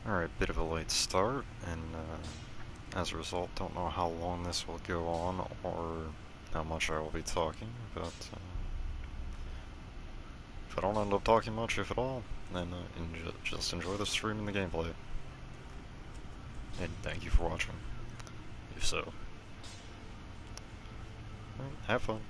Alright, bit of a late start, and as a result, don't know how long this will go on or how much I will be talking, but if I don't end up talking much, if at all, then just enjoy the stream and the gameplay. And thank you for watching, if so. Alright, have fun.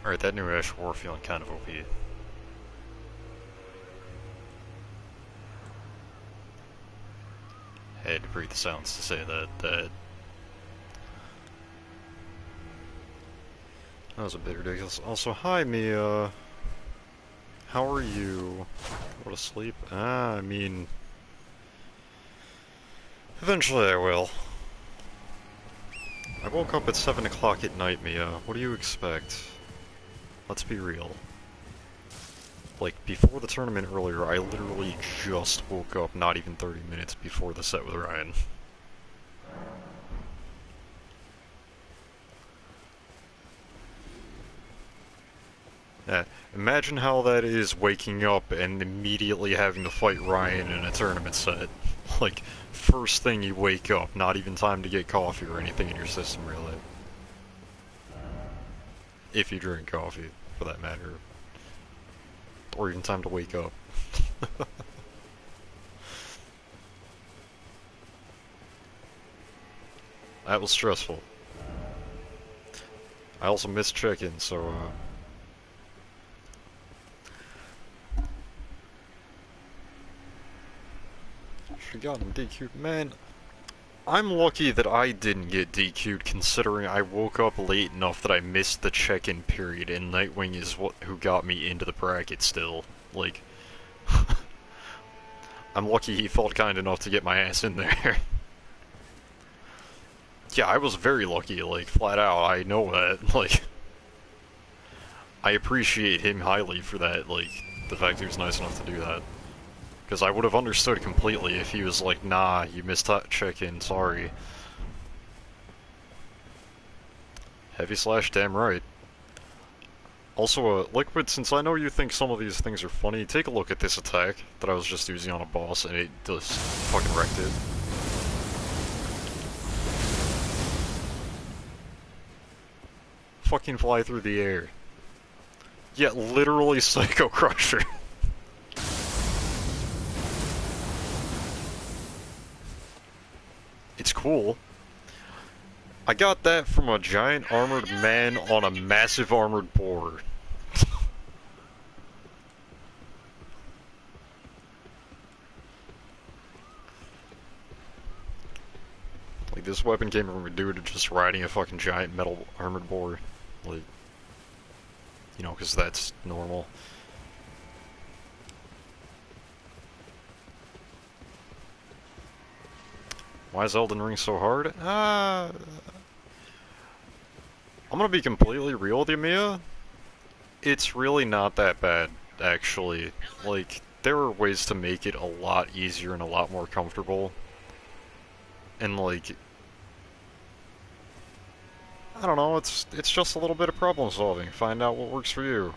Alright, that new Ash War feeling kind of OP. I had to breathe the sounds to say that was a bit ridiculous. Also, hi Mia. How are you? Go to sleep? I mean, eventually I will. I woke up at 7 o'clock at night, Mia. What do you expect? Let's be real. Like, before the tournament earlier, I literally just woke up not even 30 minutes before the set with Ryan. Yeah, imagine how that is waking up and immediately having to fight Ryan in a tournament set. Like, first thing you wake up, not even time to get coffee or anything in your system, really. If you drink coffee, for that matter. Or even time to wake up. That was stressful. I also missed check-in, so, should've gotten him DQ'd. Man, I'm lucky that I didn't get DQ'd, considering I woke up late enough that I missed the check-in period, and Nightwing is who got me into the bracket still. Like, I'm lucky he felt kind enough to get my ass in there. Yeah, I was very lucky, like, flat out, I know that, like, I appreciate him highly for that, like, the fact he was nice enough to do that. Because I would have understood completely if he was like, nah, you missed that check-in, sorry. Heavy slash, damn right. Also, Liquid, since I know you think some of these things are funny, take a look at this attack that I was just using on a boss, and it just fucking wrecked it. Fucking fly through the air. Yeah, literally Psycho Crusher. It's cool. I got that from a giant armored man on a massive armored boar. Like, this weapon came from a dude just riding a fucking giant metal armored boar. Like, you know, because that's normal. Why is Elden Ring so hard? I'm gonna be completely real with you, Mia. It's really not that bad, actually. Like, there are ways to make it a lot easier and a lot more comfortable. And, like, I don't know, it's just a little bit of problem solving. Find out what works for you.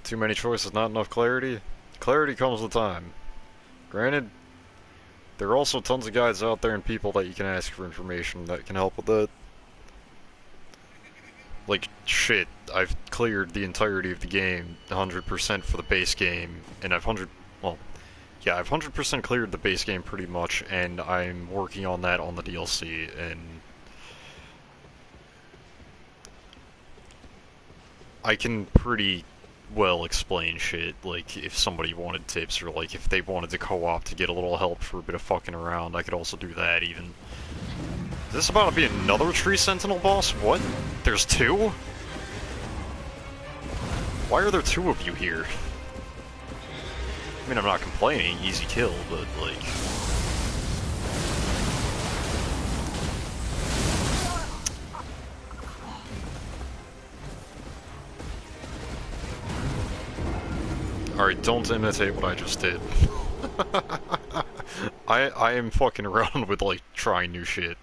Too many choices, not enough clarity? Clarity comes with time. Granted, there are also tons of guides out there and people that you can ask for information that can help with that. Like, shit, I've cleared the entirety of the game, 100% for the base game, and I've 100% cleared the base game pretty much, and I'm working on that on the DLC, and I can pretty well explain shit, like, if somebody wanted tips, or like, if they wanted to co-op to get a little help for a bit of fucking around, I could also do that, even. Is this about to be another Tree Sentinel boss? What? There's two? Why are there two of you here? I mean, I'm not complaining, easy kill, but, like... Alright, don't imitate what I just did. I am fucking around with, like, trying new shit.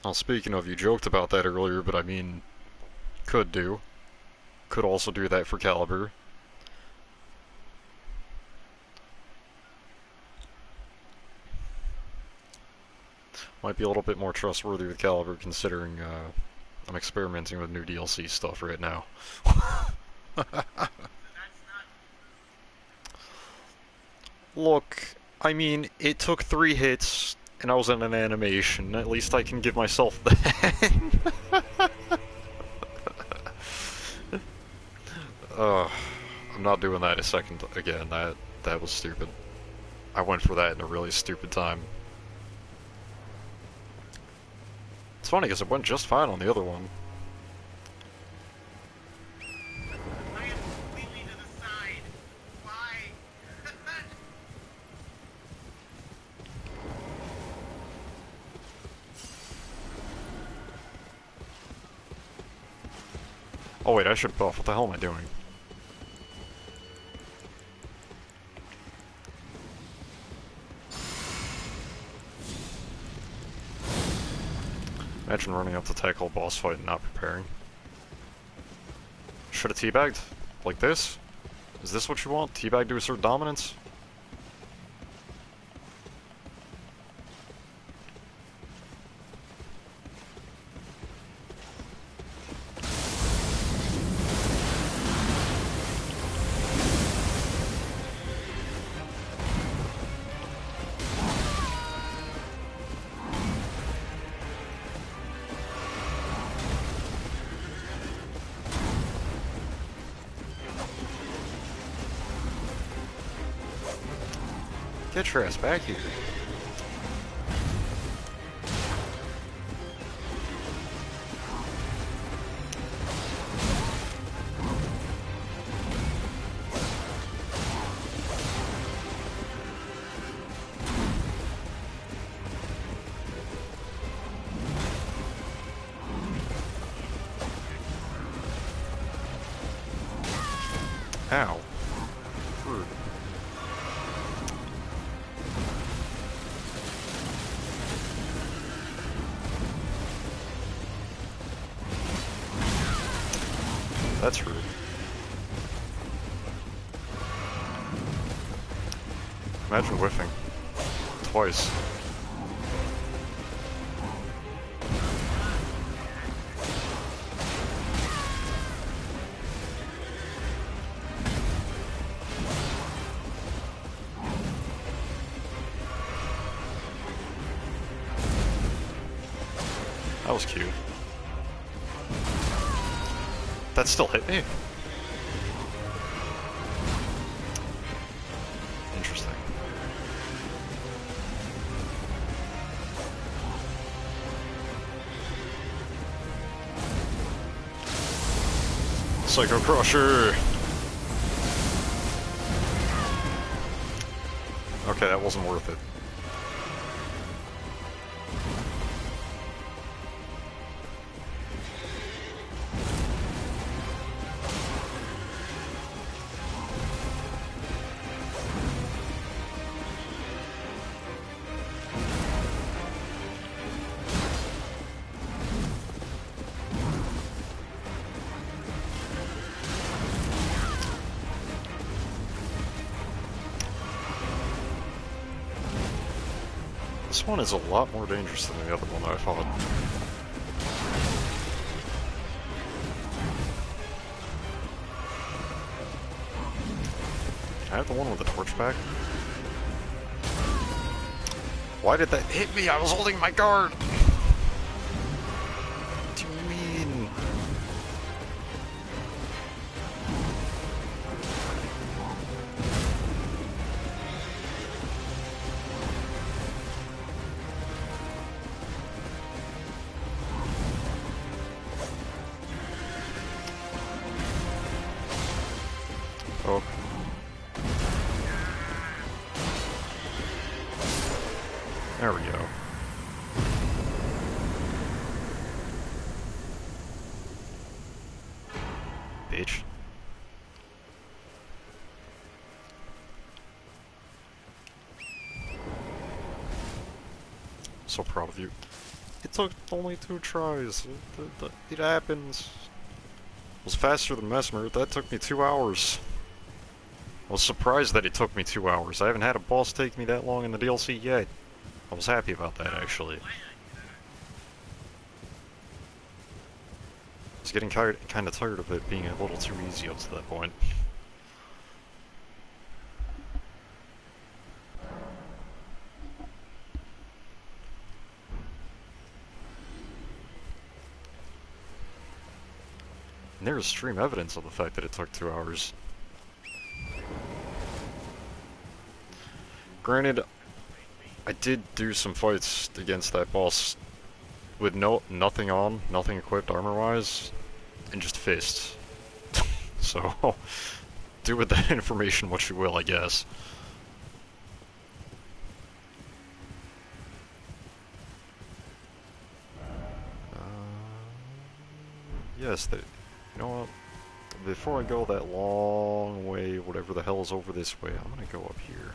Well, speaking of, you joked about that earlier, but I mean, could do. Could also do that for Caliber. Might be a little bit more trustworthy with Caliber, considering, I'm experimenting with new DLC stuff right now. Look, I mean, it took 3 hits, and I was in an animation. At least I can give myself that. I'm not doing that a second again. That was stupid. I went for that in a really stupid time. It's funny because it went just fine on the other one. I am completely to the side. Why? Oh wait, I should buff. What the hell am I doing? Imagine running up to tackle a boss fight and not preparing. Should have teabagged? Like this? Is this what you want? Teabag to assert dominance? Get your ass back here. Ow. Rude. That's rude. Imagine whiffing. Twice. That was cute. That still hit me? Interesting. Psycho Crusher! Okay, that wasn't worth it. This one is a lot more dangerous than the other one that I fought. Can I have the one with the torch back? Why did that hit me? I was holding my guard! What do you mean? Oh. There we go. Bitch. So proud of you. It took only 2 tries. It happens. It was faster than Mesmer. That took me 2 hours. I was surprised that it took me 2 hours. I haven't had a boss take me that long in the DLC yet. I was happy about that, actually. I was getting kind of tired of it being a little too easy up to that point. And there's stream evidence of the fact that it took 2 hours. Granted, I did do some fights against that boss with nothing on, nothing equipped armor-wise, and just fists. So, do with that information what you will, I guess. Yes, you know what? Before I go that long way, whatever the hell is over this way, I'm gonna go up here.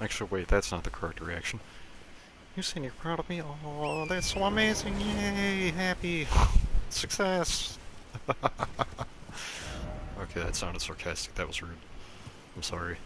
Actually, wait, that's not the correct reaction. You saying you're proud of me? Oh, that's so amazing! Yay! Happy! Success! Okay, that sounded sarcastic. That was rude. I'm sorry.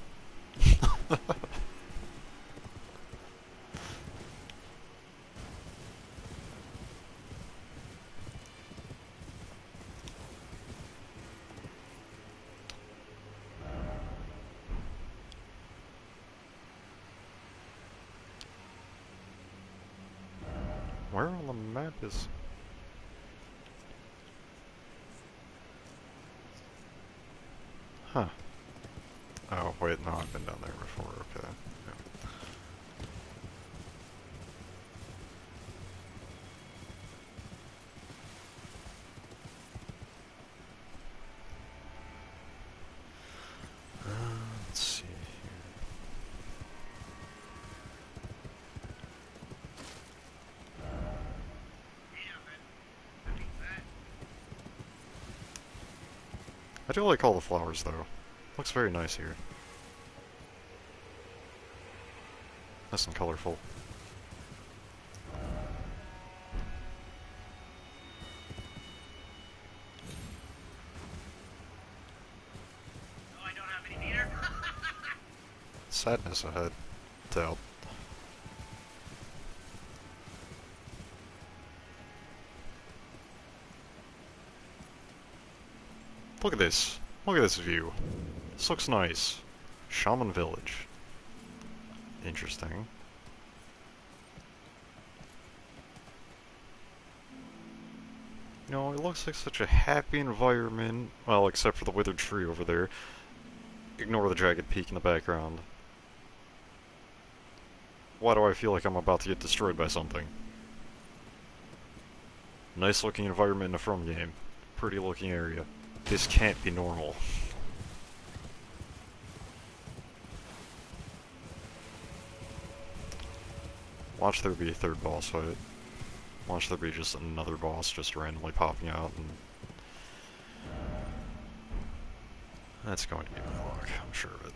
Where on the map is... Huh. Oh, wait, no, I've been down there before, okay. Yeah. Let's see here. I do like all the flowers, though. Looks very nice here. Nice and colorful. Oh, I don't have any meter. Sadness ahead. Doubt. Look at this. Look at this view. This looks nice. Shaman Village. Interesting. You know, it looks like such a happy environment. Well, except for the withered tree over there. Ignore the jagged peak in the background. Why do I feel like I'm about to get destroyed by something? Nice looking environment in a From game. Pretty looking area. This can't be normal. Watch there be a third boss fight. Watch there be just another boss just randomly popping out, and that's going to be my luck, I'm sure of it.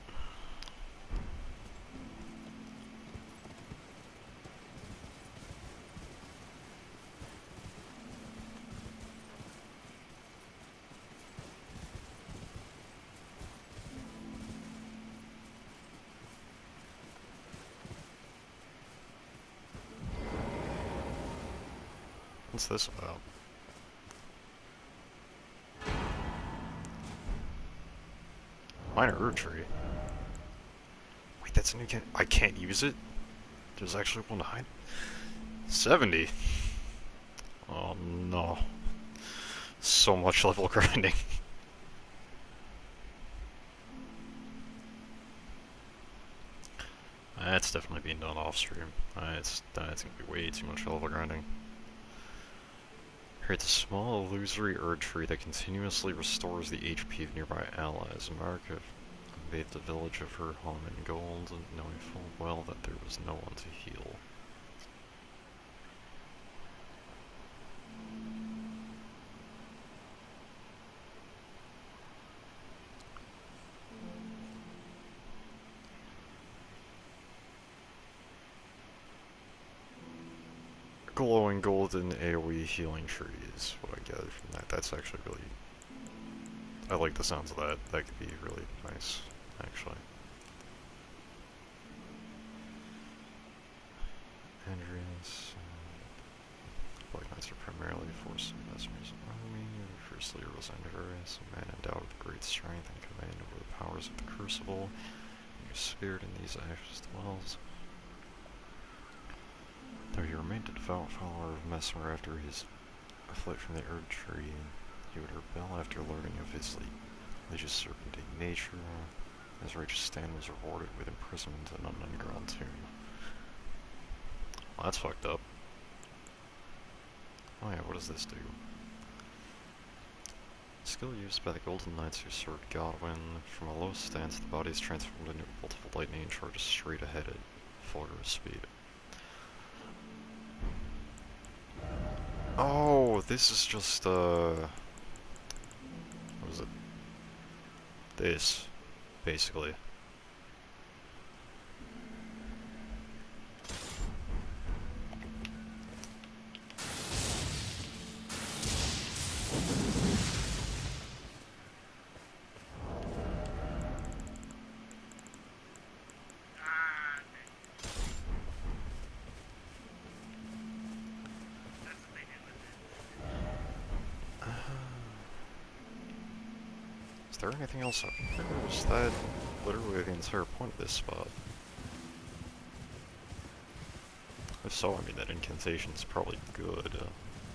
What's this about? Minor Erdtree. Wait, that's a new can. I can't use it? There's actually one behind. 70? Oh no. So much level grinding. That's definitely being done off stream. That's gonna be way too much level grinding. Creates a small illusory Erdtree that continuously restores the HP of nearby allies. Marika bathed the village of her home in gold, knowing full well that there was no one to heal. Glowing golden AoE healing tree is what I gathered from that. That's actually really... I like the sounds of that. That could be really nice, actually. Andreas... As a man endowed with great strength and command over the powers of the Crucible, your spirit in these ashes dwells. Though he remained a devout follower of Mesmer after his flight from the Erdtree, he would rebel after learning of his religious serpentine nature. His righteous stand was rewarded with imprisonment in an underground tomb. Well, that's fucked up. Oh yeah, what does this do? Skill used by the Golden Knights who served Godwin. From a low stance, the body is transformed into a bolt of lightning and charges straight ahead at full speed. Oh, this is just, what is it? This, basically. That's what they did with it. Is there anything else up here, or is that literally the entire point of this spot? If so, I mean, that incantation's probably good.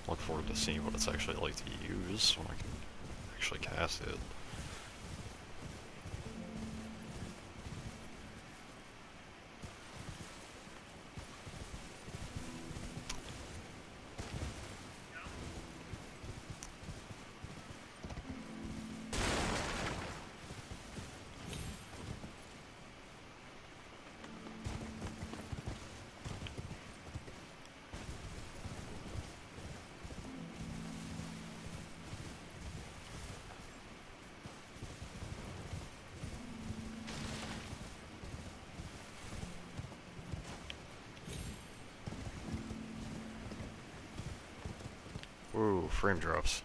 Look forward to seeing what it's actually like to use when I can actually cast it. Ooh, frame drops.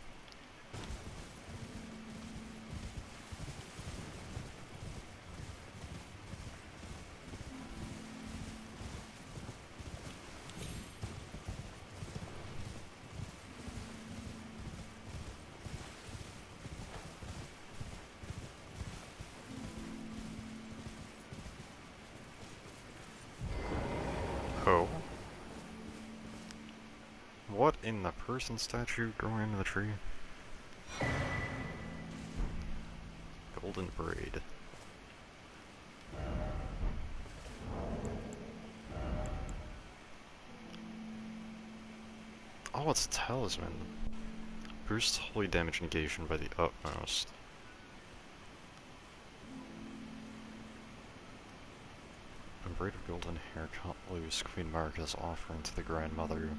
Oh? What in the person statue growing into the tree? Golden braid. Oh, it's a talisman. Boosts holy damage negation by the utmost. A braid of golden hair cut loose, Queen Marika's offering to the grandmother.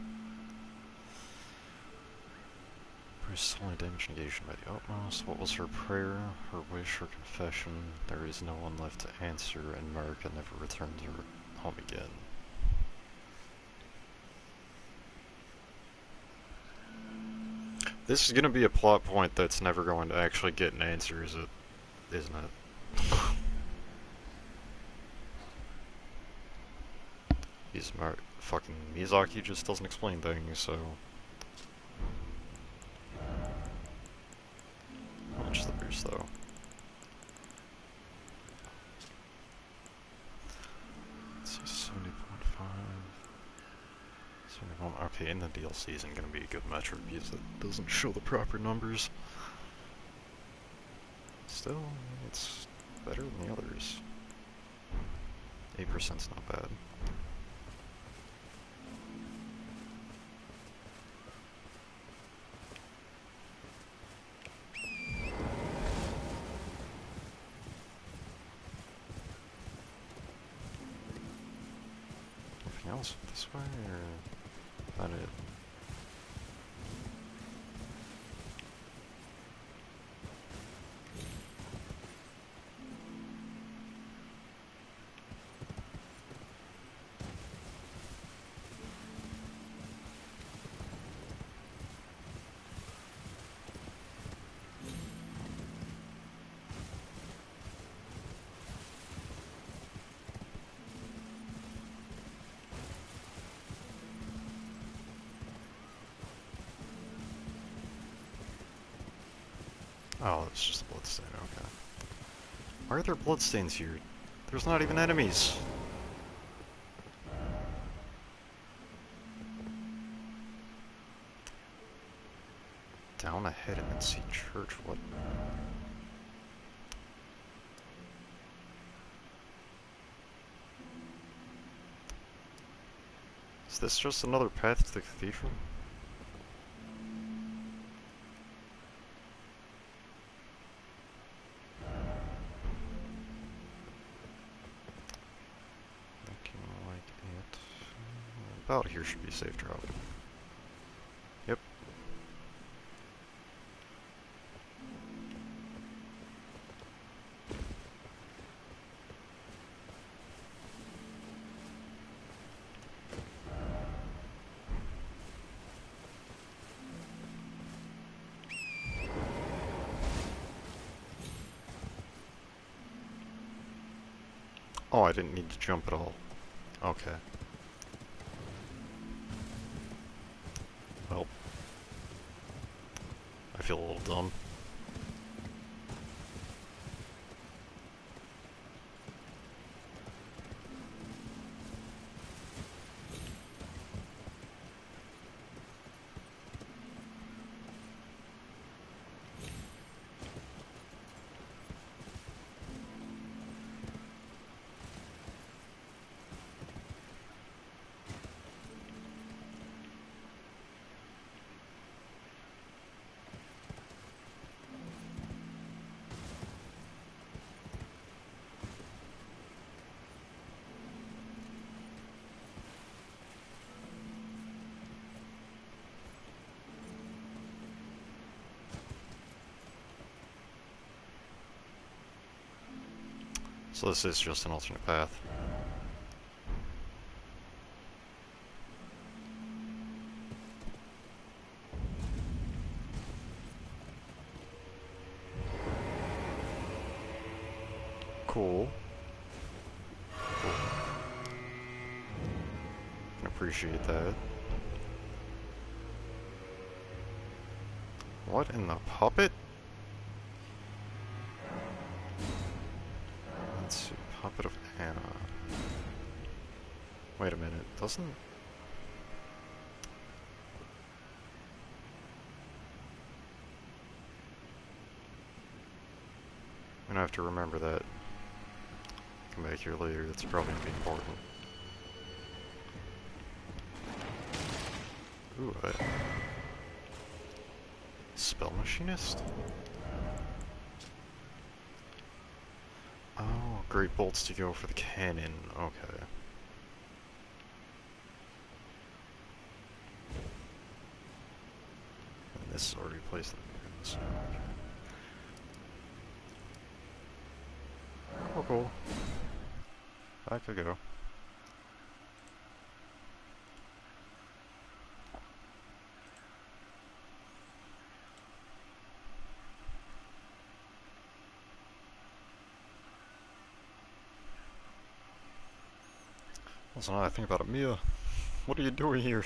Boosts holy damage negation by the utmost. What was her prayer? Her wish? Her confession? There is no one left to answer, and Marika never returned to her home again. This is gonna be a plot point that's never going to actually get an answer, isn't it? Fucking Miyazaki just doesn't explain things, so... How much is the boost, though? Let's see, 70.5... 71... Okay, in the DLC isn't gonna be a good metric because it doesn't show the proper numbers. Still, it's better than the others. 8%'s not bad. Anything else this way, or is that it? Oh, it's just a bloodstain, okay. Why are there bloodstains here? There's not even enemies. Down ahead and then see church, what? Is this just another path to the cathedral? Looking like it. About here should be a safe drop. Yep. Oh, I didn't need to jump at all. Okay. Well, I feel a little dumb. So this is just an alternate path. Cool. Cool. Can appreciate that. What in the puppet? Let's see, puppet of Anna. Wait a minute, doesn't... I'm gonna have to remember that. Come back here later, that's probably gonna be important. Ooh, spell machinist? Oh, great bolts to go for the cannon, okay. And this is already placed in the so, okay. Cool, cool. I could go. Also, now I think about it, Mia, what are you doing here?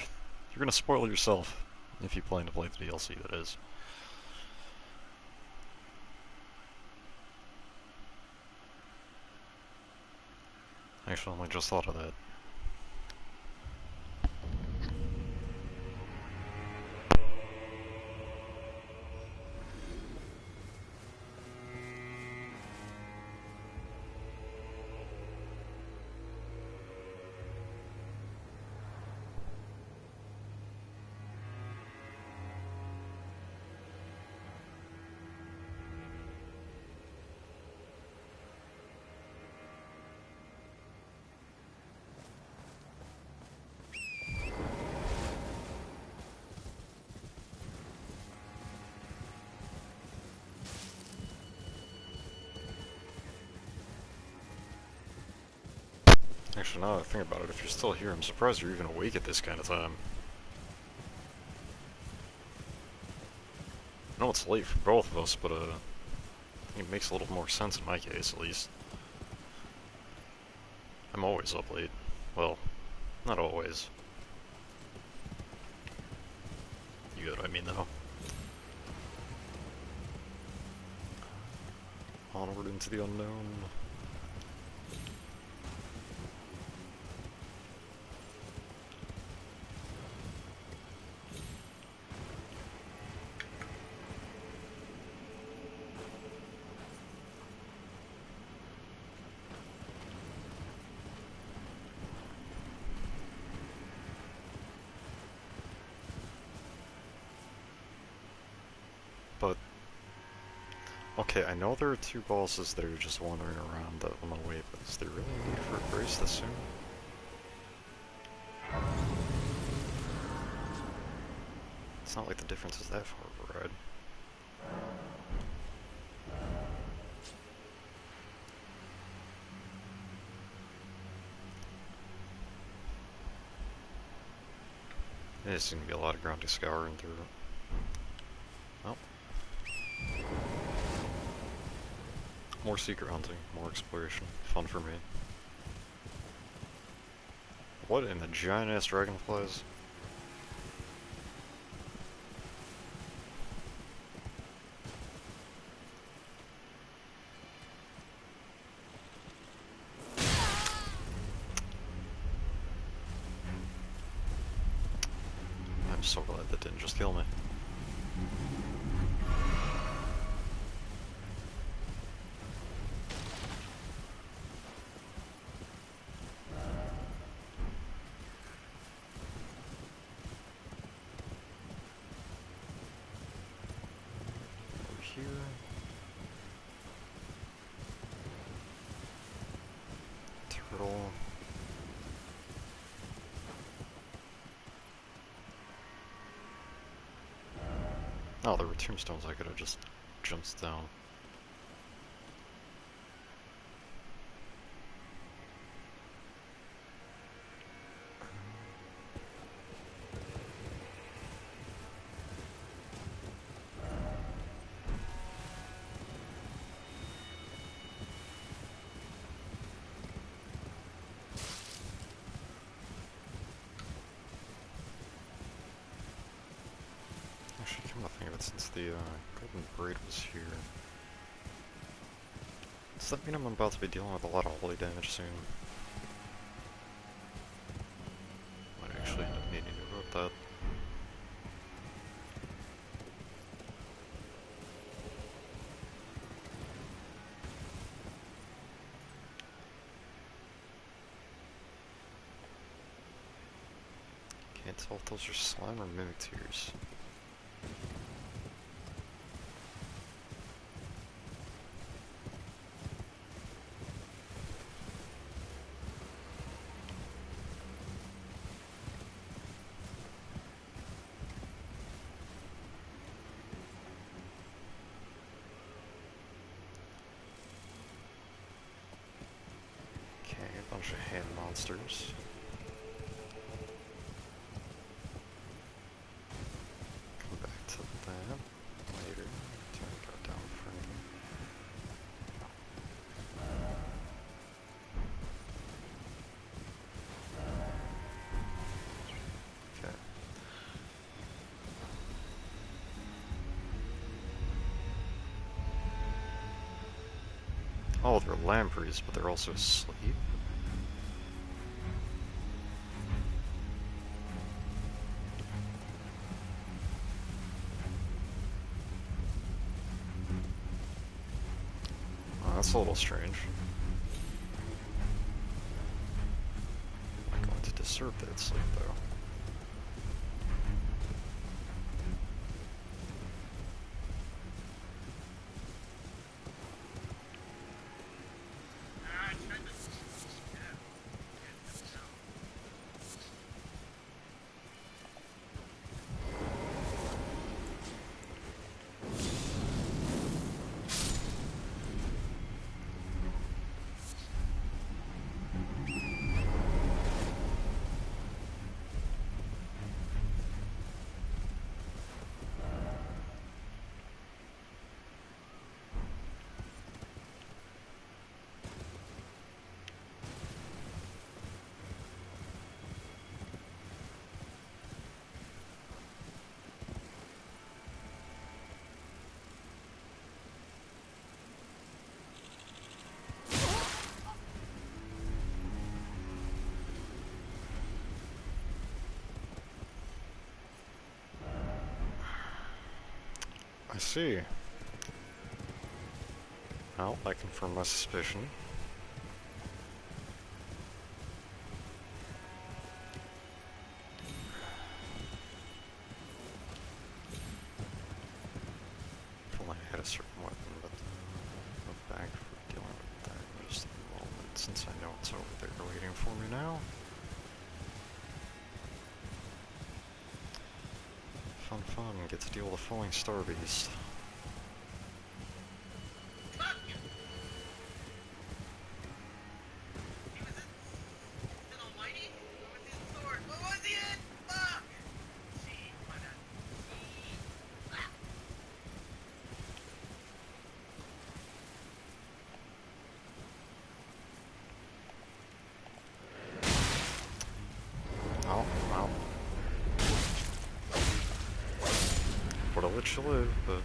You're gonna spoil yourself. If you plan to play the DLC, that is. Actually, I only just thought of that. Actually, now that I think about it, if you're still here, I'm surprised you're even awake at this kind of time. I know it's late for both of us, but I think it makes a little more sense in my case, at least. I'm always up late. Well, not always. You get what I mean, though. Onward into the unknown. But, okay, I know there are two bosses that are just wandering around on the way, but is there really a need for a race this soon? It's not like the difference is that far of a ride. There's gonna be a lot of ground to scour and through. Oh. More secret hunting, more exploration. Fun for me. What in the giant ass dragonflies? I'm so glad that didn't just kill me. Over here. Turtle. Oh, there were tombstones I could have just jumped down. Actually, come to think of it, since the golden braid was here, does that mean I'm about to be dealing with a lot of holy damage soon? Might actually end up needing to vote that. Can't tell if those are slime or mimic tears. Okay, a bunch of hand monsters. Come back to that later. Turn it down frame. Okay. Oh, they're lampreys, but they're also asleep. Oh, that's a little strange. I'm going to disturb that sleep, though. I see. Well, I confirm my suspicion. If only I had a certain weapon, but move back for dealing with that just in a moment, since I know it's over there waiting for me now. Fun, fun, get to deal with a falling star beast. Oh, well. Would've let you live, but...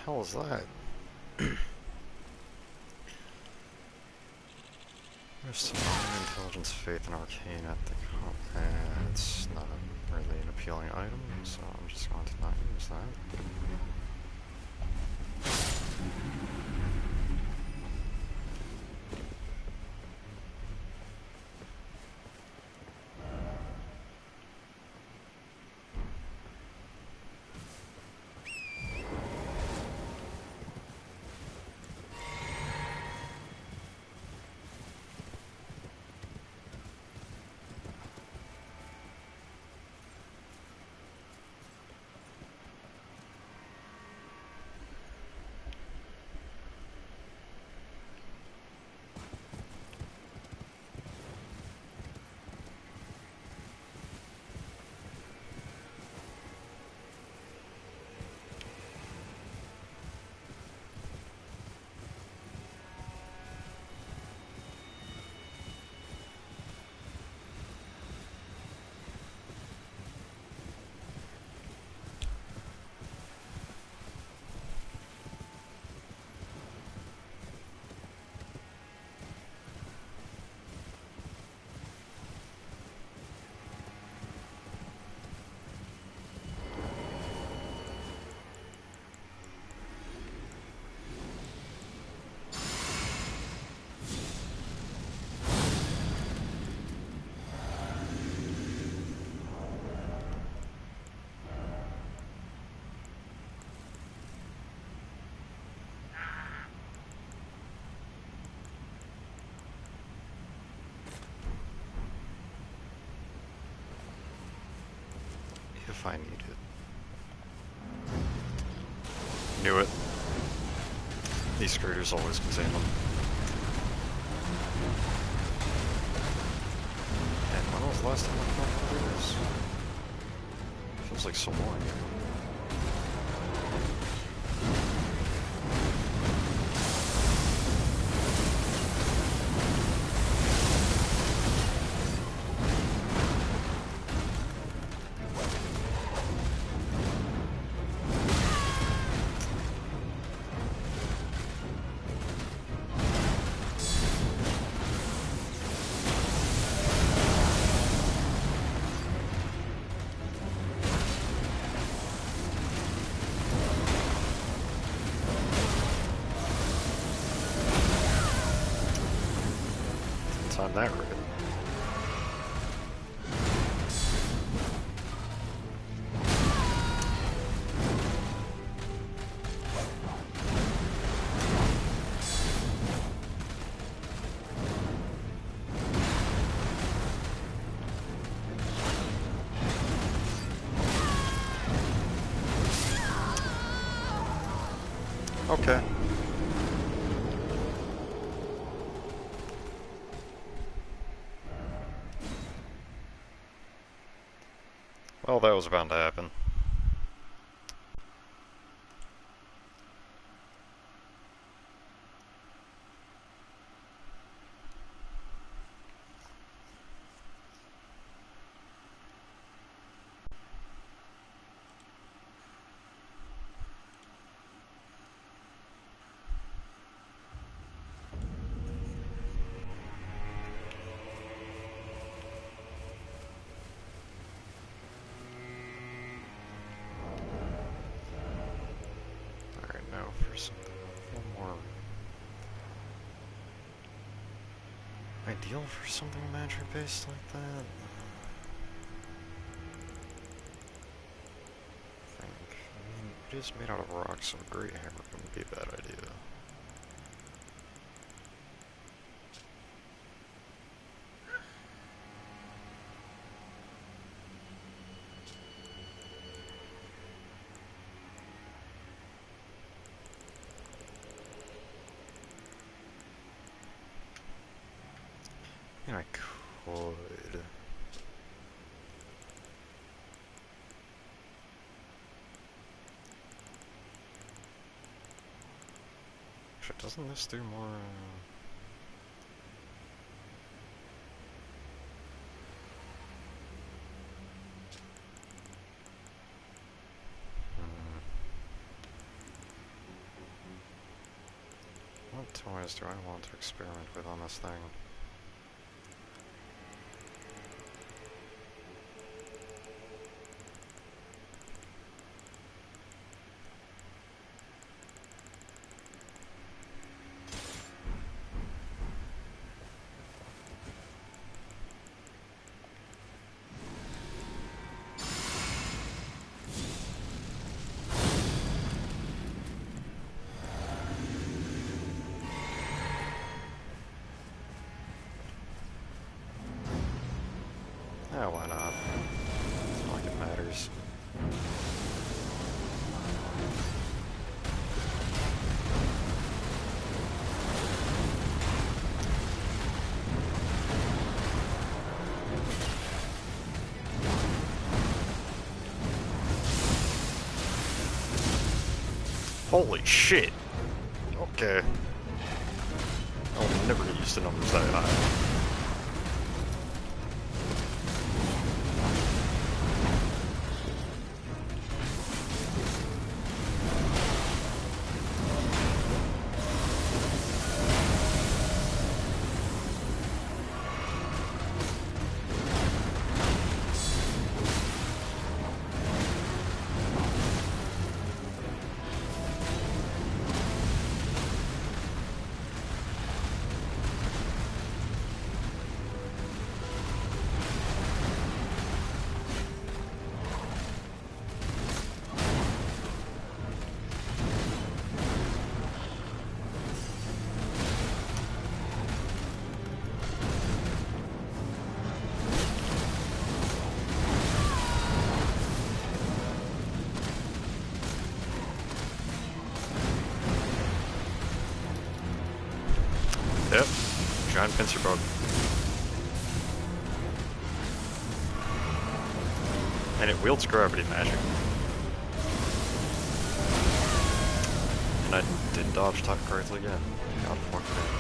hell is that? There's some intelligence, faith, and arcane at the it's not really an appealing item, so I'm just going to not use that. If I need it. Knew it. These creators always contain them. And when was the last time I fought one of these? Feels like so long ago. time that right. Okay. Well, that was bound to happen. Alright, now for something a little more ideal for something magic-based like that. I mean, it is made out of rock, so a great hammer wouldn't be a bad idea. I mean, I could. Actually, doesn't this do more? What toys do I want to experiment with on this thing? Yeah, why not? It's not like it matters. Holy shit! Okay. I'll never get used to numbers that high. Yep. Giant pincer bug. And it wields gravity magic. And I did dodge type correctly again. God fucking it.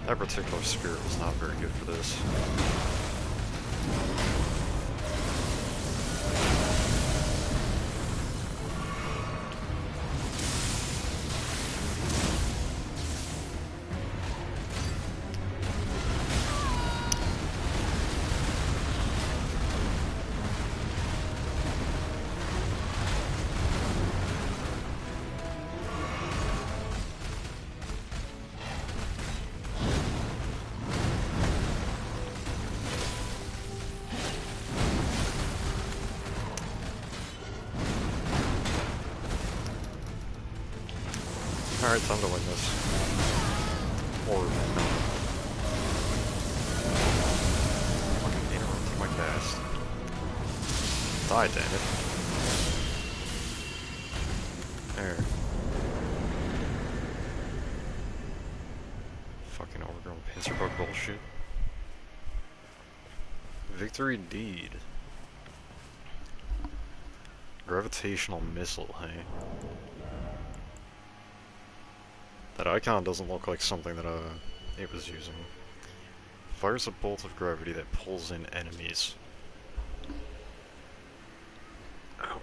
That particular spirit was not very good for this. Alright, time to win this. Or, no. Fucking interrupting my cast. Die, damn it. There. Fucking overgrown pincer bug bullshit. Victory indeed. Gravitational missile, hey? That icon doesn't look like something that it was using. Fires a bolt of gravity that pulls in enemies. Ow.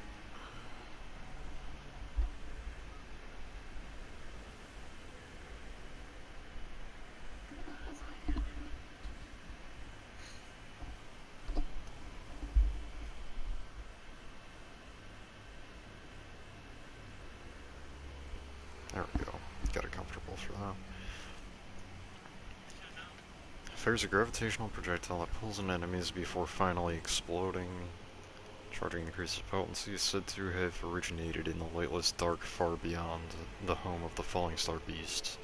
There we go. Got it comfortable for that. Fires a gravitational projectile that pulls in enemies before finally exploding. Charging increases potency is said to have originated in the lightless dark far beyond the home of the falling star beasts.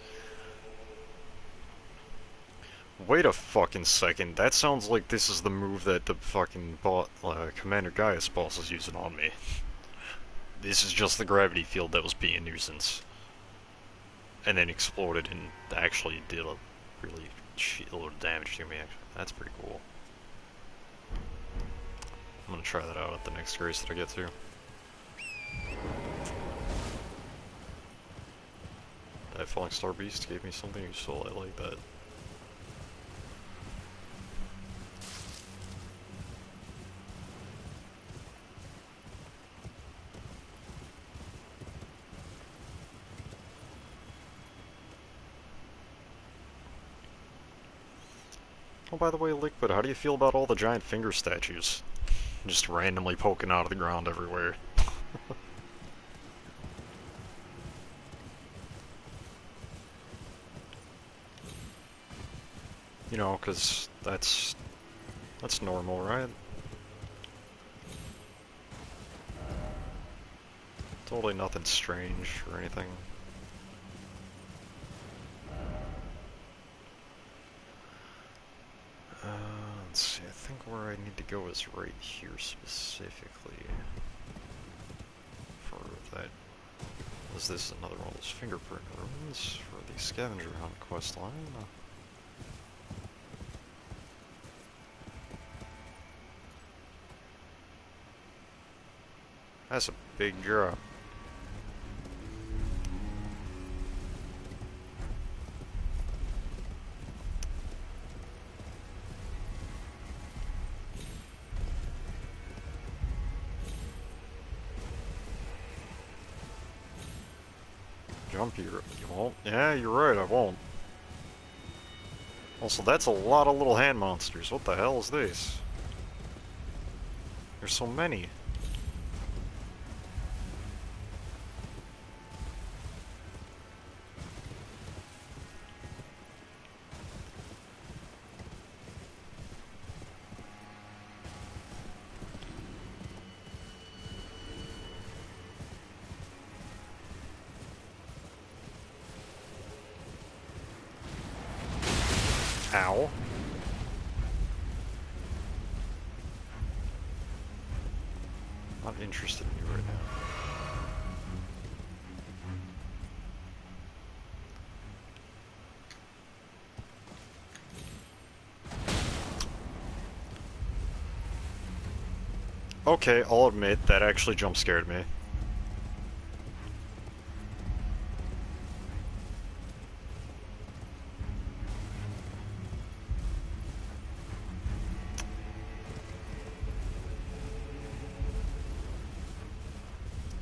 Wait a fucking second, that sounds like this is the move that the fucking Commander Gaius boss is using on me. This is just the gravity field that was being a nuisance. And then exploded and actually did a really shitload of damage to me, actually. That's pretty cool. I'm gonna try that out at the next race that I get to. That falling star beast gave me something useful, I like that. Oh, by the way, Liquid, how do you feel about all the giant finger statues? Just randomly poking out of the ground everywhere. You know, 'cause that's normal, right? Totally nothing strange or anything. Let's see, I think where I need to go is right here specifically. For that. Was this another one of those fingerprint rooms for the scavenger hunt quest line? That's a big drop. Jump you won't? Yeah, you're right, I won't. Also, that's a lot of little hand monsters. What the hell is this? There's so many. Ow. Not interested in you right now. Okay, I'll admit, that actually jump scared me.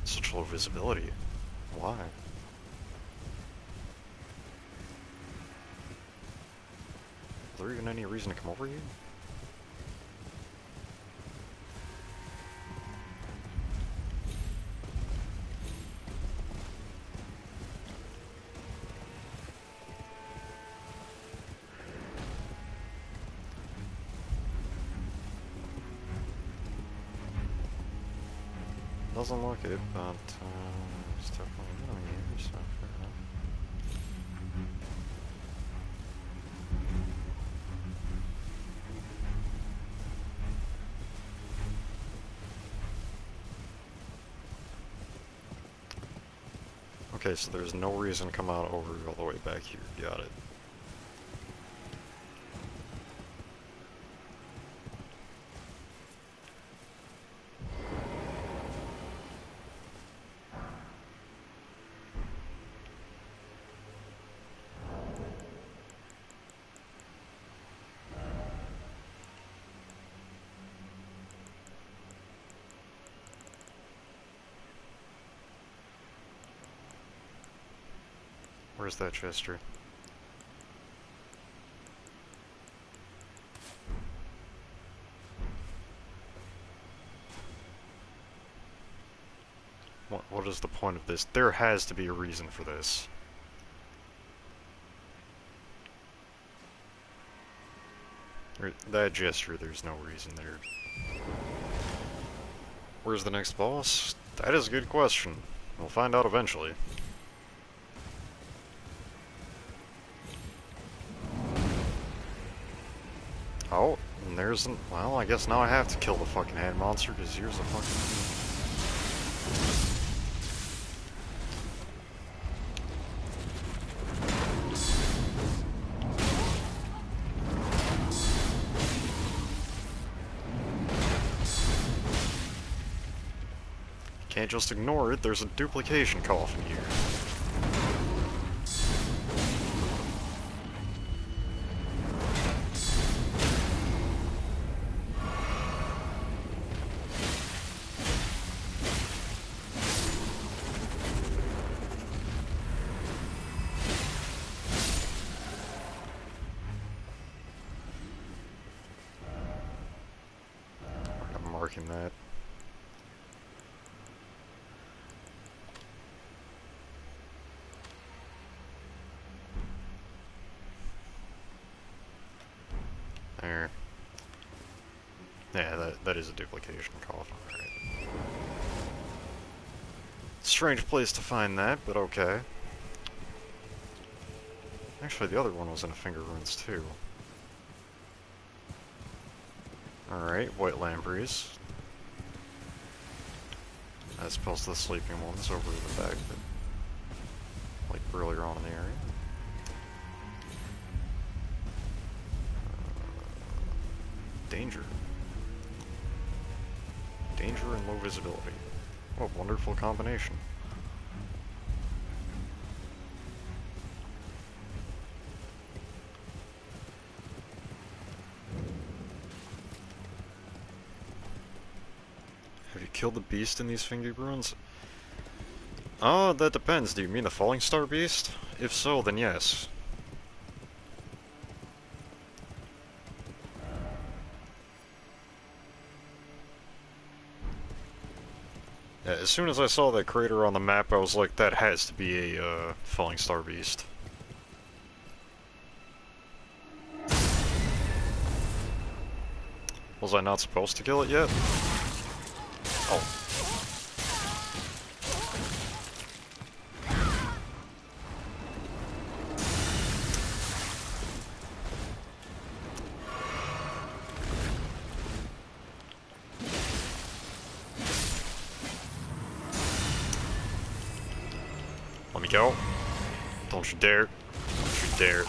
Such low visibility. Why? Is there even any reason to come over here? Doesn't look it, but there's definitely an enemy here, so fair enough. Okay, so there's no reason to come out over all the way back here. Got it. Where's that gesture? What is the point of this? There has to be a reason for this. That gesture, there's no reason there. Where's the next boss? That is a good question. We'll find out eventually. Oh, and there's an... Well, I guess now I have to kill the fucking hand monster, because here's a fucking... Can't just ignore it, there's a duplication coffin here. I'm marking that. There. Yeah, that is a duplication coffin, right. Strange place to find that, but okay. Actually, the other one was in a finger runes too. Alright, white lampreys. As opposed to the sleeping ones over in the back, but like earlier on in the area. Danger. Danger and low visibility. What a wonderful combination. Have you killed the beast in these finger runes? Oh, that depends. Do you mean the falling star beast? If so, then yes. Yeah, as soon as I saw that crater on the map, I was like, that has to be a falling star beast. Was I not supposed to kill it yet? Oh. Let me go. Don't you dare. Don't you dare.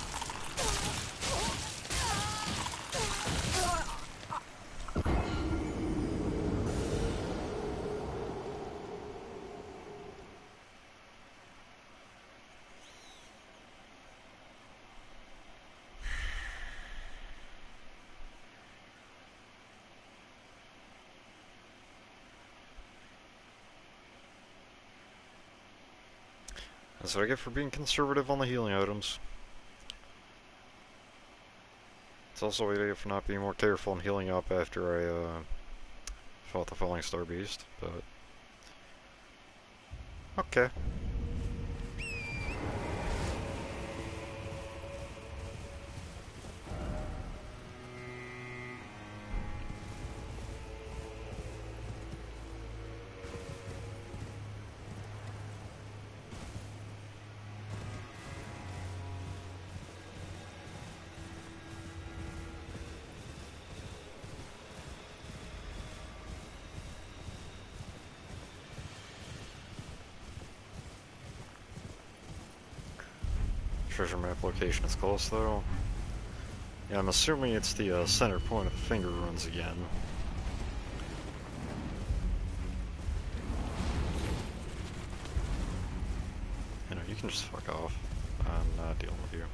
That's what I get for being conservative on the healing items. It's also what I get for not being more careful in healing up after I fought the Falling Star Beast, but... Okay. Treasure map location is close though. Yeah, I'm assuming it's the center point of the finger runes again. You know, you can just fuck off. I'm not dealing with you.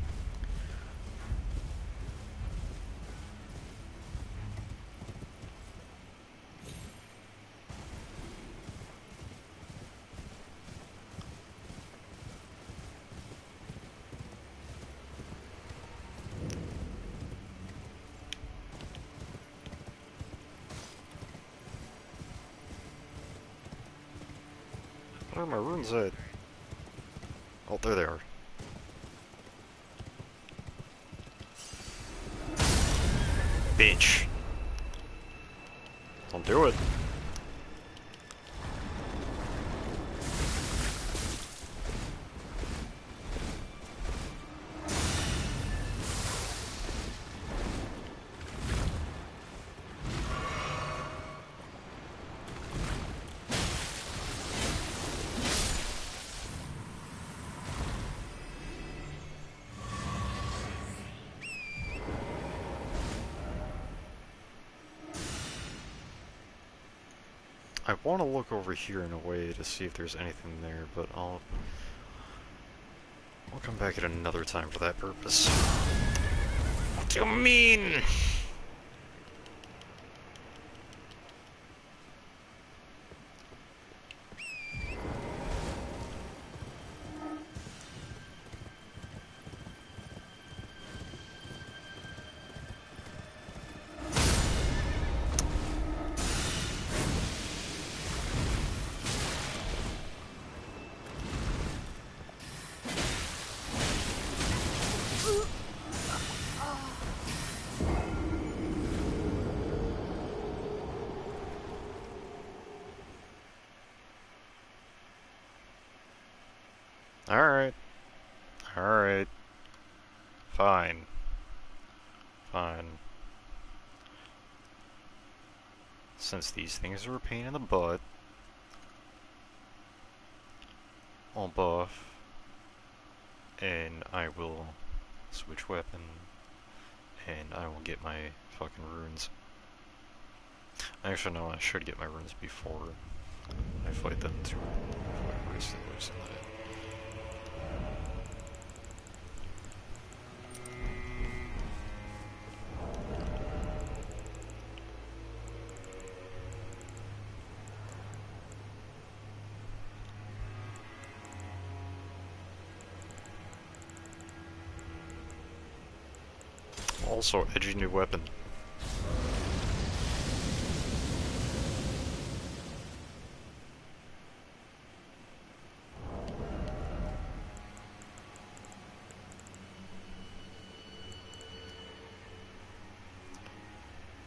Where are my runes at? Oh, there they are. Bitch. Don't do it. I want to look over here in a way to see if there's anything there, but I'll come back at another time for that purpose. What do you mean? Alright. Alright. Fine. Fine. Since these things are a pain in the butt, I'll buff, and I will switch weapon, and I will get my fucking runes. Actually, no, I should get my runes before I fight them too. Before I waste it. Also, edgy new weapon.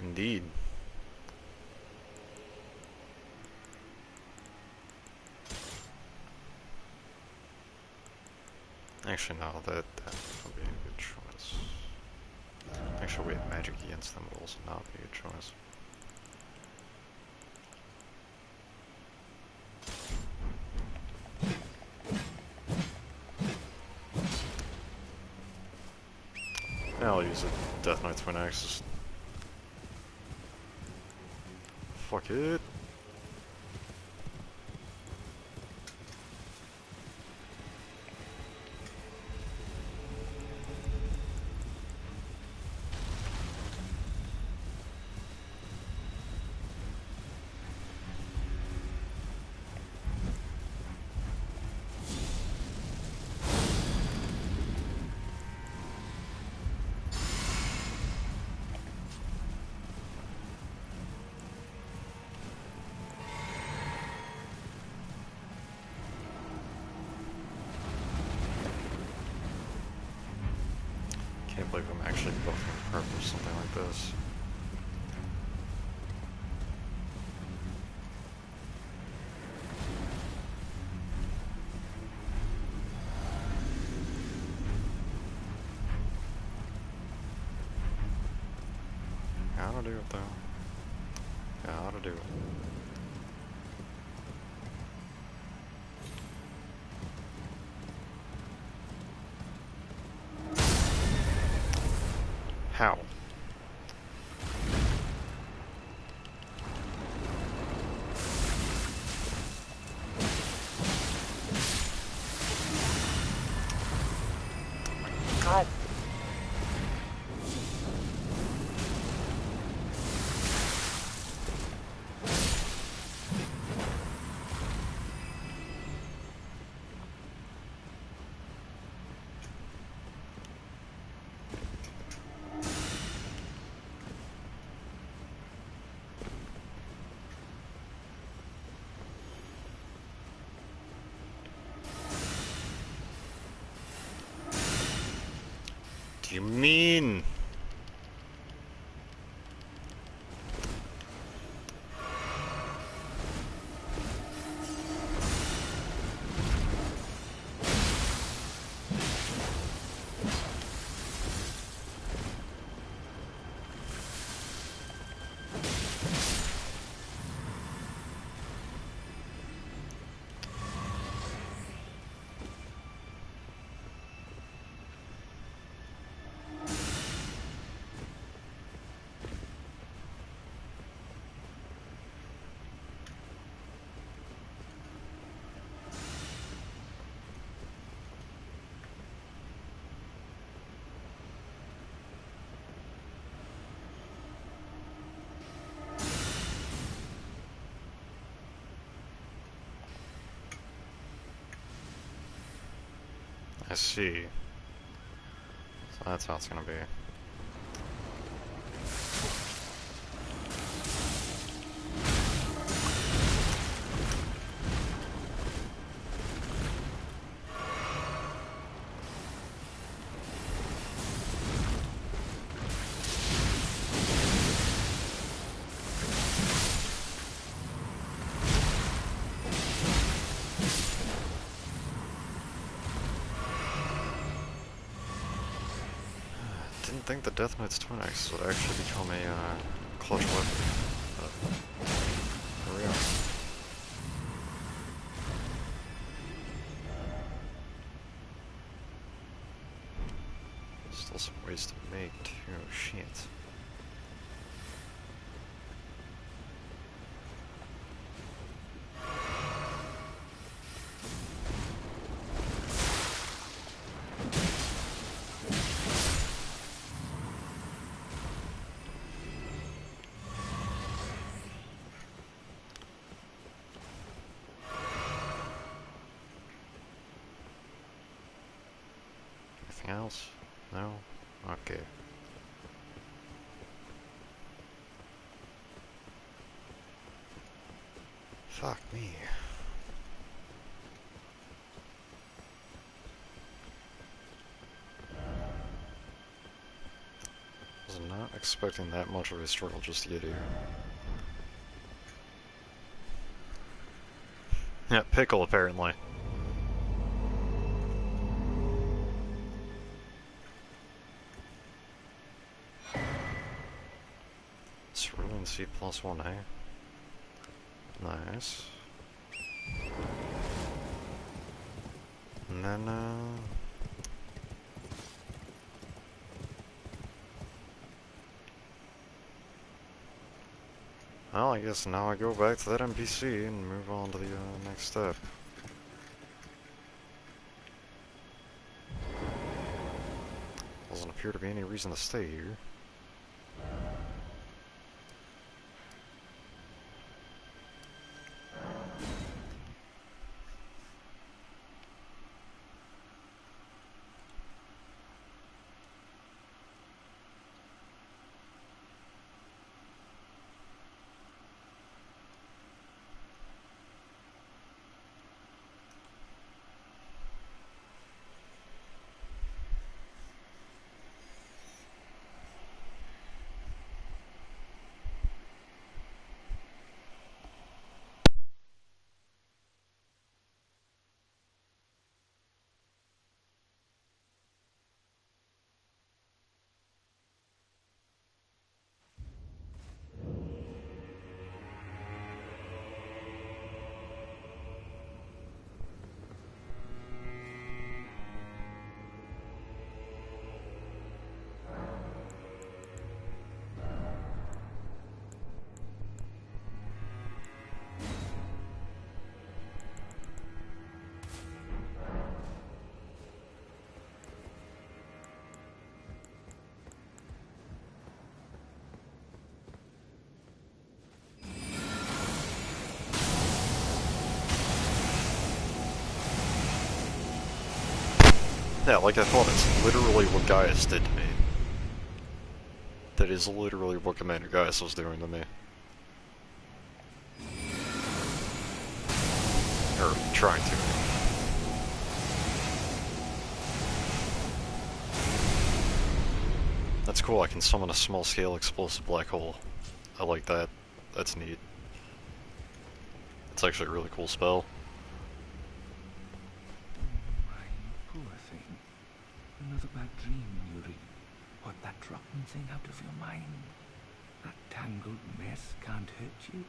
Indeed. Actually, no, that would be a good choice. Actually, we have magic against them, would also not be a good choice. Now I'll use a Death Knight Twin Axes. Fuck it. Can't believe I'm actually buffing purple or something like this. Gotta do it though. Gotta do it. How? Girl! Do you mean? I see. So that's how it's gonna be. Didn't think the Death Knight's twin axe would actually become a clutch weapon. But here we are. Still some ways to make too. Shit. Anything else? No? Okay. Fuck me. Was not expecting that much of a struggle just to get here. Yeah, pickle apparently. Cerulean C plus 1A. Nice. And then, well, I guess now I go back to that NPC and move on to the next step. Doesn't appear to be any reason to stay here. Yeah, like I thought, it's literally what Gaius did to me. That is literally what Commander Gaius was doing to me. Or trying to. That's cool, I can summon a small-scale explosive black hole. I like that. That's neat. It's actually a really cool spell. My poor thing. Another bad dream, Yuri. What that rotten thing out of your mind? That tangled mess can't hurt you?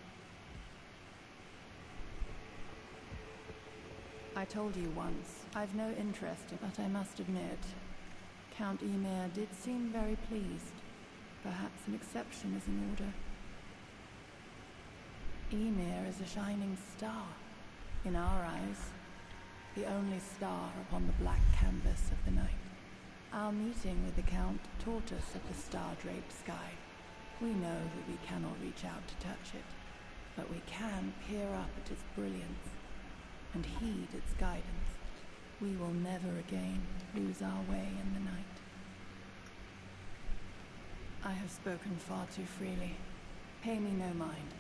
I told you once, I've no interest in, but I must admit, Count Ymir did seem very pleased. Perhaps an exception is in order. Ymir is a shining star, in our eyes, the only star upon the black canvas of the night. Our meeting with the Count taught us of the star-draped sky. We know that we cannot reach out to touch it, but we can peer up at its brilliance and heed its guidance. We will never again lose our way in the night. I have spoken far too freely. Pay me no mind.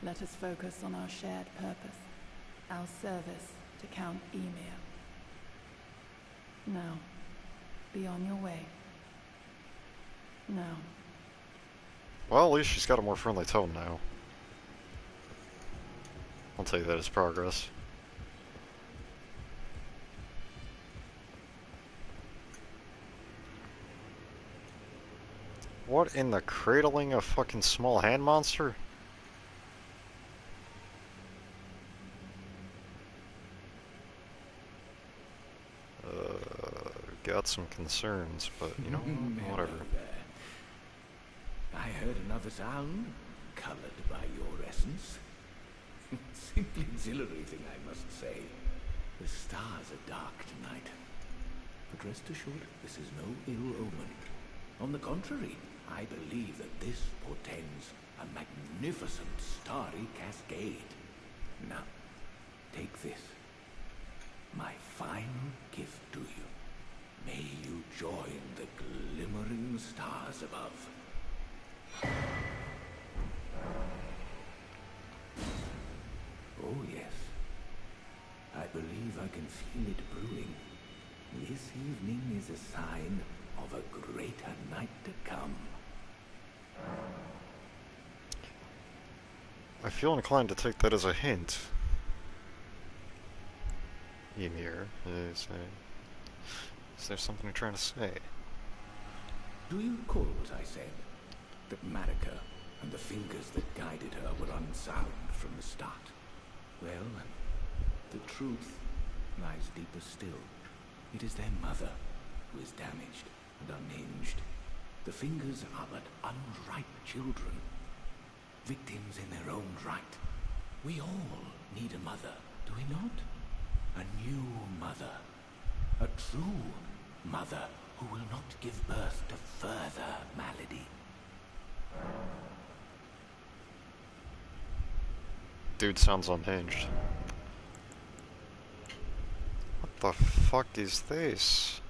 Let us focus on our shared purpose, our service to Count Ymir. Now, be on your way. Now. Well, at least she's got a more friendly tone now. I'll take that as progress. What in the cradling a fucking small hand monster? Got some concerns, but you know, whatever. I heard another sound, colored by your essence. Simply exhilarating, I must say. The stars are dark tonight. But rest assured, this is no ill omen. On the contrary, I believe that this portends a magnificent starry cascade. Now, take this. My final gift to you. May you join the glimmering stars above. Oh yes. I believe I can feel it brewing. This evening is a sign of a greater night to come. I feel inclined to take that as a hint. Ymir, is there something you're trying to say? Do you recall what I said? That Marika and the fingers that guided her were unsound from the start. Well, the truth lies deeper still. It is their mother who is damaged and unhinged. The fingers are but unripe children, victims in their own right. We all need a mother, do we not? A new mother, a true mother who will not give birth to further malady. Dude sounds unhinged. What the fuck is this?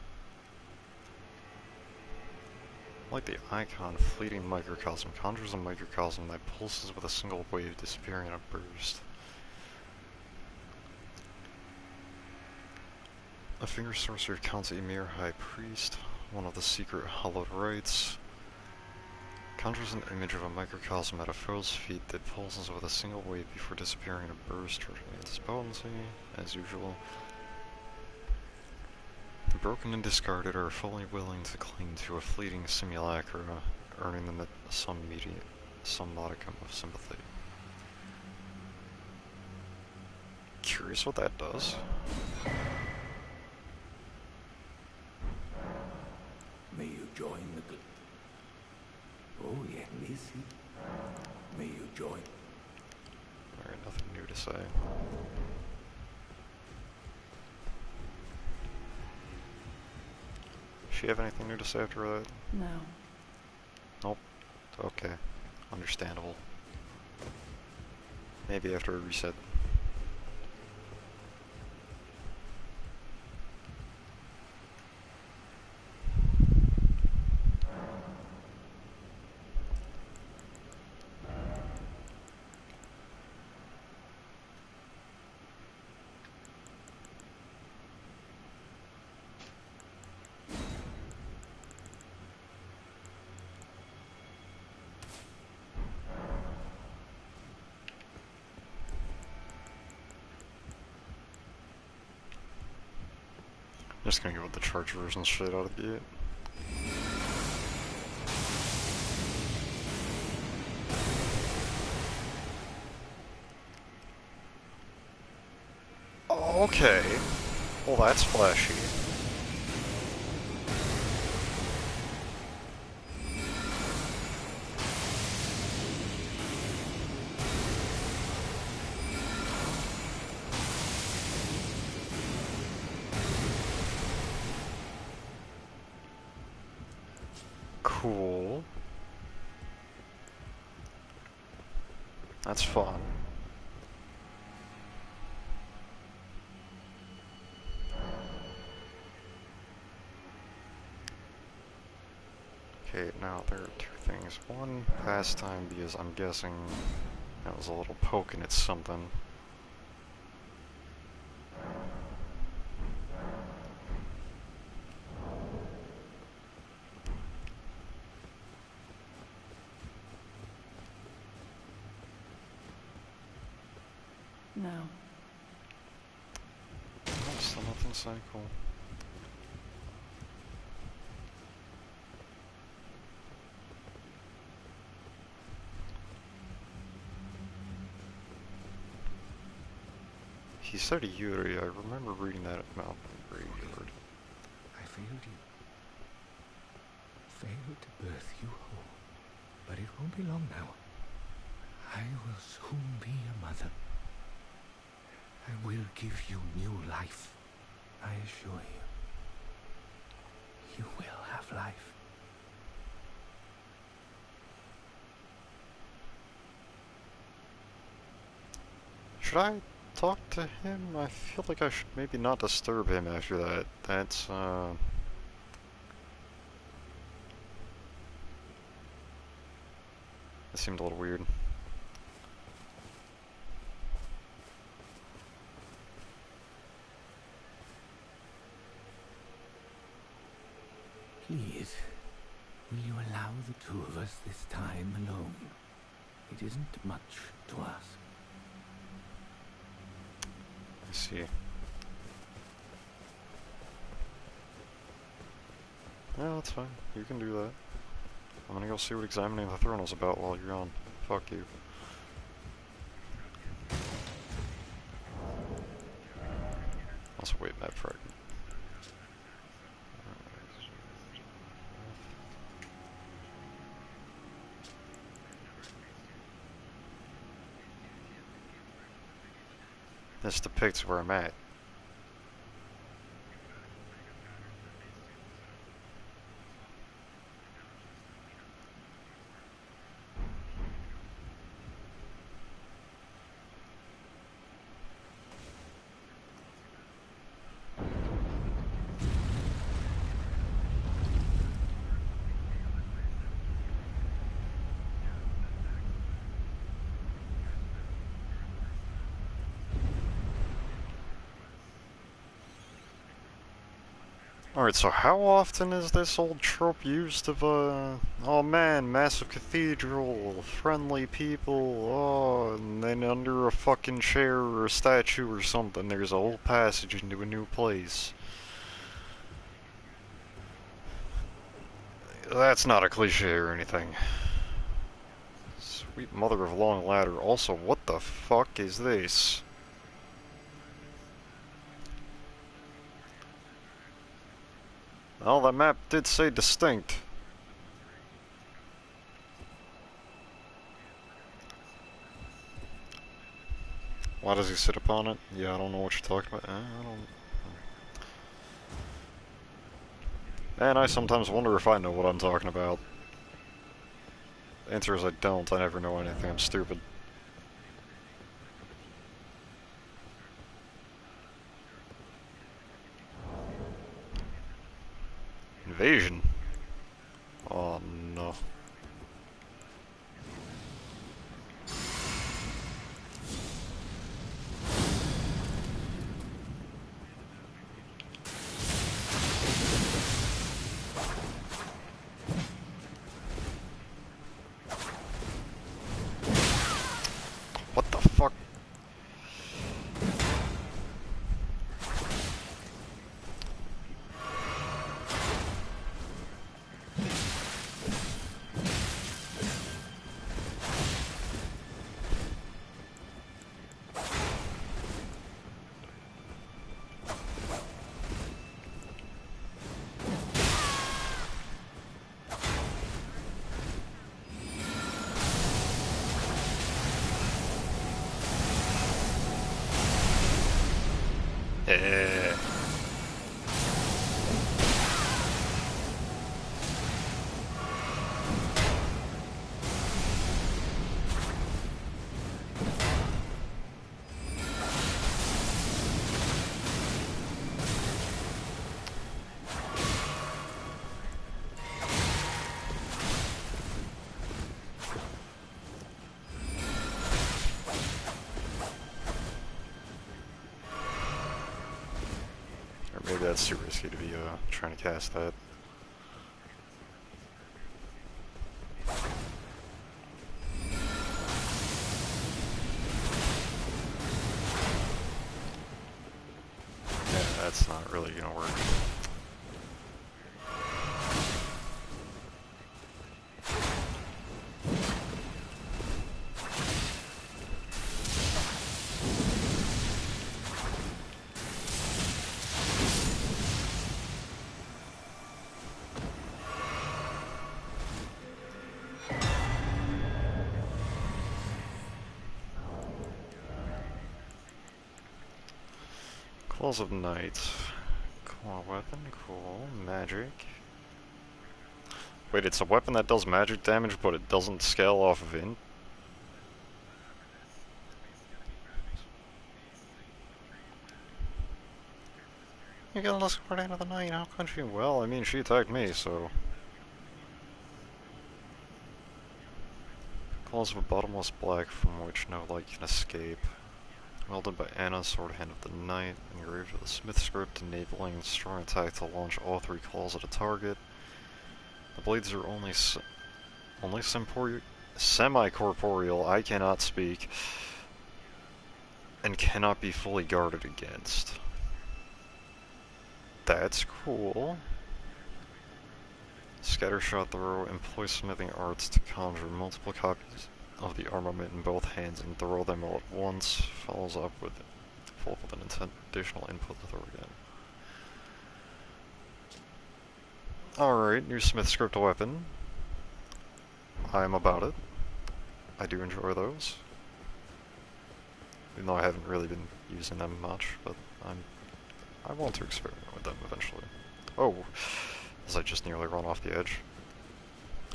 Like the icon, fleeting microcosm conjures a microcosm that pulses with a single wave, disappearing in a burst. A finger sorcerer Count Ymir, High Priest, one of the secret hallowed rites, conjures an image of a microcosm at a foe's feet that pulses with a single wave before disappearing in a burst, returning its potency, as usual. The broken and discarded are fully willing to cling to a fleeting simulacra, earning them some modicum of sympathy. Curious what that does. May you join the Oh yeah, Lizzie. May you join. Alright, nothing new to say. She have anything new to say after that? No. Nope. Okay. Understandable. Maybe after a reset. Just gonna go with the charge version straight out of the gate. Okay. Well, that's flashy. Cool. That's fun. Okay, now there are two things. One, pastime, because I'm guessing that was a little poking at something. No. Oh, still nothing cycle. He said Yuri. I remember reading that at Mountain Graveyard. I failed you. Failed to birth you whole. But it won't be long now. I will soon be a mother. I will give you new life. I assure you. You will have life. Should I talk to him? I feel like I should maybe not disturb him after that. That's, that seemed a little weird. Please, will you allow the two of us this time alone? It isn't much to ask. I see. Yeah, that's fine. You can do that. I'm gonna go see what Examining the Throne is about while you're gone. Fuck you. Also, wait, map fragment. This depicts where I'm at. Alright, so how often is this old trope used of, oh man, massive cathedral, friendly people, oh, and then under a fucking chair or a statue or something, there's a whole passage into a new place. That's not a cliche or anything. Sweet mother of long ladder. Also, what the fuck is this? Well, that map did say distinct. Why does he sit upon it? Yeah, I don't know what you're talking about. I don't... And I sometimes wonder if I know what I'm talking about. The answer is I don't. I never know anything. I'm stupid. Invasion? Oh no. What the fuck? Eh. Or maybe that's too risky to be trying to cast that. Yeah, that's not really gonna work. Claws of Night. Claw weapon, cool. Magic. Wait, it's a weapon that does magic damage, but it doesn't scale off of int? You got a less guardian of the night, how could she? Well, I mean, she attacked me, so... Claws of a bottomless black from which no light can escape. Welded by Anna, Sword Hand of the Night, engraved with a smith script, enabling strong attack to launch all three claws at a target. The blades are only semi-corporeal, I cannot speak, and cannot be fully guarded against. That's cool. Scattershot throw, employ smithing arts to conjure multiple copies of the armament in both hands and throw them all at once. Follows up with an additional input to throw again. Alright, new smith script weapon. I am about it. I do enjoy those. Even though I haven't really been using them much, but I want to experiment with them eventually. Oh, as I just nearly run off the edge.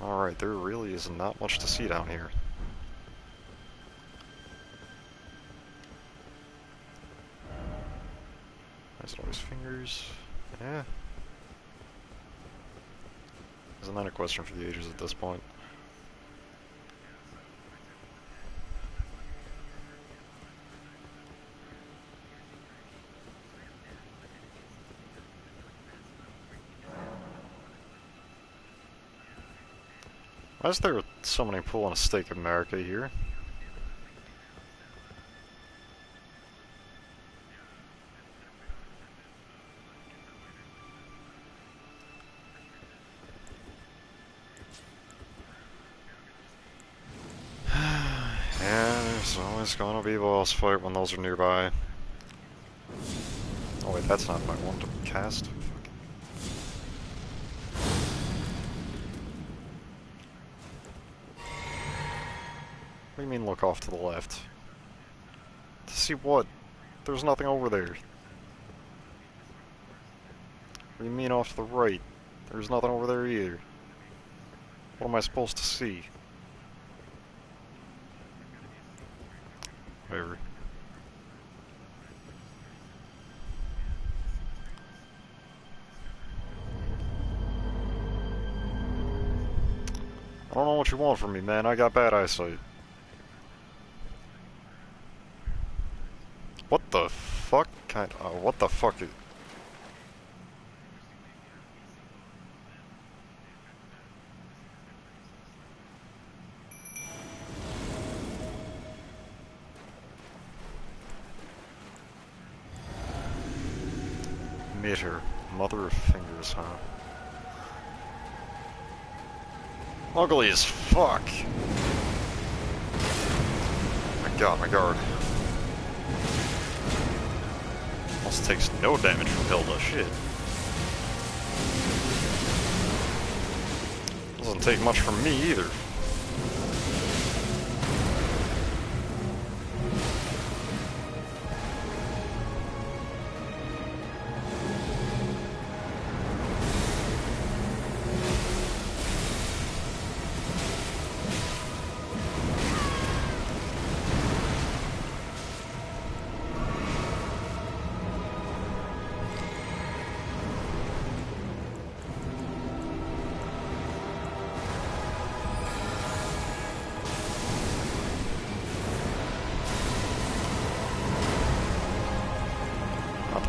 Alright, there really is not much to see down here. Nice noise fingers. Yeah. Isn't that a question for the ages at this point? Why is there somebody pulling a stake of America here? Yeah, there's always gonna be a boss fight when those are nearby. Oh wait, that's not my one to cast. What do you mean look off to the left? To see what? There's nothing over there. What do you mean off to the right? There's nothing over there either. What am I supposed to see? Whatever. I don't know what you want from me, man. I got bad eyesight. What the fuck kind of, what the fuck is... Meter. Mother of fingers, huh? Ugly as fuck! I got my guard. Almost takes no damage from Hilda, shit. Doesn't take much from me either.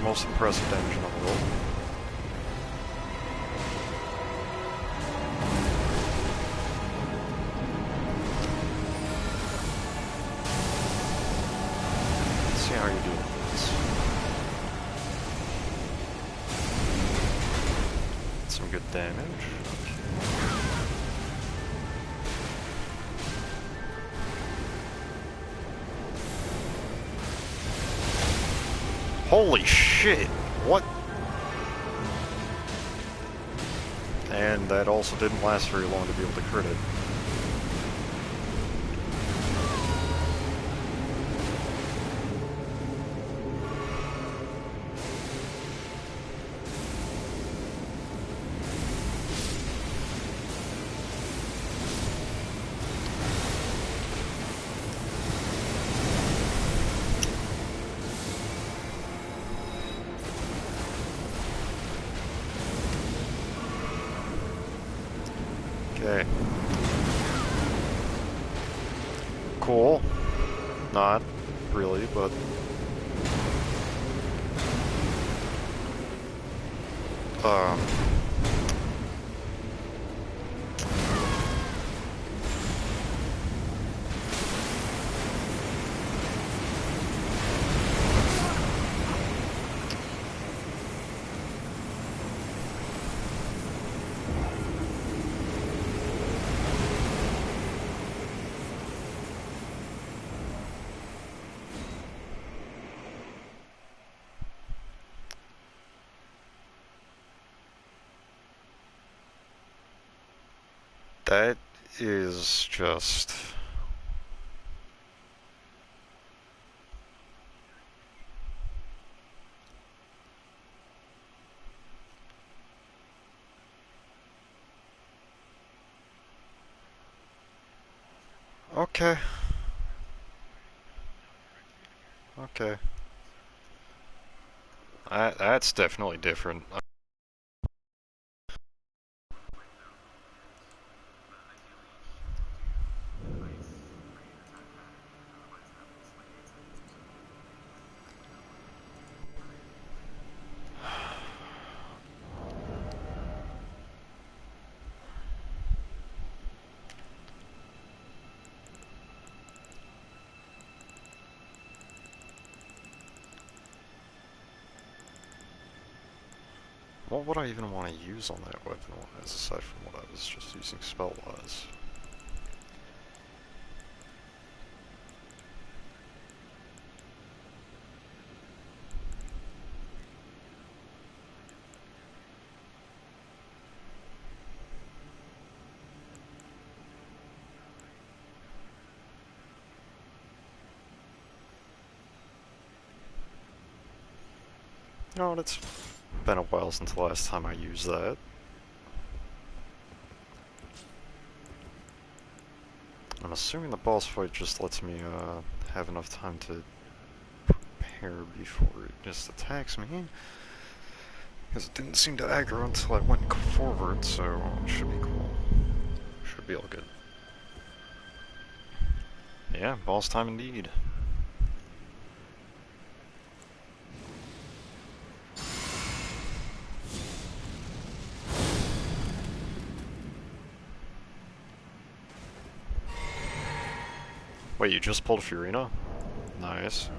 Most impressive damage in the world. Let's see how you do with this. Some good damage. Holy shit! What? And that also didn't last very long to be able to crit it. Okay. Cool. Not really, but... that is just... Okay. Okay. That's definitely different. What would I even want to use on that weapon-wise, aside from what I was just using spell-wise? No, it's been a while since the last time I used that. I'm assuming the boss fight just lets me have enough time to prepare before it just attacks me. Because it didn't seem to aggro until I went forward, so it should be cool. Should be all good. Yeah, boss time indeed. Wait, you just pulled Furina? Nice.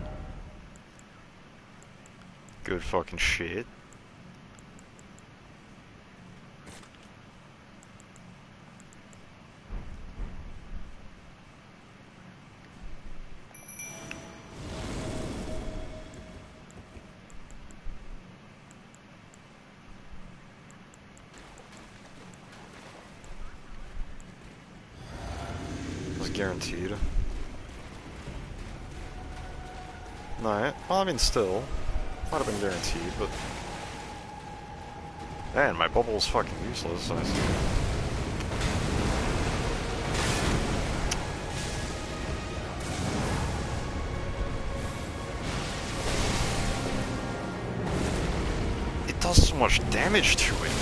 Good fucking shit. Was guaranteed. No, well, I mean, still. Might have been guaranteed, but... Man, my bubble is fucking useless. It does so much damage to it.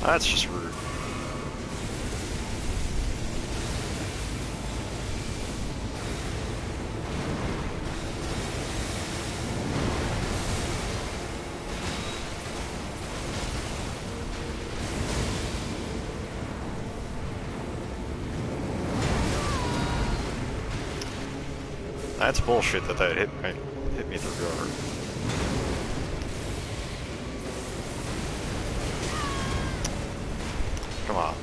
That's just rude. That's bullshit that hit me through guard. Come on.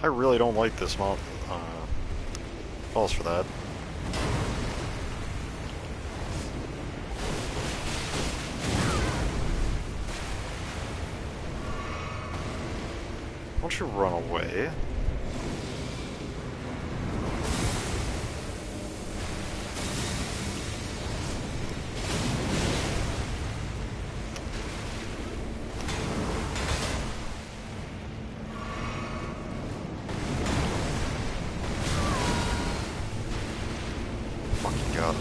I really don't like this mod. Pause for that. Why don't you run away? Fucking god.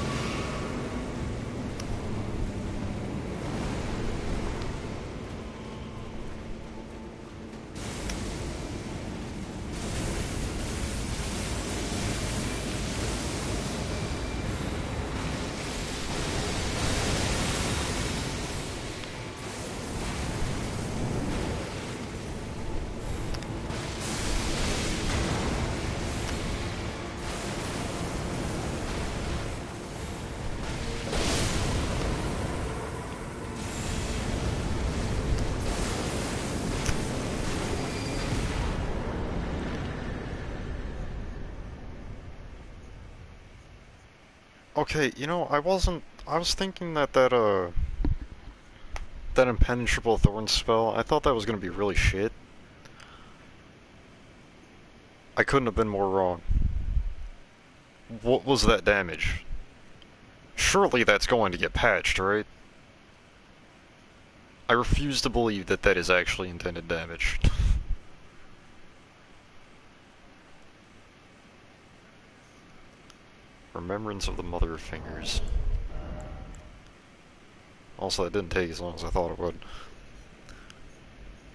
Okay, you know, I was thinking that impenetrable thorn spell, I thought that was gonna be really shit. I couldn't have been more wrong. What was that damage? Surely that's going to get patched, right? I refuse to believe that that is actually intended damage. Remembrance of the Mother of Fingers. Also, that didn't take as long as I thought it would.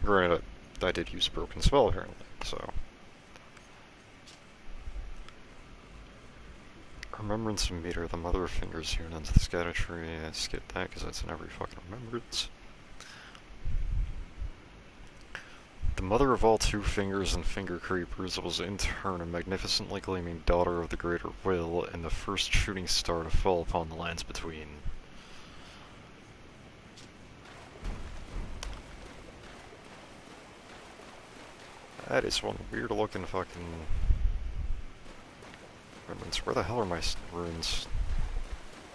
Granted, I did use a broken spell apparently, so... Remembrance of Meter, the Mother of Fingers here into the scatter tree. I skipped that because that's in every fucking remembrance. The mother of all two fingers and finger creepers was in turn a magnificently gleaming daughter of the greater will, and the first shooting star to fall upon the lands between. That is one weird looking fucking... remembrance. Where the hell are my runes?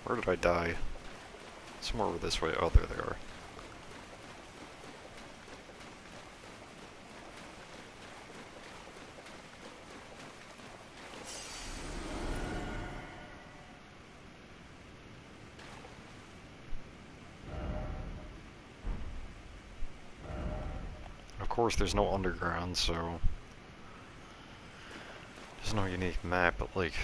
Where did I die? Somewhere over this way. Oh, there they are. Of course, there's no underground, so... there's no unique map, but like...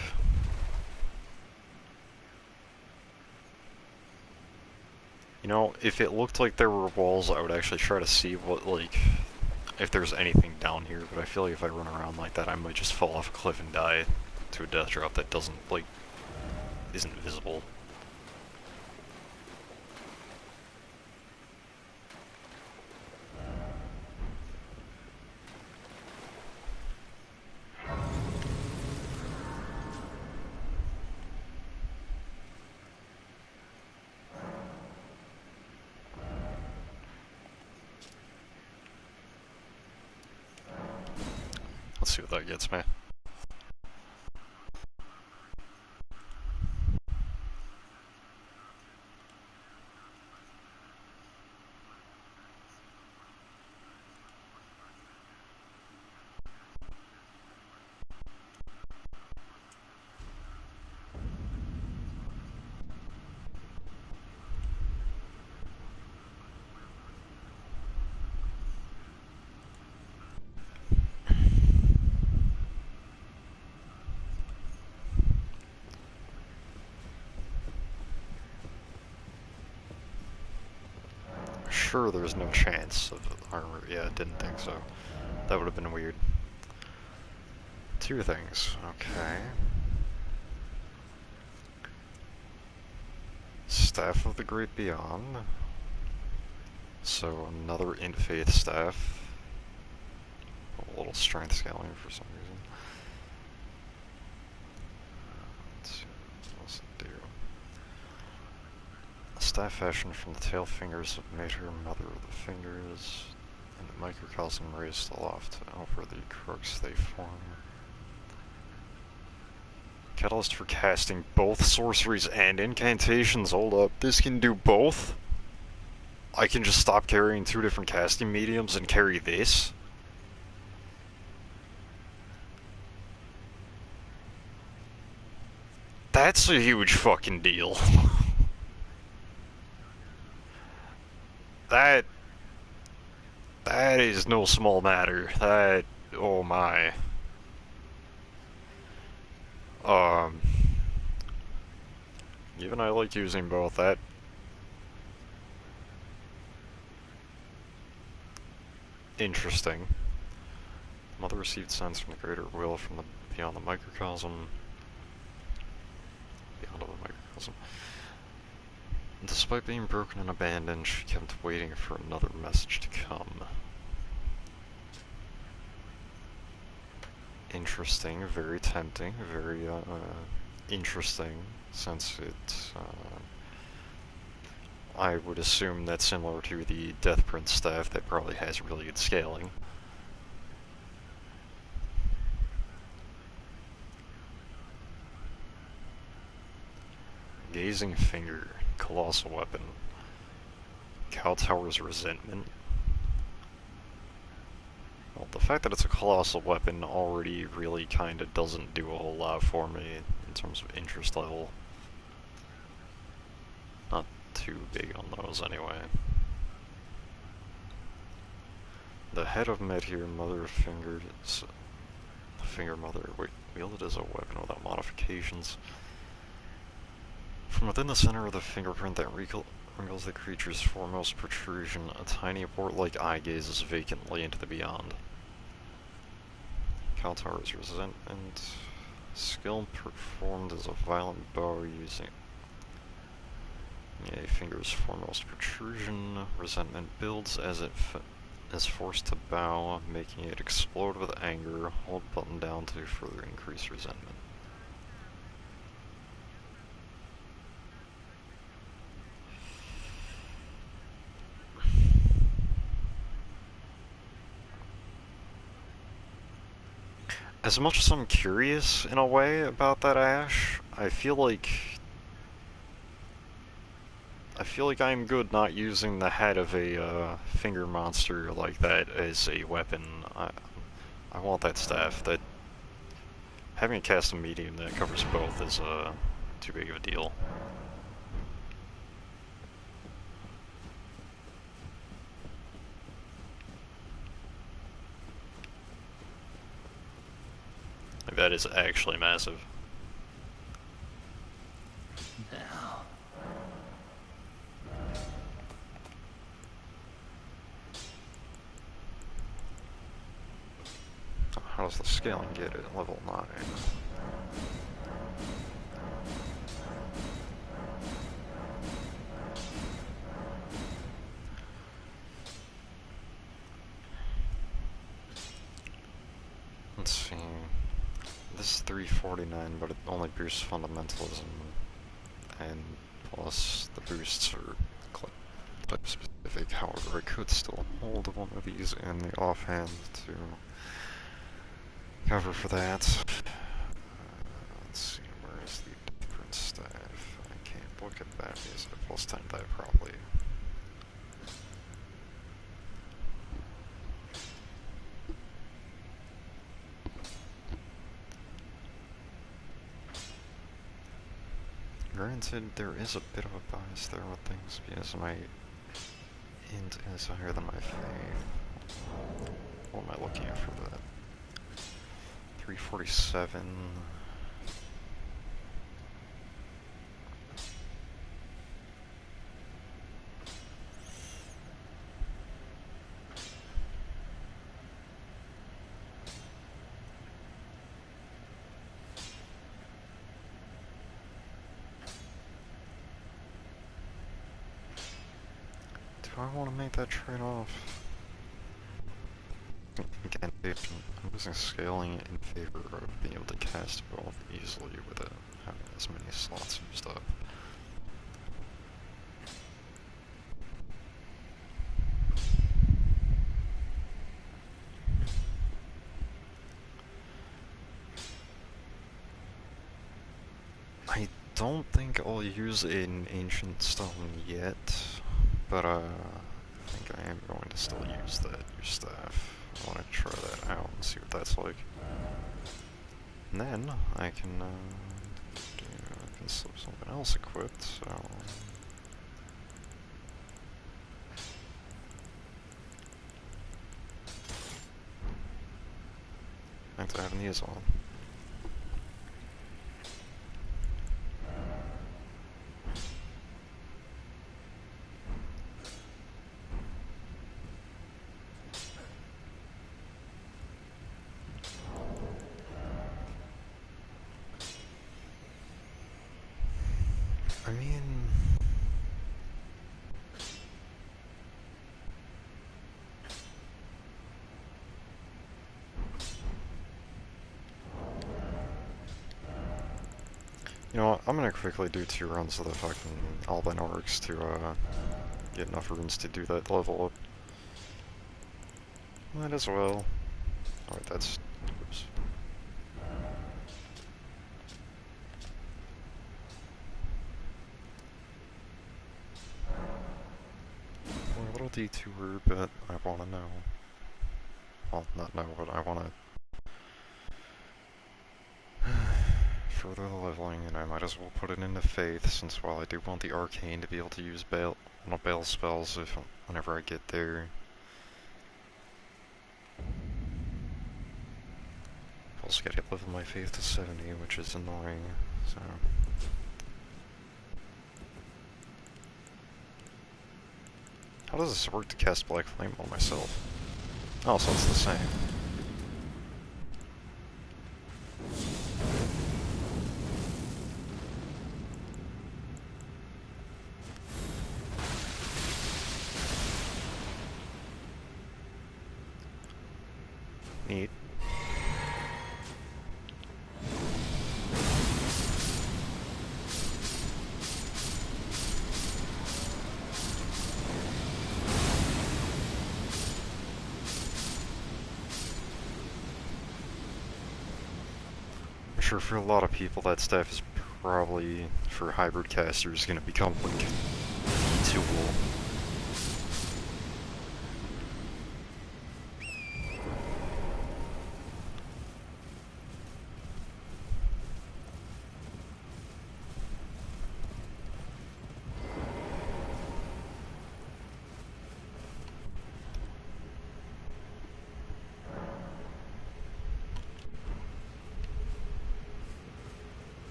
you know, if it looked like there were walls, I would actually try to see what, like... if there's anything down here, but I feel like if I run around like that, I might just fall off a cliff and die to a death drop that doesn't, like... isn't visible. Let's see what that gets me. sure there's no chance of armor. Yeah, I didn't think so. That would have been weird. Two things. Okay. Staff of the Great Beyond. So another Int Faith staff. A little strength scaling for some reason. Let's see what else it do. A staff fashioned from the tail fingers of Mater, Mother of the Fingers, and the microcosm raised aloft over the crooks they form. Catalyst for casting both sorceries and incantations. Hold up, this can do both? I can just stop carrying two different casting mediums and carry this? That's a huge fucking deal. That is no small matter. That, oh my. Even I like using both. That interesting. Mother received signs from the greater will from the beyond the microcosm. Beyond the microcosm. Despite being broken and abandoned, she kept waiting for another message to come. Interesting, very tempting, very interesting, since it, I would assume that's similar to the Death Prince staff that probably has really good scaling. Gazing Finger, Colossal Weapon, Cow Tower's Resentment. Well, the fact that it's a colossal weapon already really kind of doesn't do a whole lot for me in terms of interest level. Not too big on those anyway. The head of Meteor, Mother of Fingers, Finger Mother, wielded as a weapon without modifications. From within the center of the fingerprint that wrinkles the creature's foremost protrusion, a tiny wart-like eye gazes vacantly into the beyond. Kaltar's Resentment. Skill performed as a violent bow using a finger's foremost protrusion. Resentment builds as it is forced to bow, making it explode with anger. Hold button down to further increase resentment. As much as I'm curious, in a way, about that Ash, I feel like I'm good not using the head of a finger monster like that as a weapon. I want that staff. That having a custom medium that covers both is too big of a deal. Like, that is actually massive. Now. How does the scaling get at level 9? Let's see. This is 349, but it only boosts fundamentalism, and plus the boosts are type specific. However, I could still hold one of these in the offhand to cover for that. Let's see, where is the different staff? I can't look at that because I plus 10 that probably. Granted, there is a bit of a bias there with things because my int is higher than my fade. What am I looking at for that? 347. Do I want to make that trade-off? Again, I'm using scaling in favor of being able to cast both easily without having as many slots used up. I don't think I'll use an Ancient Stone yet, but I think I am going to still use that new staff. I want to try that out and see what that's like. And then I can slip something else equipped, so... Thanks for having these on. I mean... You know what, I'm gonna quickly do 2 runs of the fucking Alban Orcs to, get enough runes to do that level up. Might as well. Oh wait, that's... Oops. We're a little detour, but I wanna know. Well, not know, but I wanna... further the leveling, and I might as well put it into Faith, since while I do want the Arcane to be able to use Bail spells whenever I get there. I've also gotta level my Faith to 70, which is annoying, so... How does this work to cast Black Flame on myself? Oh, so it's the same. Neat. I'm sure for a lot of people that staff is probably, for hybrid casters, gonna become like a tool.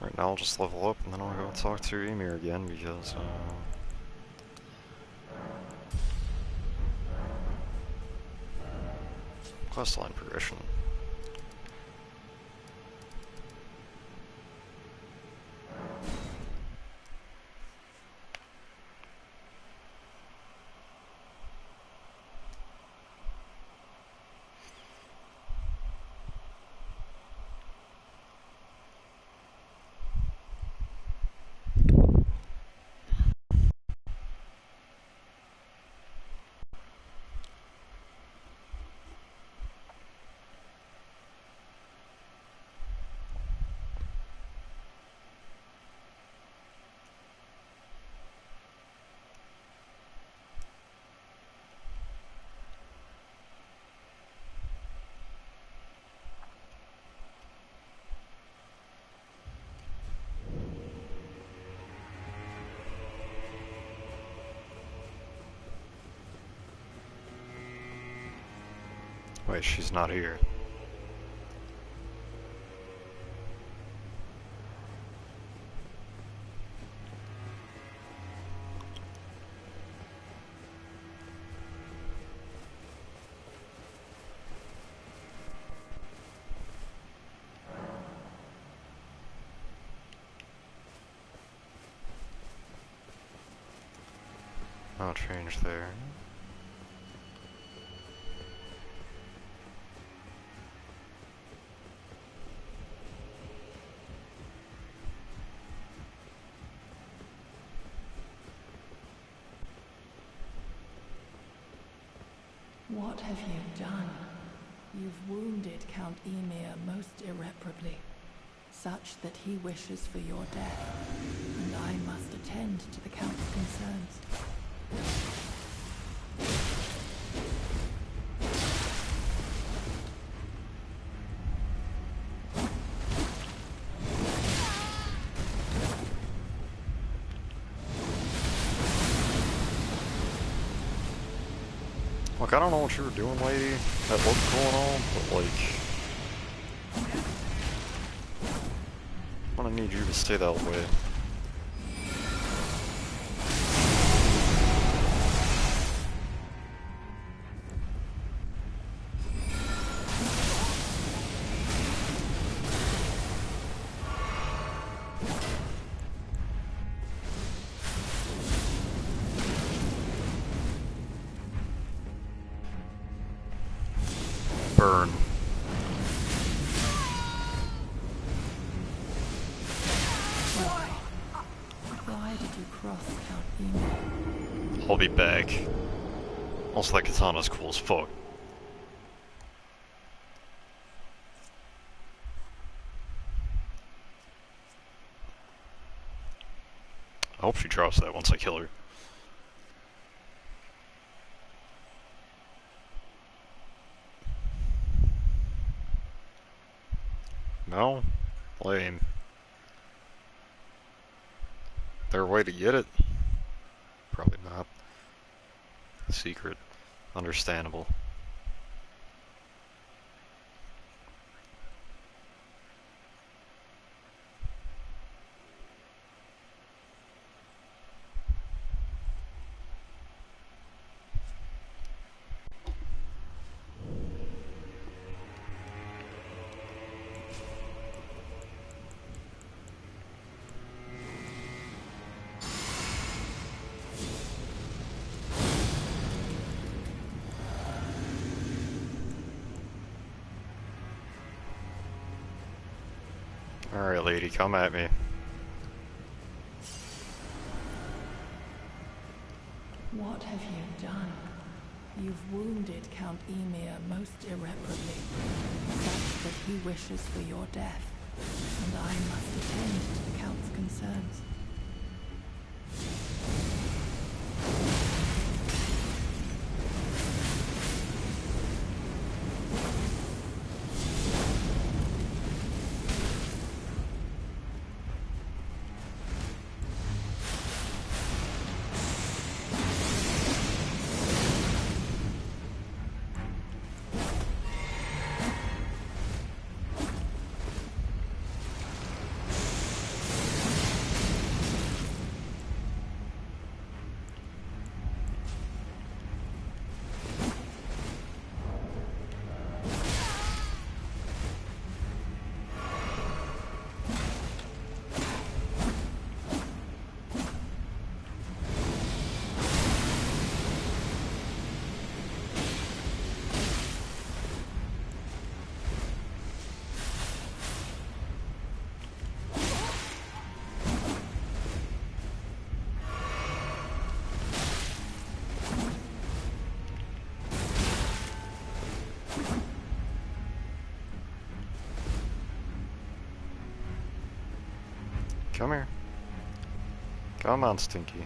Right now I'll just level up and then I'll go talk to Emir again because, questline progression. Wait, she's not here. No change there. What have you done? You've wounded Count Emir most irreparably, such that he wishes for your death, and I must attend to the Count's concerns. Look, I don't know what you were doing, lady. That looked going on, but like, I'm gonna need you to stay that way. Burn. Why did you cross Count Emir? I'll be back. Also, that katana's cool as fuck. I hope she drops that once I kill her. No? Lame. There a way to get it? Probably not. Secret. Understandable. Alright, lady, come at me. What have you done? You've wounded Count Emir most irreparably, such that he wishes for your death, and I must attend to the Count's concerns. Come here. Come on, Stinky.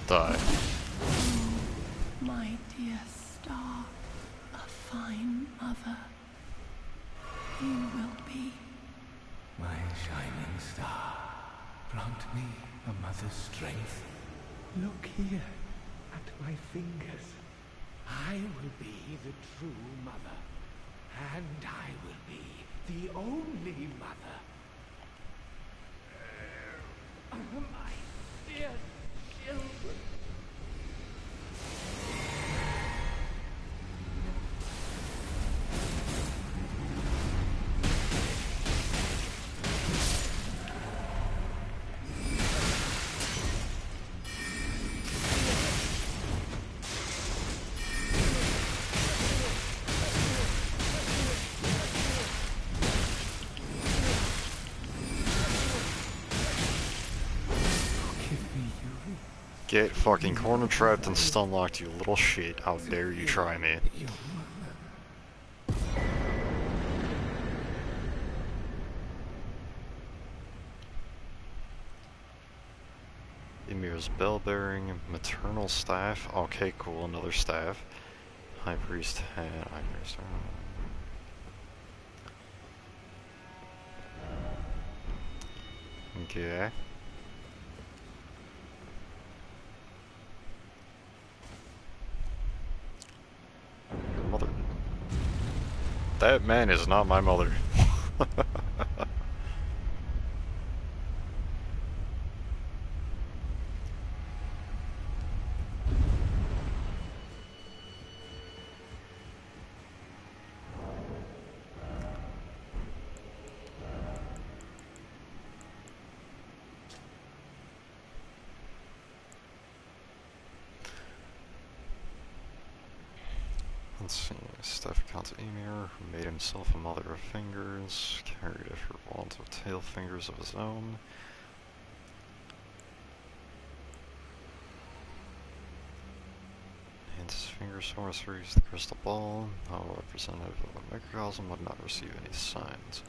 Die. My dear star, a fine mother, you will be. My shining star, grant me a mother's strength. Look here at my fingers. I will be the true mother. And I will be the only mother. My dear children. Get fucking corner trapped and stun locked, you little shit. How dare you try me? Your mother. Emir's bell bearing, maternal staff. Okay, cool, another staff. High priest hat, high priest. Okay. Your mother. That man is not my mother. Let's see, Steph counts Emir, who made himself a mother of fingers, carried a her wand of tail fingers of his own. And his finger sorcery is the crystal ball, how a representative of a microcosm would not receive any signs.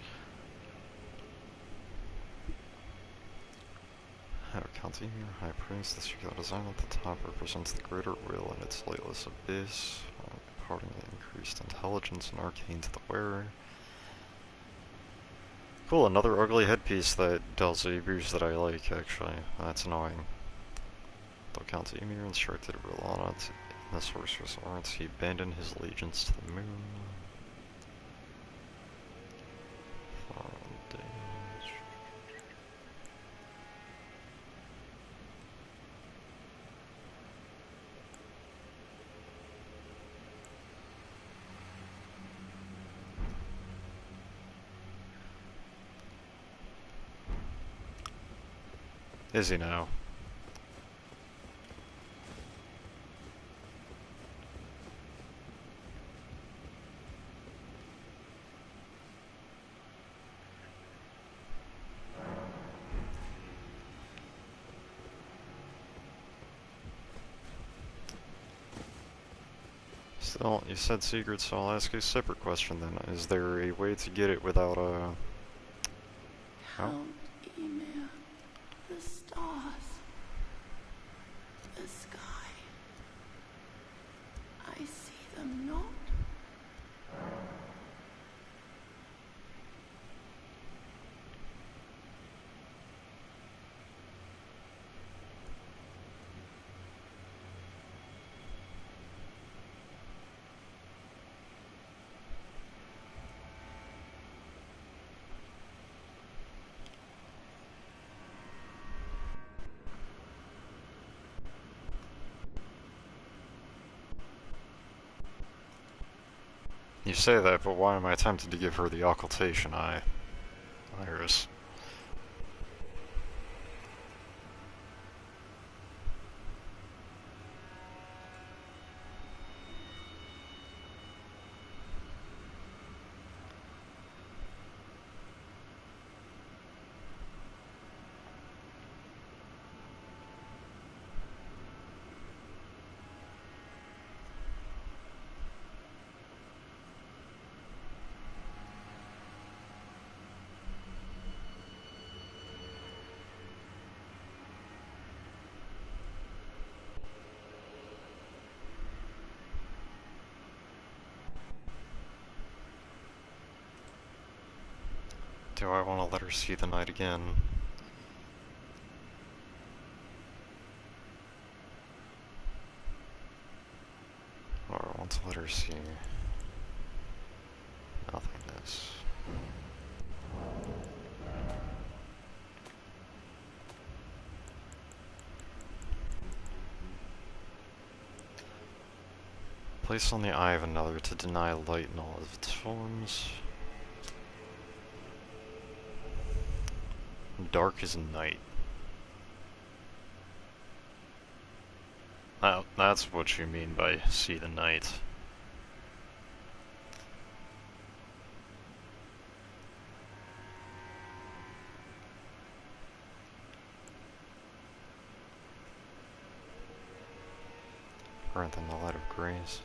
How counts Emir, High Priest, the circular design at the top represents the greater will and its lightless abyss, imparting increased intelligence and arcane to the wearer. Cool, another ugly headpiece that does abuse that I like, actually. That's annoying. Though Count Emir instructed Rilana in the Sorcerer's Arts, he abandoned his allegiance to the moon. Is he now? Still, you said secret, so I'll ask you a separate question then. Is there a way to get it without a... Count Emir, the stars, the sky. I see them not. You say that, but why am I tempted to give her the occultation eye? Iris. Do I want to let her see the night again? Or letter C. Nothingness. Place on the eye of another to deny light in all of its forms. Dark as night. That's what you mean by see the night. Rather than the light of grace.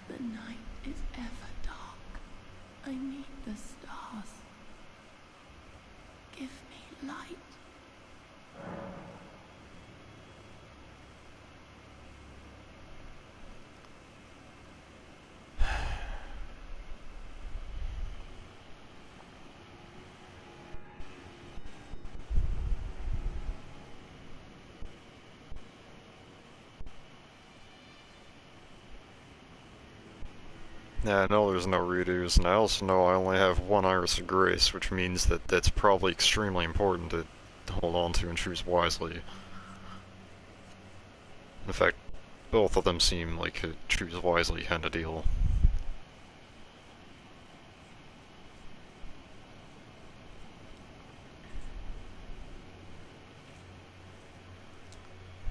The night is ever dark. I need the stars. Give me light. Yeah, I know there's no redos, and I also know I only have one Iris of Grace, which means that that's probably extremely important to hold on to and choose wisely. In fact, both of them seem like a choose wisely kind of deal.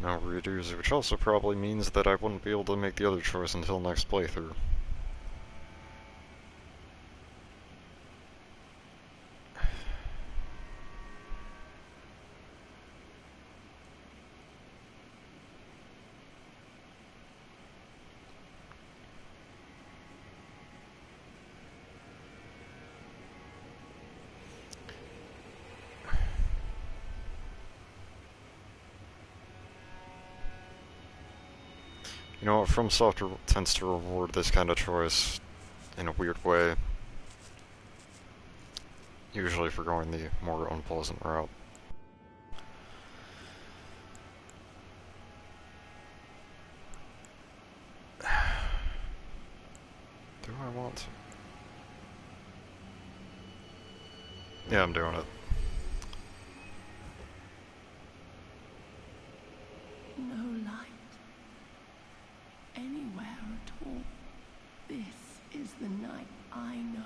No redos, which also probably means that I wouldn't be able to make the other choice until next playthrough. You know what, From Software tends to reward this kind of choice in a weird way. Usually for going the more unpleasant route. Do I want to? Yeah, I'm doing it. No light. Anywhere at all. This is the night I know.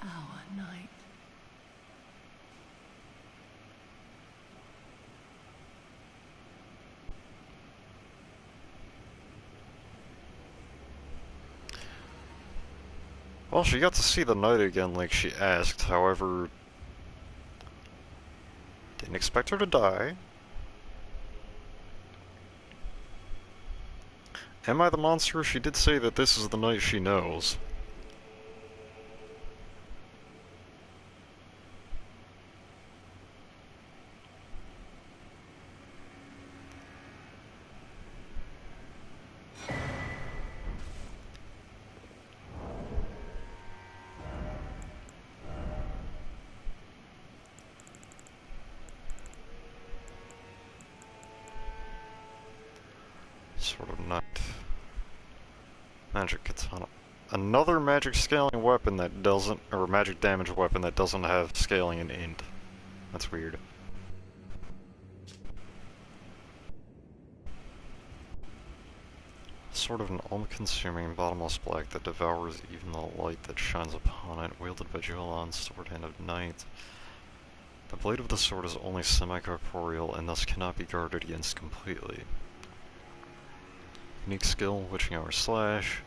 Our night. Well, she got to see the night again like she asked, however... Didn't expect her to die. Am I the monster? She did say that this is the night she knows. Sort of night. Magic katana. Another magic scaling weapon that doesn't, or magic damage weapon that doesn't have scaling in int. That's weird. Sort of an all-consuming bottomless black that devours even the light that shines upon it, wielded by Julian's sword hand of night. The blade of the sword is only semi-corporeal and thus cannot be guarded against completely. Unique skill, Witching Hour Slash.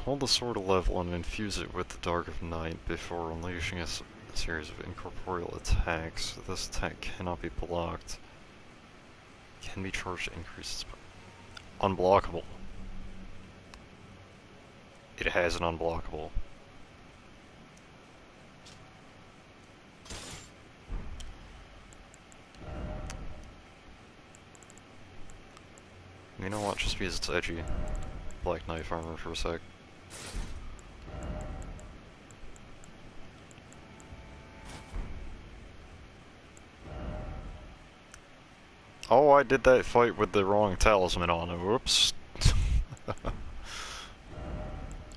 Hold the sword a level and infuse it with the Dark of Night before unleashing a series of incorporeal attacks. This attack cannot be blocked. Can be charged to increase its unblockable. It has an unblockable. You know what, just because it's edgy. Black Knife armor for a sec. Oh, I did that fight with the wrong talisman on. Whoops.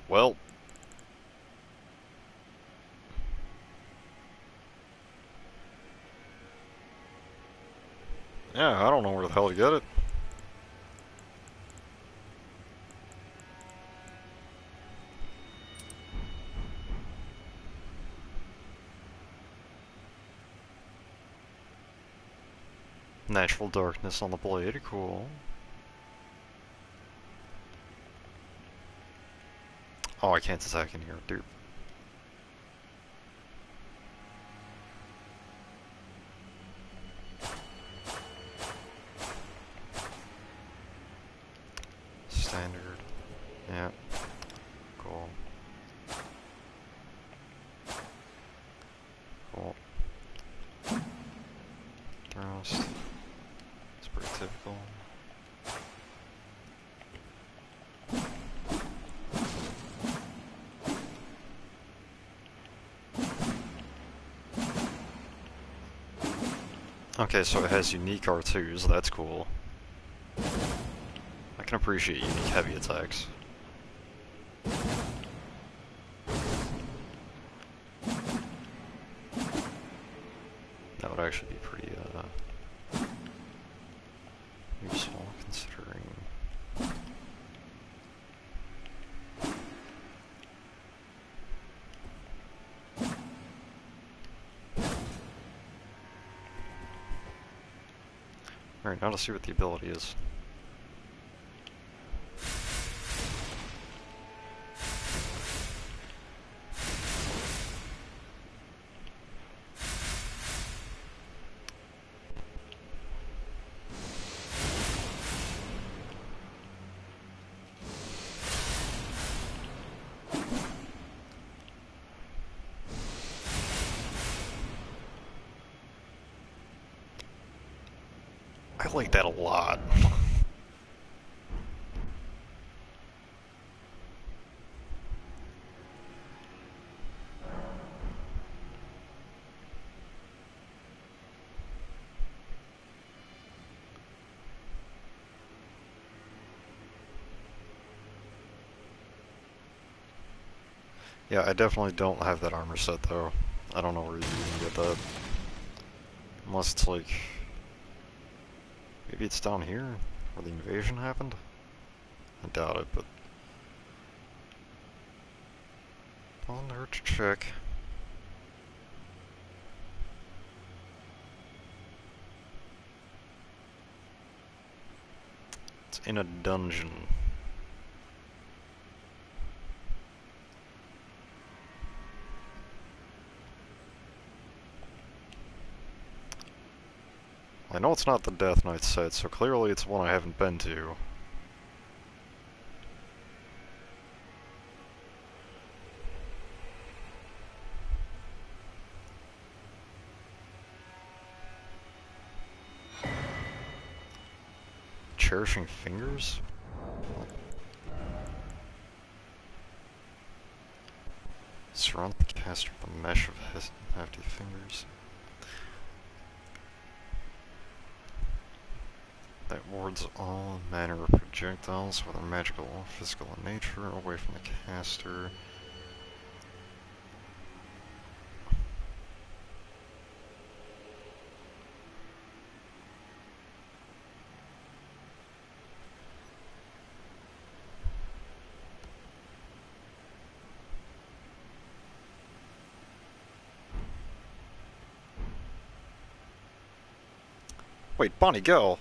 Well. Yeah, I don't know where the hell to get it. Natural darkness on the blade, cool. Oh, I can't attack in here, dude. Standard. Yeah. Cool. Cool. Thrust. It's pretty typical. Okay, so it has unique R2s, that's cool. I can appreciate unique heavy attacks. That would actually be pretty, useful, considering... Alright, now to see what the ability is. I like that a lot. Yeah, I definitely don't have that armor set though. I don't know where you can get that. Unless it's like... Maybe it's down here, where the invasion happened? I doubt it, but... Doesn't hurt to check. It's in a dungeon. I know it's not the Death Knight set, so clearly it's one I haven't been to. Cherishing Fingers? Surround the caster with a mesh of hefty fingers. That wards all manner of projectiles, whether magical or physical in nature, away from the caster. Wait, Bonnie, go!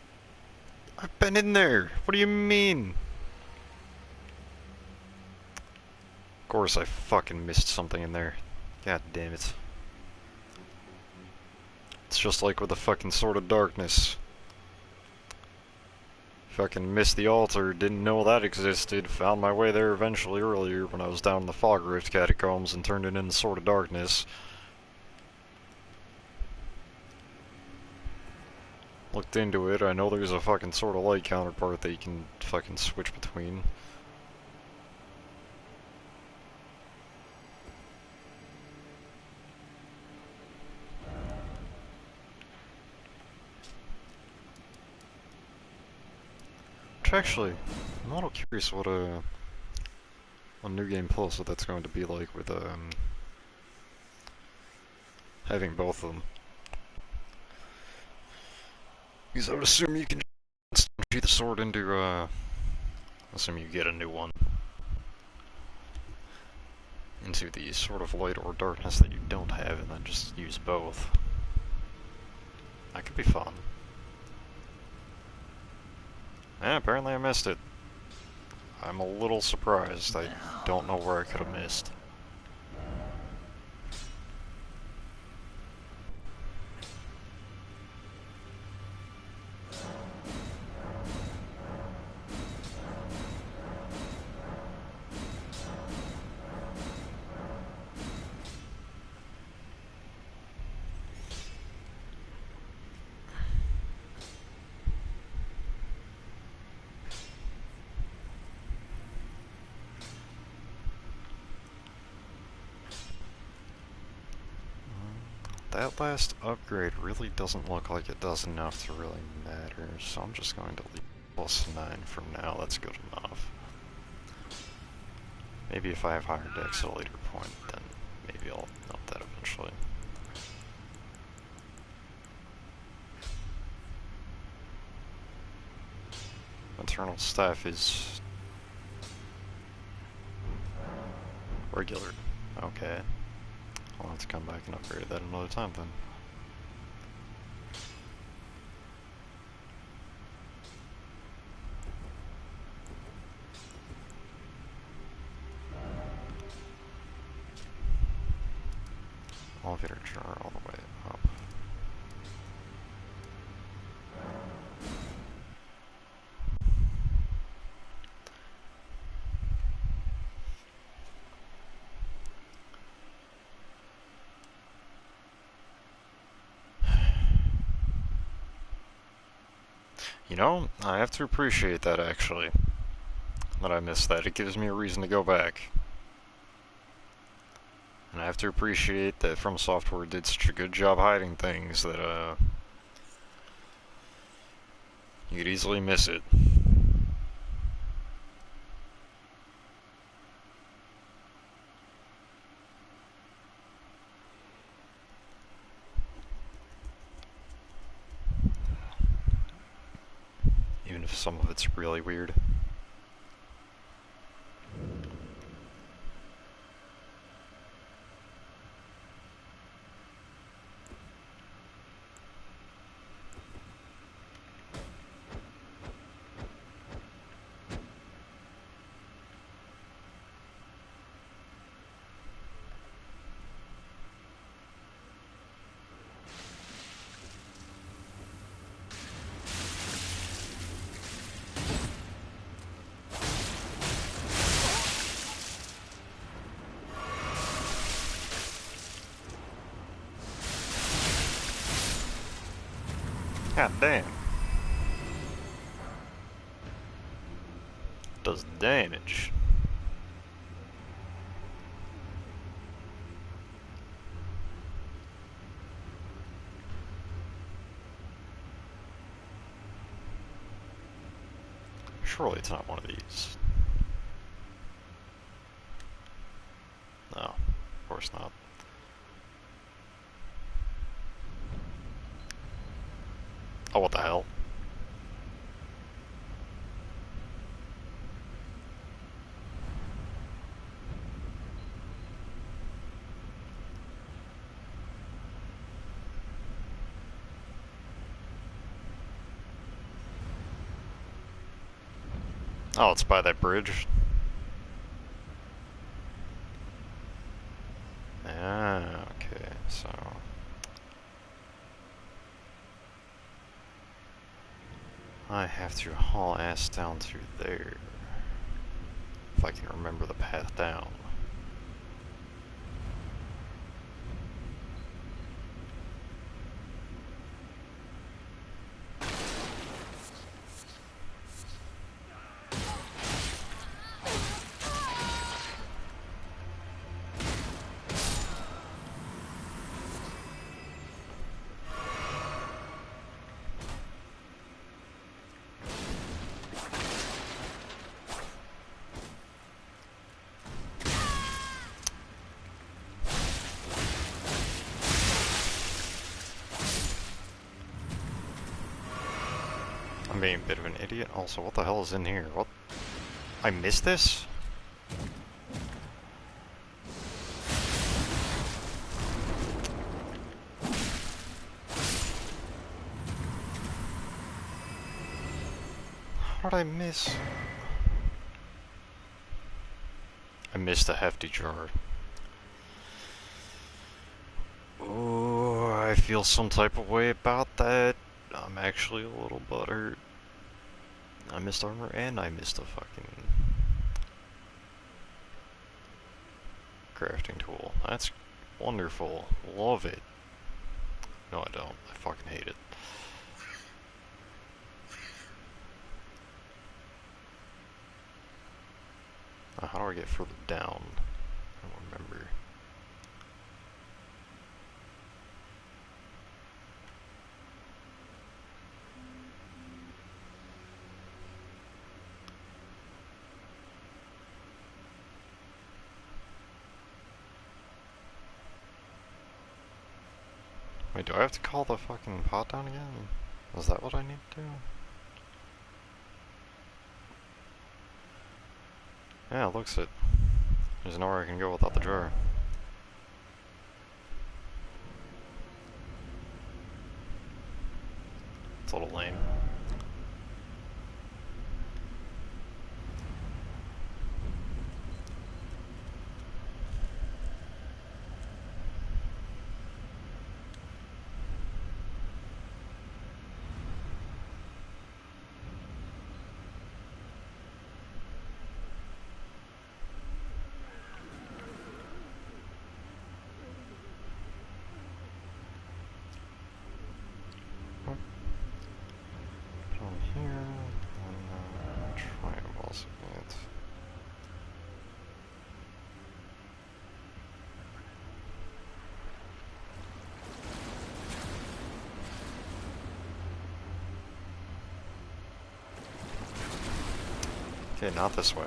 I've been in there! What do you mean? Of course I fucking missed something in there. God damn it. It's just like with the fucking Sword of Darkness. Fucking missed the altar, didn't know that existed, found my way there eventually earlier when I was down in the Fog Rift catacombs and turned it into Sword of Darkness. Looked into it, I know there's a fucking Sword of Light counterpart that you can fucking switch between. Which actually, I'm a little curious what New Game Plus what that's going to be like with having both of them. Because I would assume you can just shoot the sword into assume you get a new one. Into the sort of light or darkness that you don't have and then just use both. That could be fun. Yeah, apparently I missed it. I'm a little surprised. I don't know where I could have missed. That last upgrade really doesn't look like it does enough to really matter, so I'm just going to leave +9 for now. That's good enough. Maybe if I have higher dex at a later point, then maybe I'll note that eventually. Internal staff is regular. Okay. I'll have to come back and upgrade that another time then. Elevator jar all the way up. You know, I have to appreciate that actually. That I missed that. It gives me a reason to go back. And I have to appreciate that From Software did such a good job hiding things that, you could easily miss it. Even if some of it's really weird. God damn. Does damage. Surely it's not one of these. No, of course not. Oh, what the hell? Oh, it's by that bridge. Ah, okay, so... I have to haul ass down through there. If I can remember the path down. being a bit of an idiot. Also, what the hell is in here? What? I missed this? How did I miss? I missed a hefty jar. Oh, I feel some type of way about that. I'm actually a little butthurt. I missed armor and I missed a fucking crafting tool. That's wonderful. Love it. No, I don't. I fucking hate it. How do I get further down? I don't remember. Wait, do I have to call the fucking pot down again? Is that what I need to do? Yeah, it looks it. There's nowhere I can go without the jar. It's a little lame. Down here, and triangles. Okay, not this way.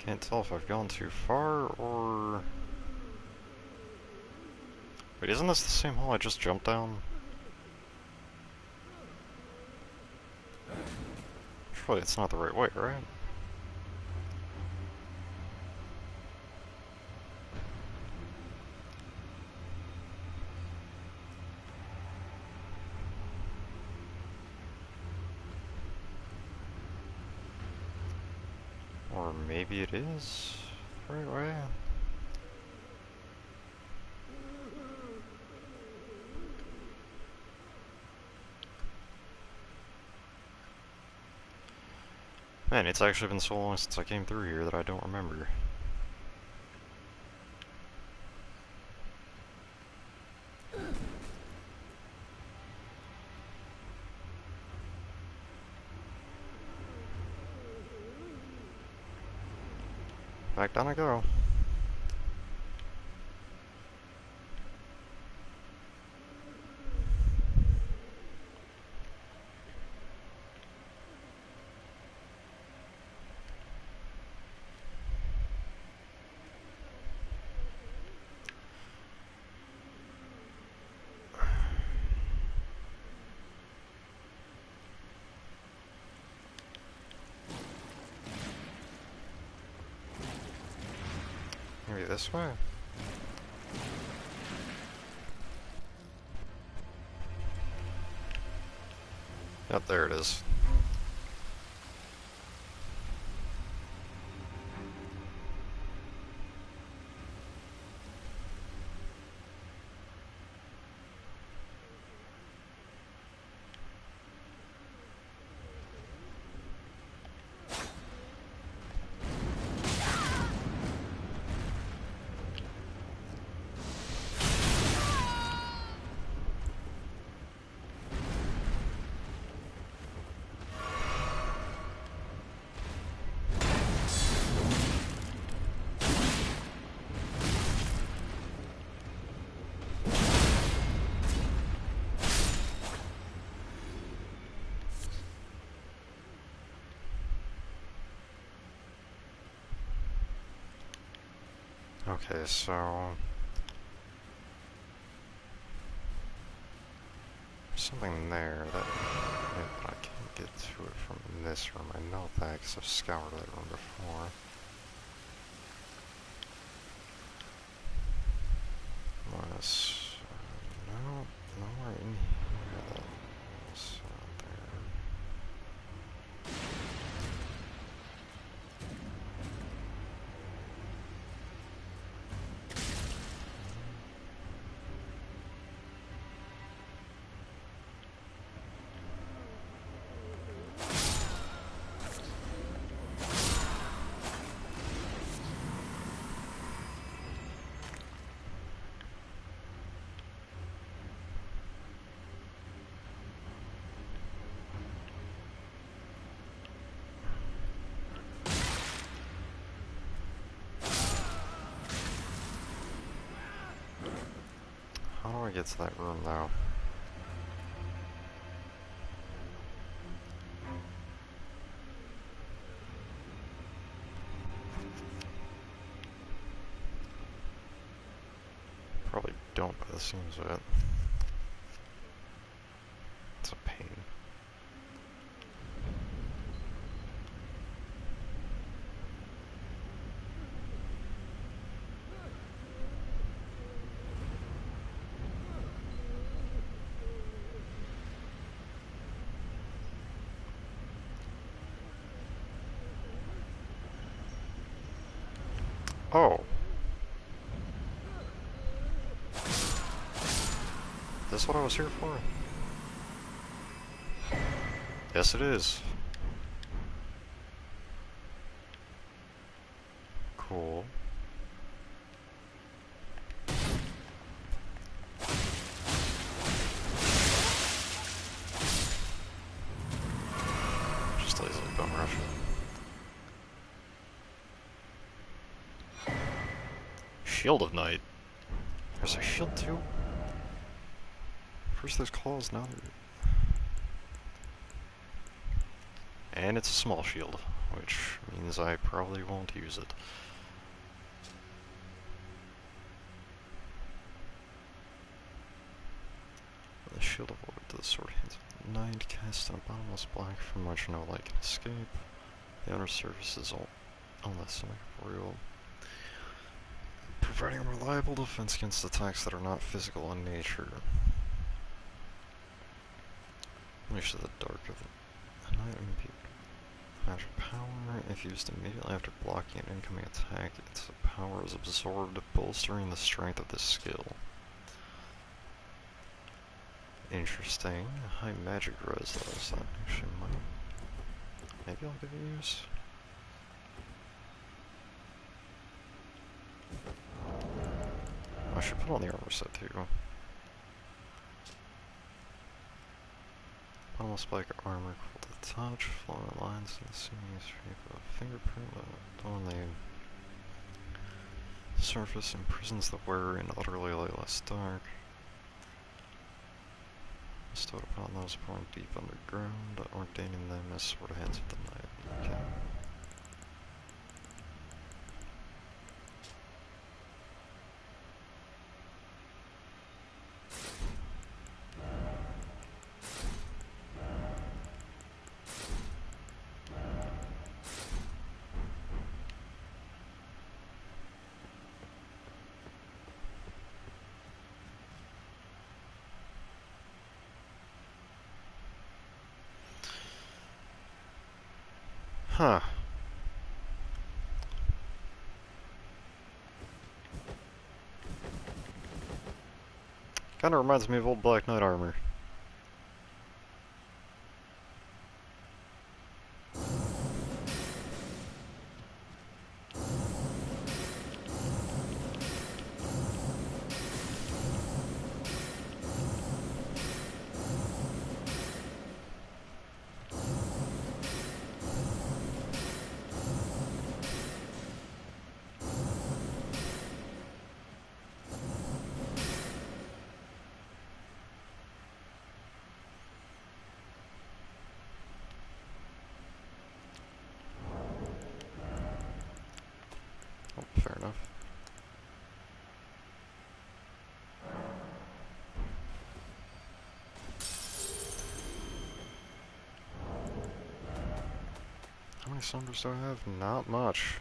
Can't tell if I've gone too far or... Wait, isn't this the same hole I just jumped down? Surely it's not the right way, right? Or maybe it is the right way? Man, it's actually been so long since I came through here that I don't remember. Back down I go. Maybe this way? Yep, there it is. Okay, so something there that I can't get to it from this room. I know that because I've scoured that room before. Unless, no, nowhere in here that is there. How do I get to that room though? Probably don't by the seams of it. It's a pain. Oh. This what I was here for? Yes, it is. Cool. Just lazily bum rush. Shield of Night. There's a shield too? First there's claws, now there... And it's a small shield, which means I probably won't use it. The shield of order to the sword hands of the night, cast on a bottomless black from which no light can escape. The outer surface is all that's real, providing a reliable defense against attacks that are not physical in nature. Unleash the dark of the night and magic power. If used immediately after blocking an incoming attack, its power is absorbed, bolstering the strength of this skill. Interesting. High magic res though, so that actually might... Maybe I'll give it a use. I should put on the armor set too. Bottomless spike armor, cool to touch, flowing lines in the seaming shape of a fingerprint, but don't they... Surface imprisons the wearer in utterly lightless dark. Bestowed upon those born deep underground, ordaining them as sword hands of the night. Okay. Huh. Kinda reminds me of old Black Knight armor. Oh, fair enough. How many slumbers do I have? Not much.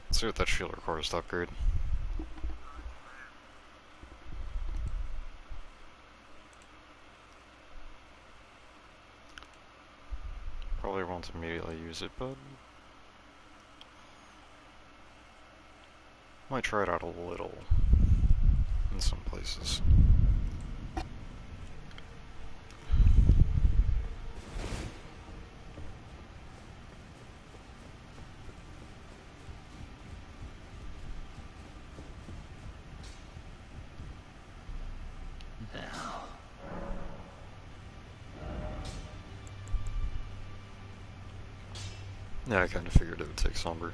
Let's see what that shield requires to upgrade. Probably won't immediately use it, but might try it out a little in some places. Now. Yeah, I kinda figured it would take slumber.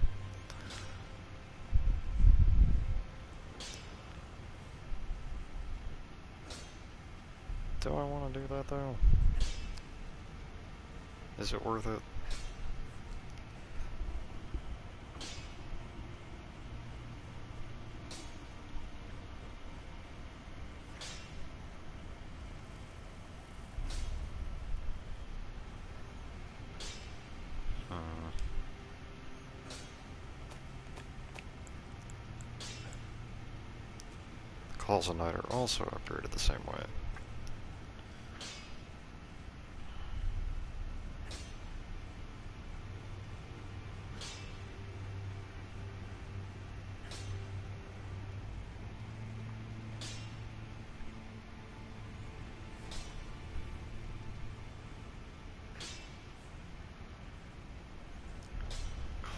Do I want to do that though? Is it worth it? Calls of Night are also upgraded the same way.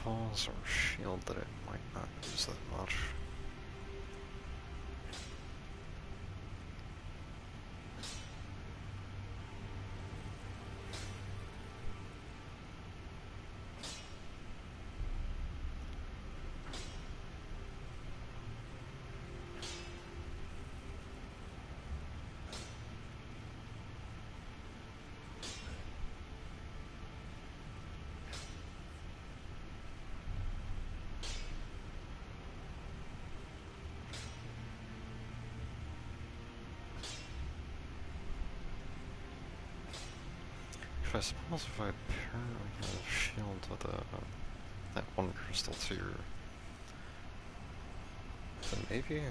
Calls or shield that I might not use that much. I suppose if I pair my shield with that one crystal tier, then maybe.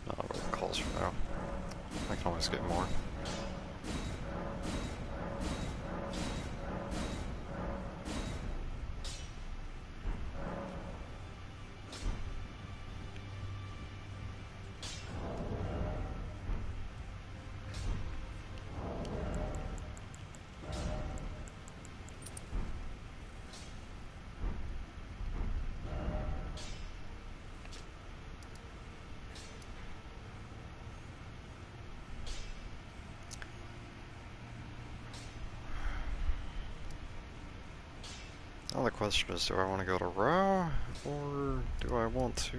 No, I'll go with calls for now. I can always get more. question is, do I want to go to Row, or do I want to,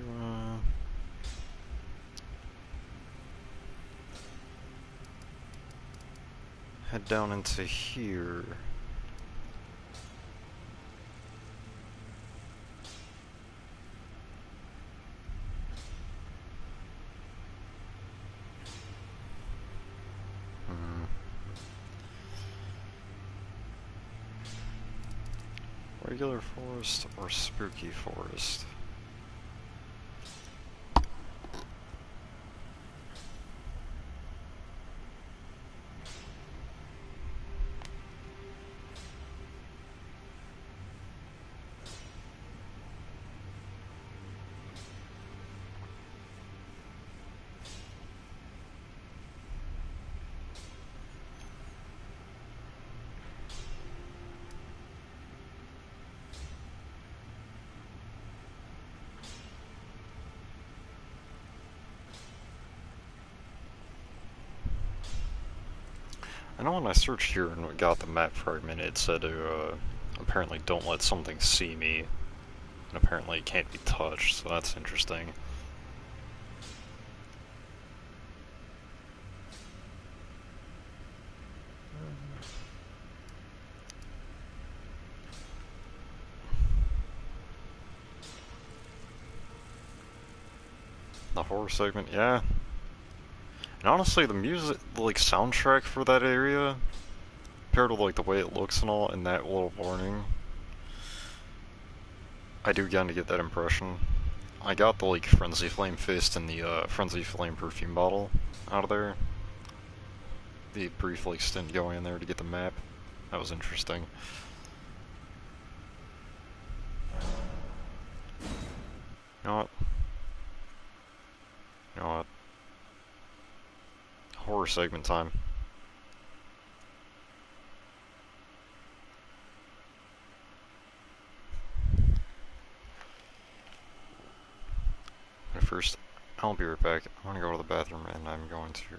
head down into here? Regular forest or spooky forest? I know when I searched here and got the map fragment, it said apparently don't let something see me, and apparently it can't be touched, so that's interesting. The horror segment, yeah. And honestly, the music, like, soundtrack for that area, compared to, like, the way it looks and all, and that little warning, I do kind of get that impression. I got the, like, Frenzy Flame Fist and the, Frenzy Flame Perfume bottle out of there. The brief, like, stint going in there to get the map. That was interesting. You know what? You know what? Horror segment time. But first, I'll be right back. I'm gonna go to the bathroom and I'm going to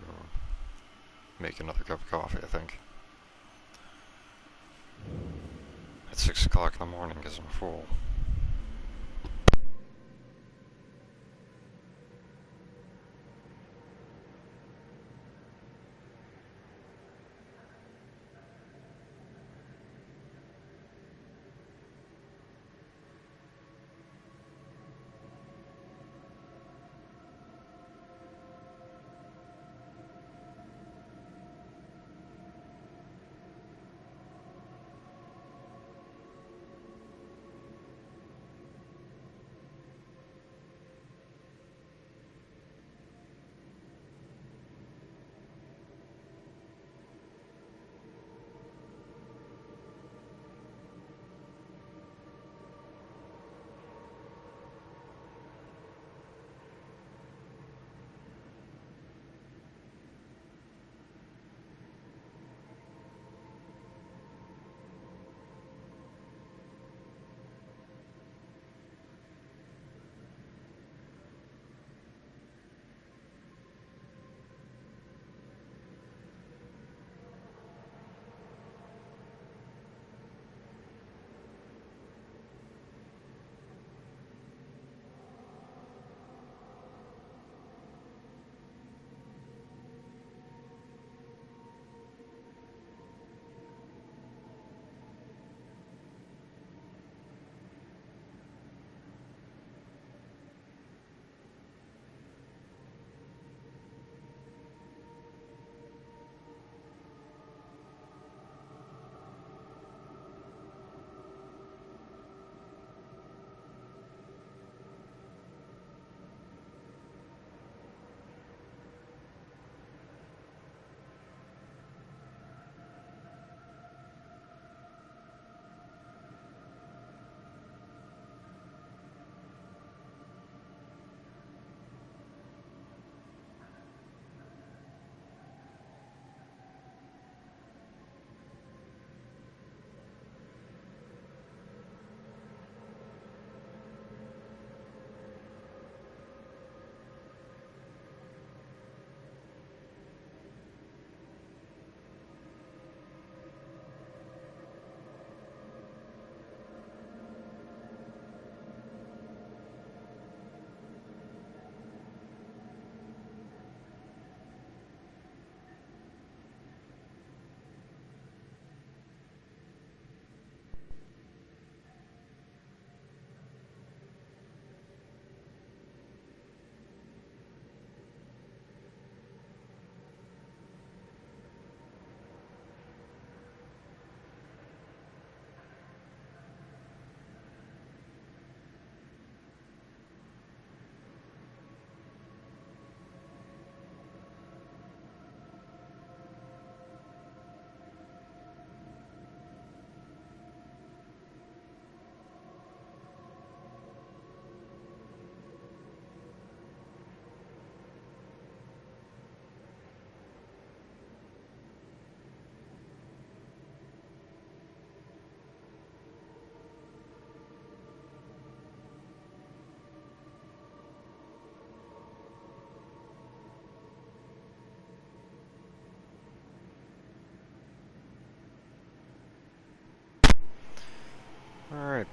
make another cup of coffee, I think. At 6 o'clock in the morning because I'm full.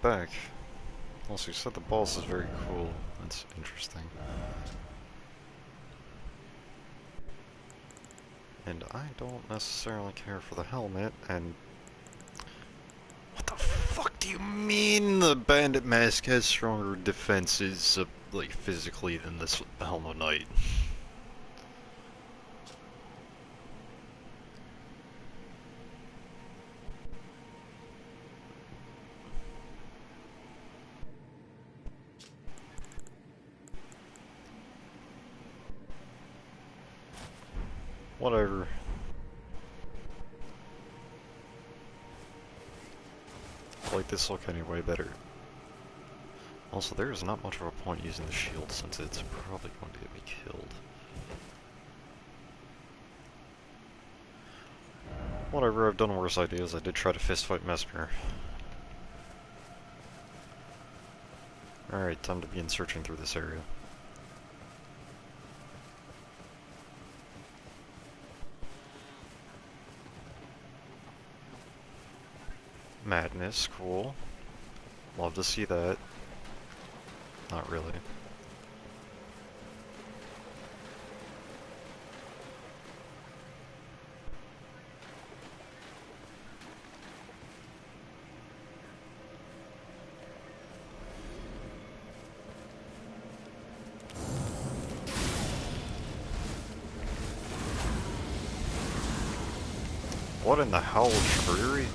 back. Also, you said the boss is very cool. That's interesting. And I don't necessarily care for the helmet, and... What the fuck do you mean the bandit mask has stronger defenses, like, physically than this Helmet Knight? Whatever. Like this look anyway better. Also, there is not much of a point using the shield since it's probably going to get me killed. Whatever, I've done worse ideas. I did try to fistfight Mesmer. Alright, time to begin searching through this area. Madness, cool. Love to see that. Not really. What in the hell, Trickery?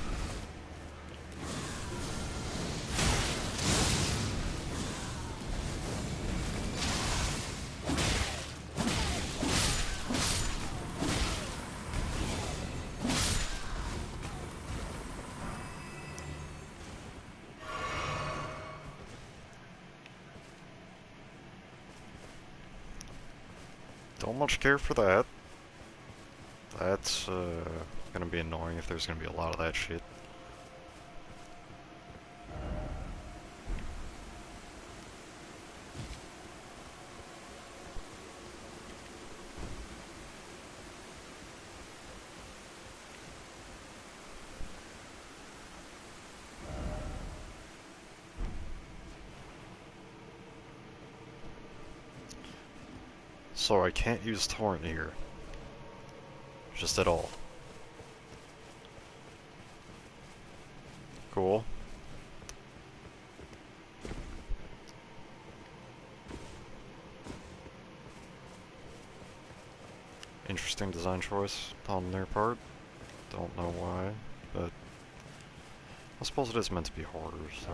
Don't much care for that. That's gonna be annoying if there's gonna be a lot of that shit. So I can't use Torrent here. Just at all. Cool. Interesting design choice on their part. Don't know why, but I suppose it is meant to be horror, so...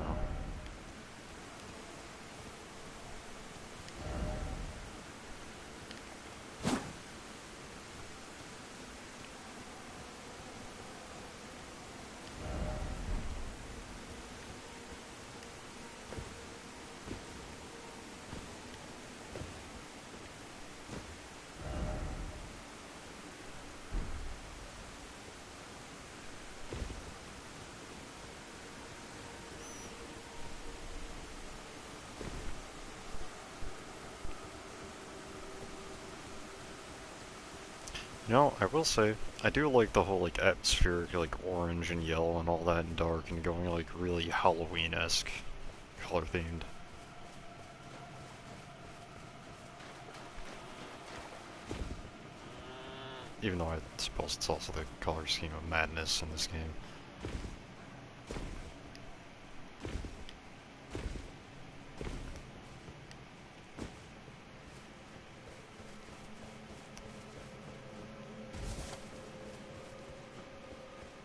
You know, I will say, I do like the whole, like, atmospheric, like, orange and yellow and all that and dark and going, like, really Halloween-esque color-themed. Even though I suppose it's also the color scheme of madness in this game.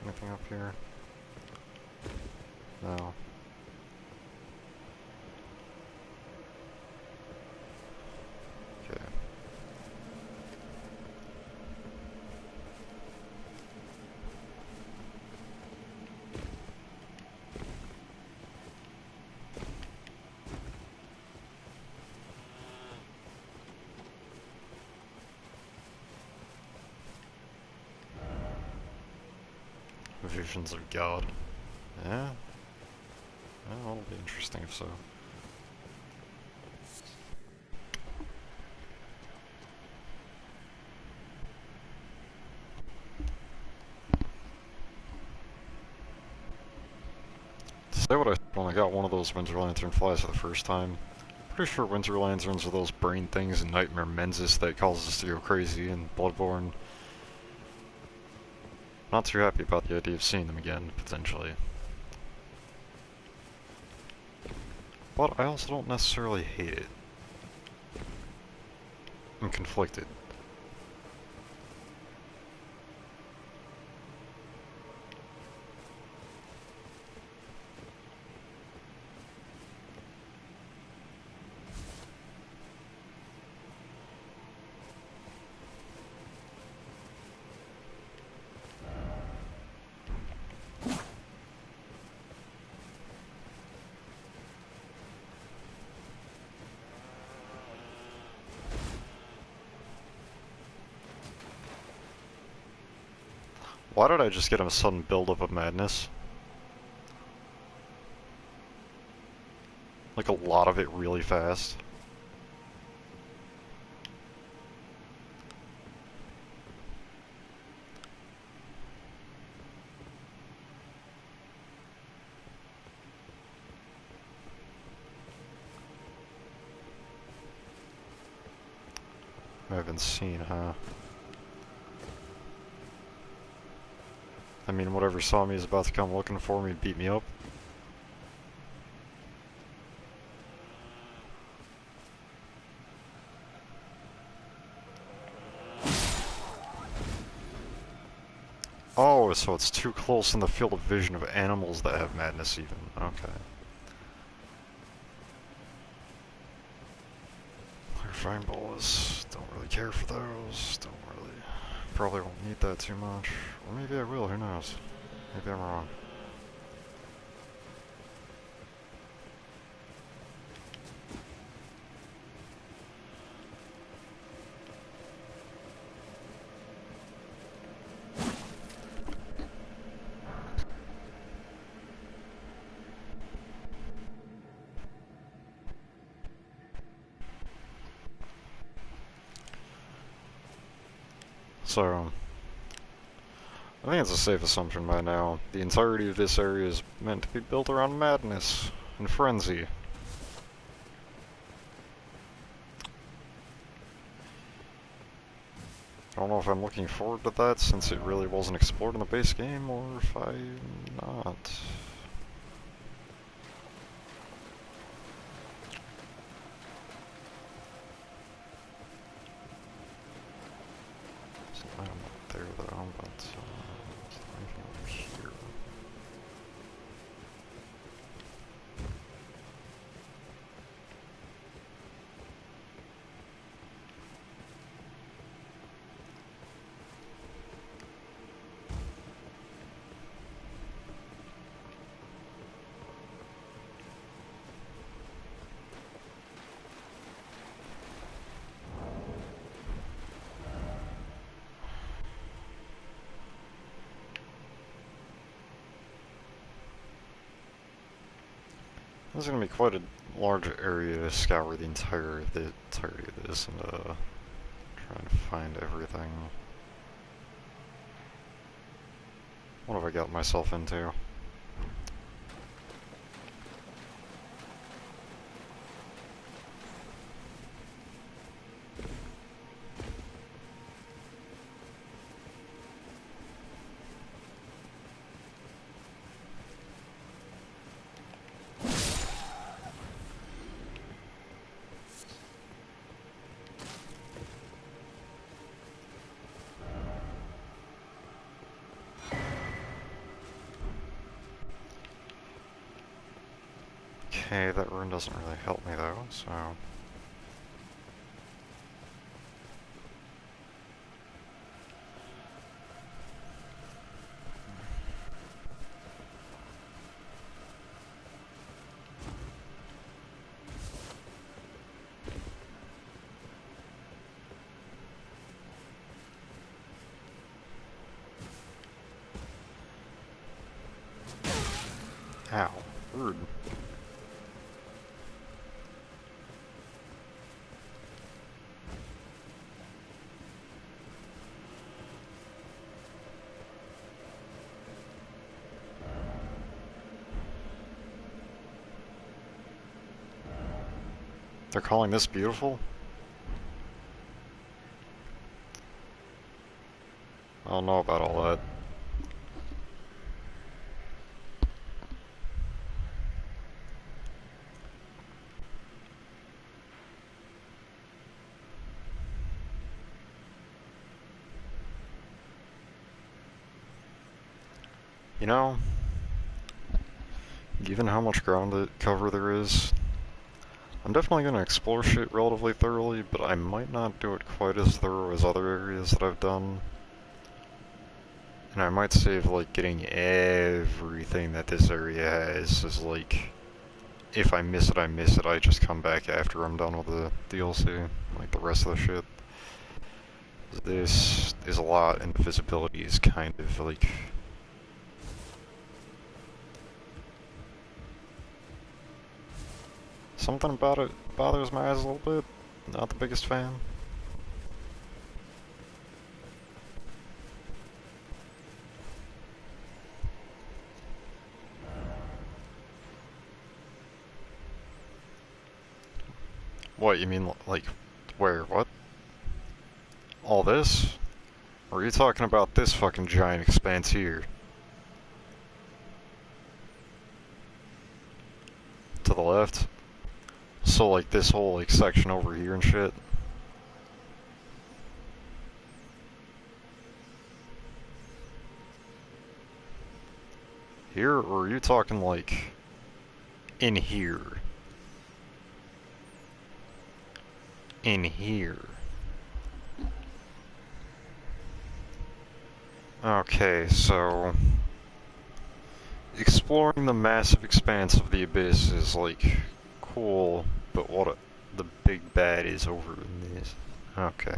Anything up here? No. Okay. Visions of God. Yeah? Well, it'll be interesting if so. To say what I when I got one of those Winter Lantern flies for the first time. Pretty sure Winter Lanterns are those brain things in Nightmare Mensis that causes us to go crazy in Bloodborne. Not too happy about the idea of seeing them again, potentially. But I also don't necessarily hate it. I'm conflicted. Why did I just get a sudden buildup of madness? Like a lot of it really fast. I haven't seen, huh? I mean, whatever saw me is about to come looking for me, beat me up. Oh, so it's too close in the field of vision of animals that have madness even. Okay. Clarifying bolus. Don't really care for those. Don't really. Probably won't need that too much. Or maybe I will, who knows. Maybe I'm wrong. So, I think it's a safe assumption by now. The entirety of this area is meant to be built around madness and frenzy. I don't know if I'm looking forward to that since it really wasn't explored in the base game, or if I'm not. There's an item up there though, but there's anything over here. This is going to be quite a large area to scour the entirety of this and try and find everything. What have I got myself into? Okay, that rune doesn't really help me though, so... Ow. Rude. They're calling this beautiful? I don't know about all that. You know, given how much ground to cover there is, I'm definitely going to explore shit relatively thoroughly, but I might not do it quite as thorough as other areas that I've done. And I might save, like, getting everything that this area has as, like, if I miss it, I miss it. I just come back after I'm done with the DLC, like the rest of the shit. This is a lot, and the visibility is kind of, like... something about it bothers my eyes a little bit. Not the biggest fan. What, you mean, like, where, what? All this? Or are you talking about this fucking giant expanse here? To the left? So, like, this whole, like, section over here and shit? Here, or are you talking, like, in here? In here. Okay, so... exploring the massive expanse of the abyss is, like, cool, but what the big bad is over in this. Okay.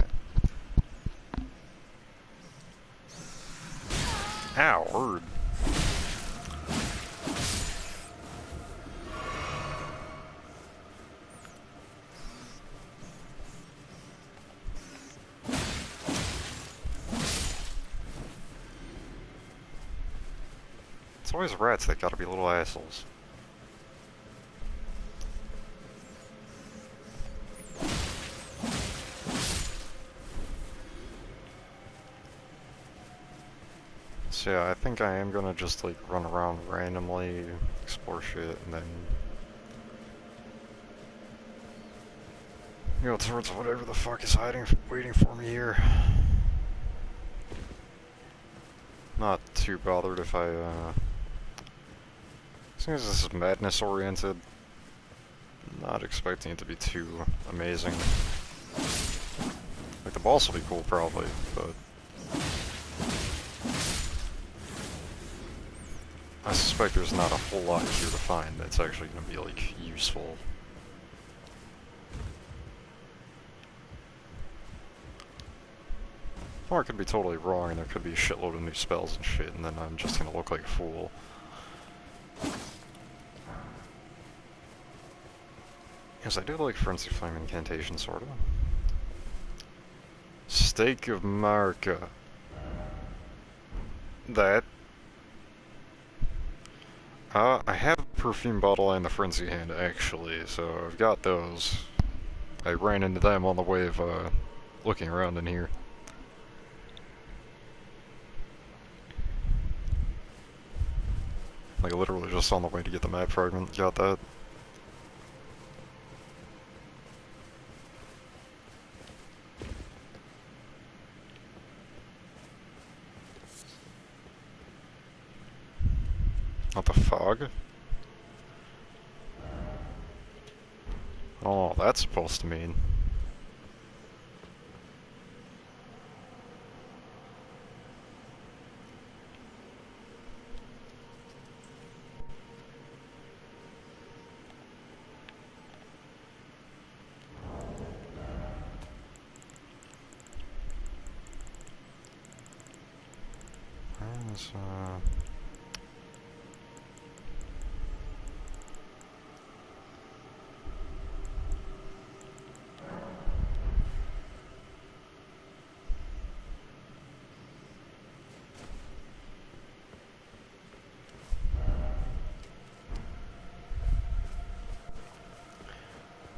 Ow, word. It's always rats that gotta be little assholes. So yeah, I think I am gonna just like run around randomly, explore shit, and then go towards whatever the fuck is waiting for me here. Not too bothered if I, as long as this is madness oriented, not expecting it to be too amazing. Like, the boss will be cool probably, but I suspect there's not a whole lot here to find that's actually going to be, like, useful. Or I could be totally wrong and there could be a shitload of new spells and shit, and then I'm just going to look like a fool. Yes, I do like Frenzy Flame Incantation, sorta. Stake of Marca. That. I have a perfume bottle and the Frenzy Hand, actually, so I've got those. I ran into them on the way of, looking around in here. Like, literally just on the way to get the map fragment, got that. Not the fog? I don't know what that's supposed to mean. Where's,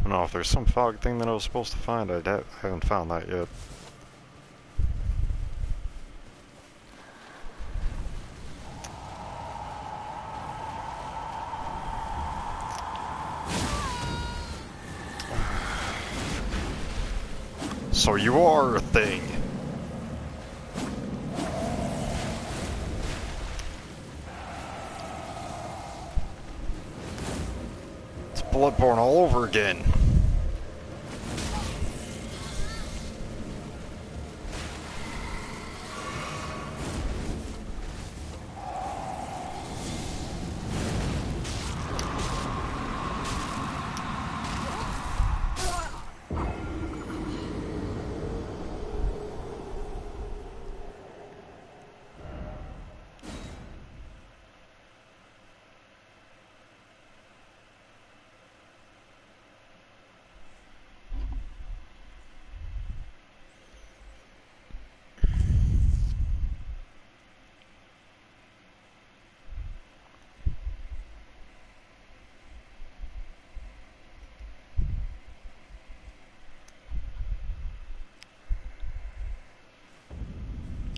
No, know if there's some fog thing that I was supposed to find. I haven't found that yet. So you are a thing. It's Bloodborne all over again.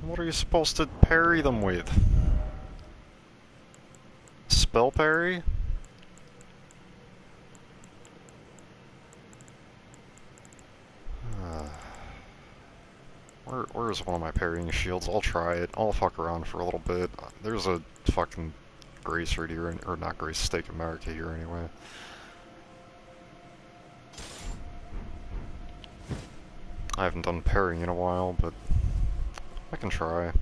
What are you supposed to parry them with? Spell parry? Where's one of my parrying shields? I'll try it. I'll fuck around for a little bit. There's a fucking Grace right here, or not Grace, Stake of America here anyway. I haven't done parrying in a while, but I can try.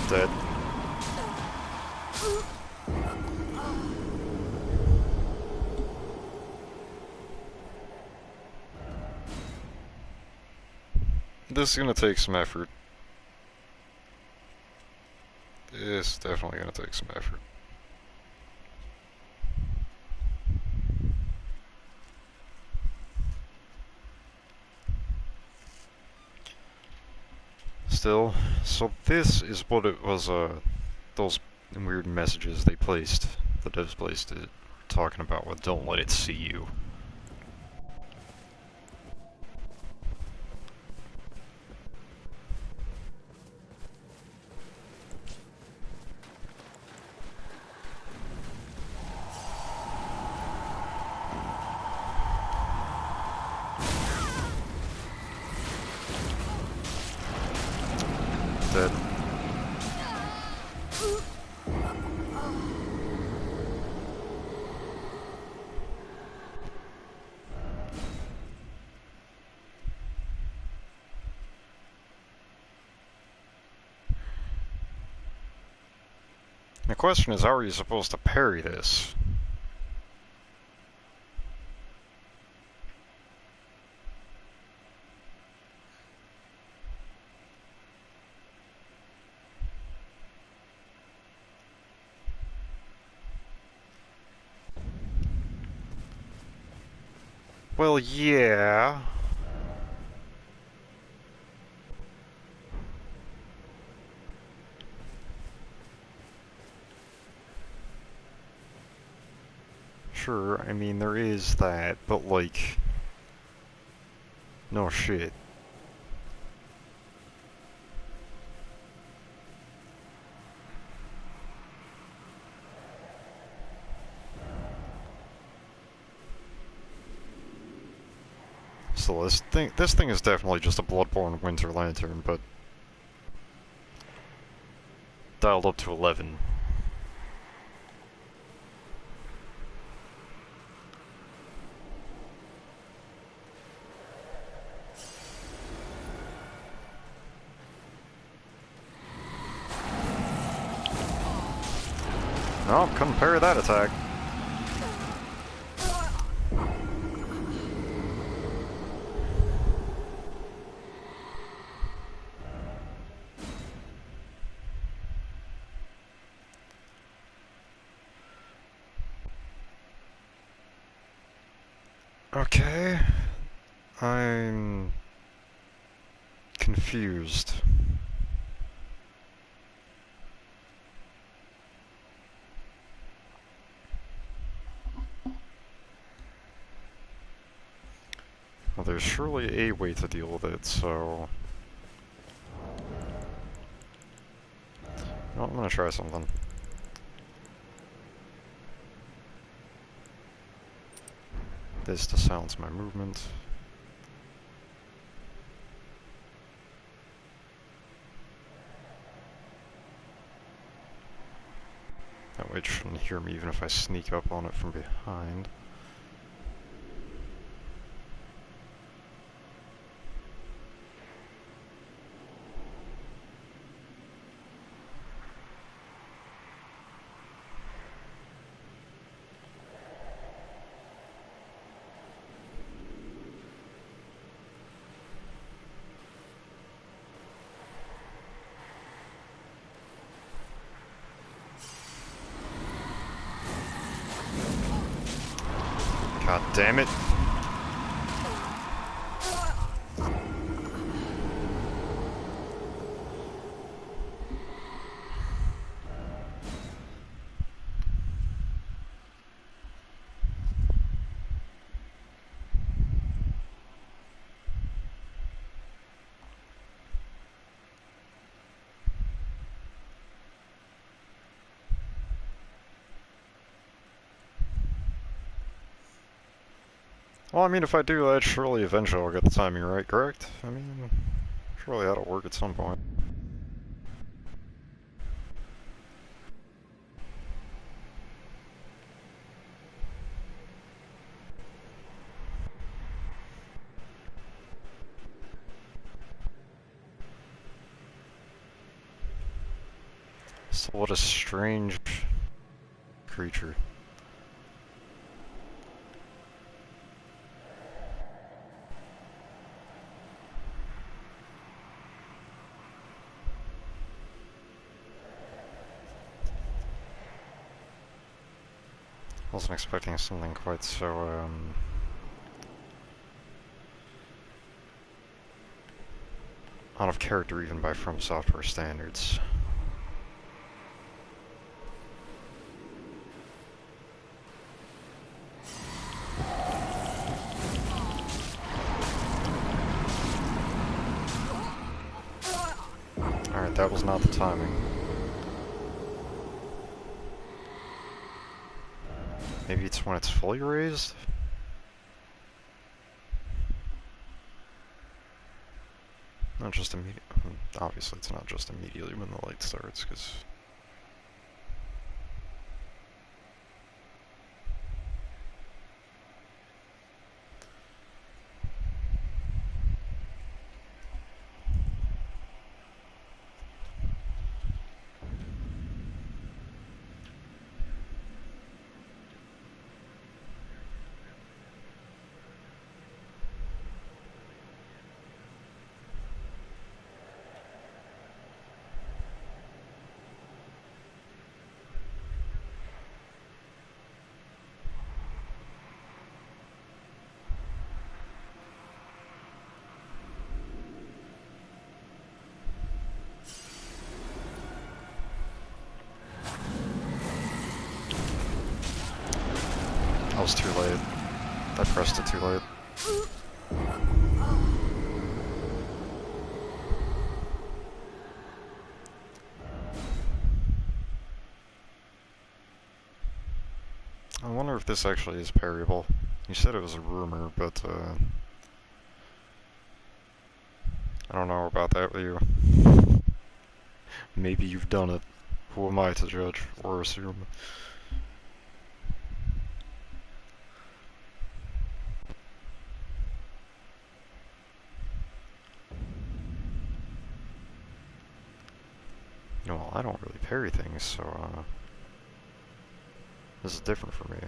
Dead. This is gonna take some effort. It's definitely gonna take some effort. Still, so this is what it was, those weird messages they placed, the devs placed it, talking about with don't let it see you. Dead. The question is, how are you supposed to parry this? Well, yeah. Sure, I mean, there is that, but like... No shit. So this thing is definitely just a Bloodborne Winter Lantern, but dialed up to 11. No, couldn't parry that attack. Okay. I'm confused. Well, there's surely a way to deal with it, so... Well, I'm gonna try something. This to silence my movement. That way it shouldn't hear me even if I sneak up on it from behind. God damn it. Well, I mean, if I do that, surely eventually I'll get the timing right, correct? I mean, surely that'll work at some point. So what a strange creature. Wasn't expecting something quite so, out of character even by From Software standards. Alright, that was not the timing. Maybe it's when it's fully raised? Not just immediately. Obviously, it's not just immediately when the light starts, because. I was too late. I pressed it too late. I wonder if this actually is parryable. You said it was a rumor, but I don't know about that with you. Maybe you've done it. Who am I to judge or assume? You know, I don't really parry things, so this is different for me.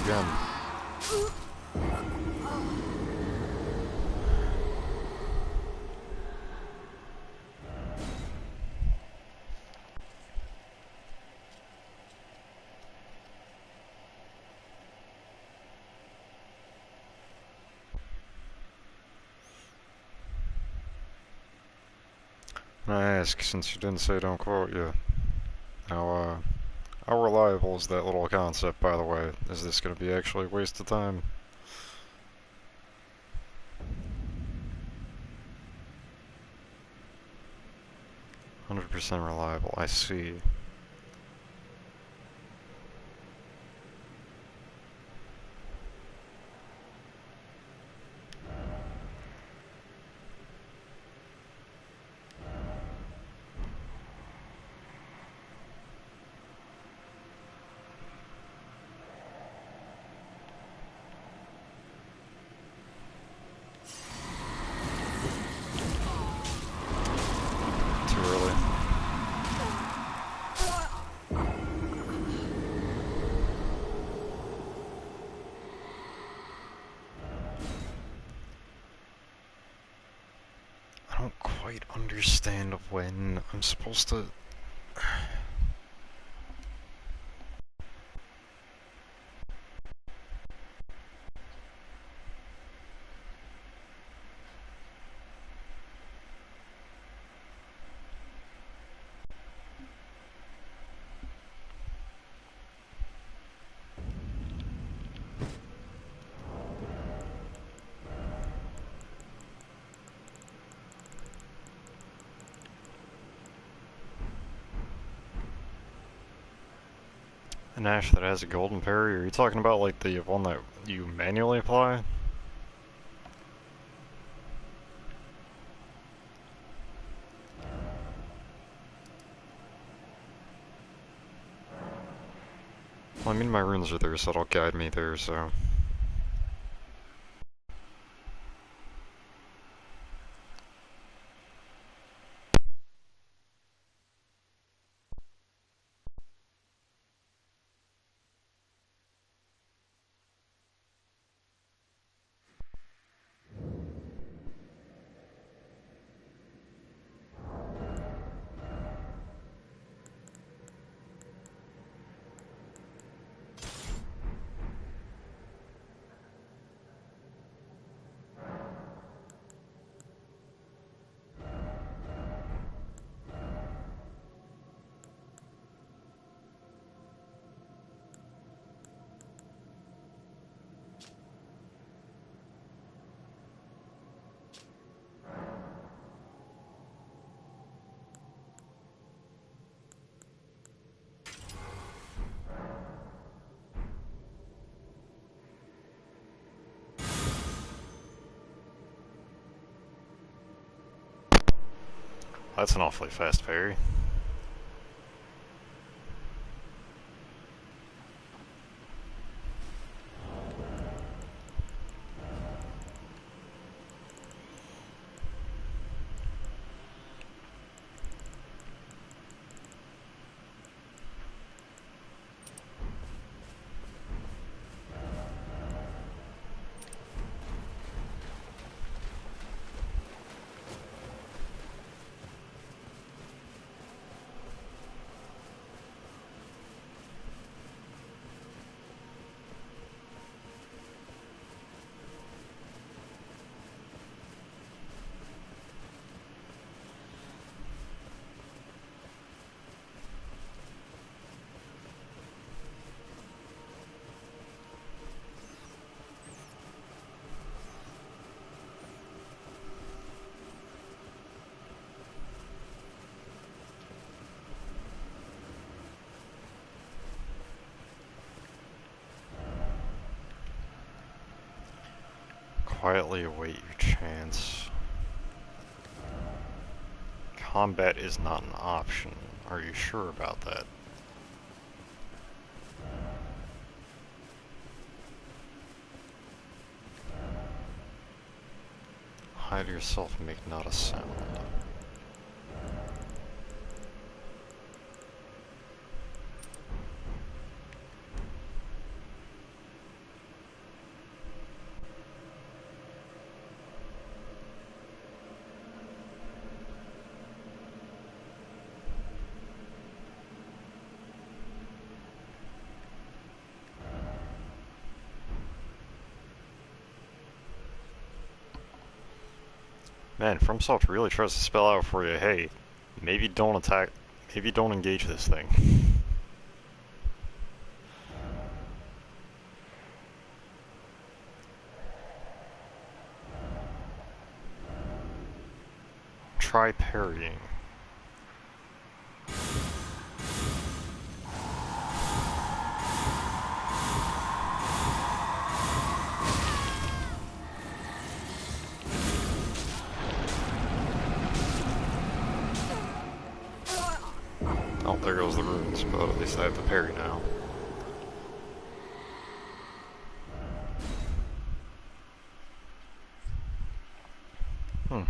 again. I ask, since you didn't say don't quote you, how reliable is that little concept, by the way? Is this gonna be actually a waste of time? "100% reliable, I see." Too early. I don't quite understand when I'm supposed to... An ash that has a golden parry? Are you talking about like the one that you manually apply? Well, I mean my runes are there, so it'll guide me there, so... That's an awfully fast parry. Quietly await your chance. Combat is not an option. Are you sure about that? Hide yourself and make not a sound. Man, FromSoft really tries to spell out for you, hey, maybe don't attack, maybe don't engage this thing. Try parrying. Oh, there goes the runes, but at least I have the parry now. Hmm.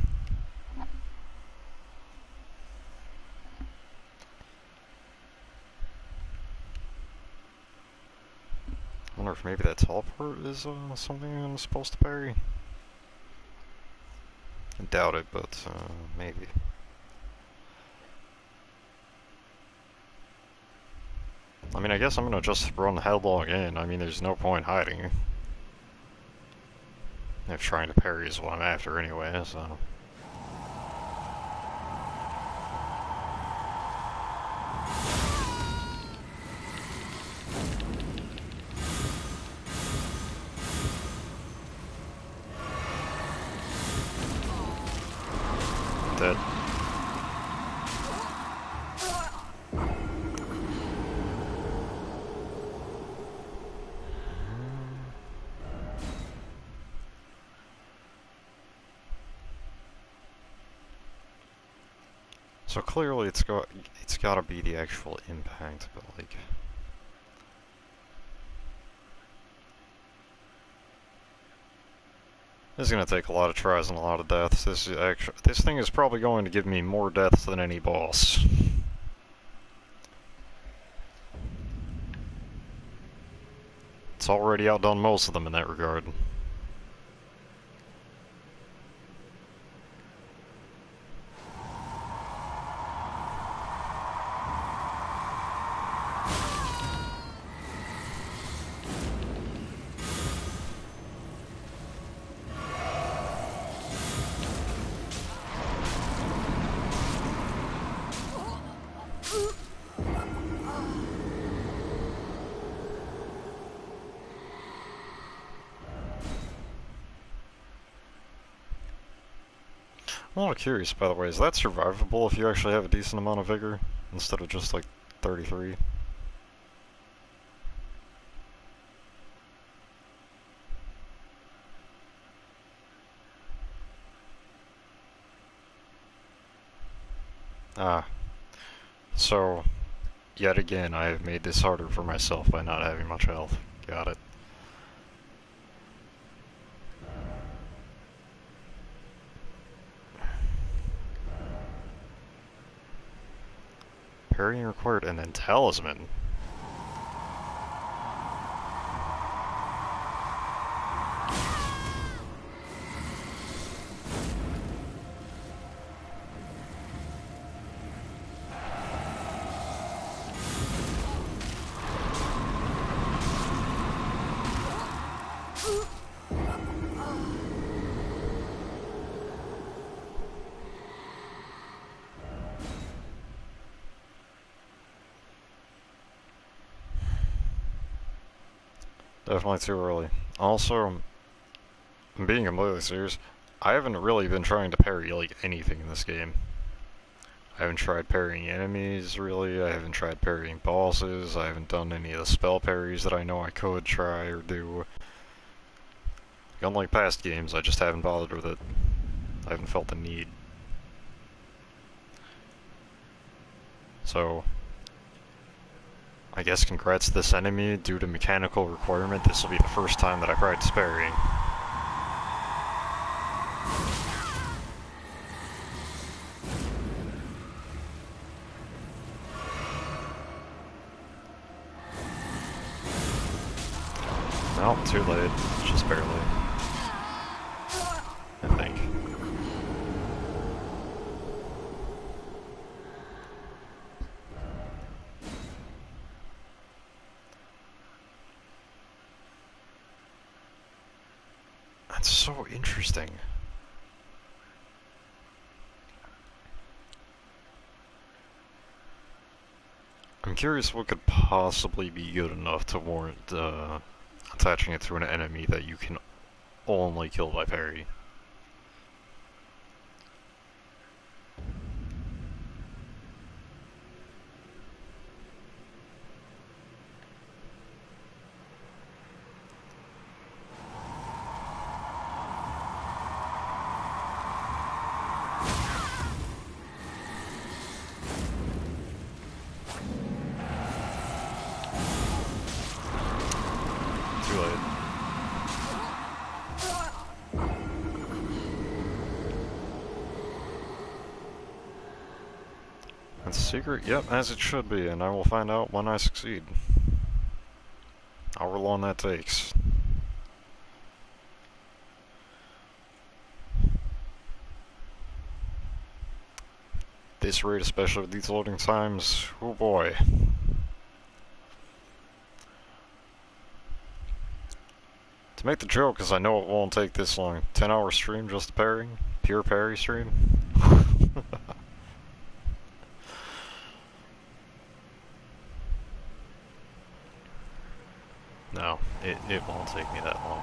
I wonder if maybe that teleport is something I'm supposed to parry. I doubt it, but maybe. I mean, I guess I'm gonna just run headlong in. I mean, there's no point hiding. If trying to parry is what I'm after anyway, so... Dead. So clearly it's gotta be the actual impact, but like... This is gonna take a lot of tries and a lot of deaths. This thing is probably going to give me more deaths than any boss. It's already outdone most of them in that regard. I'm a little curious, by the way, is that survivable if you actually have a decent amount of vigor, instead of just like 33? Ah, so, yet again, I have made this harder for myself by not having much health. Got it. Parrying required, and then talisman. Definitely too early. Also, I'm being completely serious, I haven't really been trying to parry like anything in this game. I haven't tried parrying enemies, really. I haven't tried parrying bosses. I haven't done any of the spell parries that I know I could try or do. Unlike past games, I just haven't bothered with it. I haven't felt the need. So, I guess congrats to this enemy. Due to mechanical requirement, this will be the first time that I practice parrying. No, too late. Just barely. I think. That's so interesting. curious what could possibly be good enough to warrant attaching it to an enemy that you can only kill by parry. Too late. That's a secret? Yep, as it should be, and I will find out when I succeed. However long that takes. This rate, especially with these loading times, oh boy. To make the joke, because I know it won't take this long. 10-hour stream just parrying? Pure parry stream? No, it won't take me that long.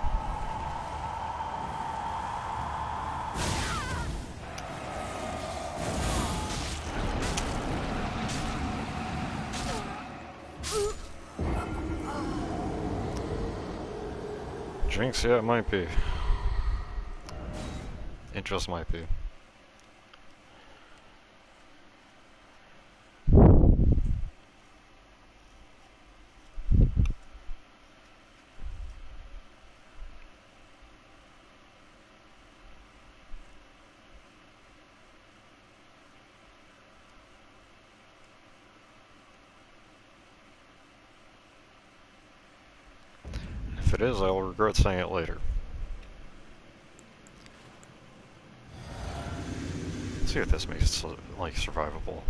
Jinx, yeah, it might be. It just might be. If it is, I'll regret saying it later. Let's see if this makes it, like, survivable.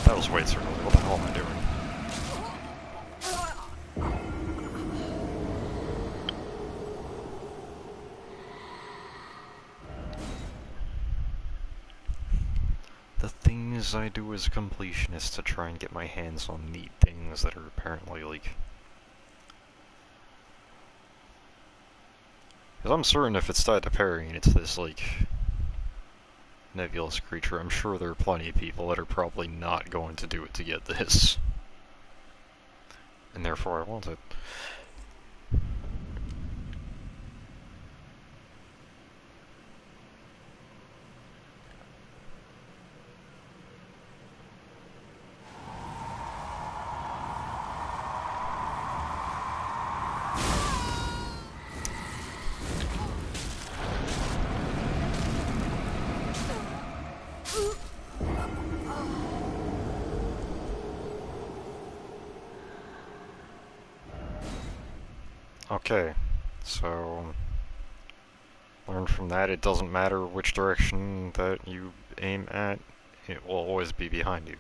That was way too early. What the hell am I doing? The things I do as a completionist to try and get my hands on neat things that are apparently, like... Because I'm certain if it's tied to parrying, it's this, like... nebulous creature. I'm sure there are plenty of people that are probably not going to do it to get this. And therefore I want it. Okay, so learn from that, it doesn't matter which direction that you aim at, it will always be behind you.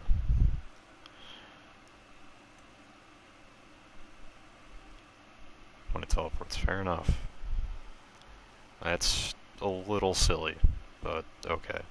When it teleports, fair enough. That's a little silly, but okay.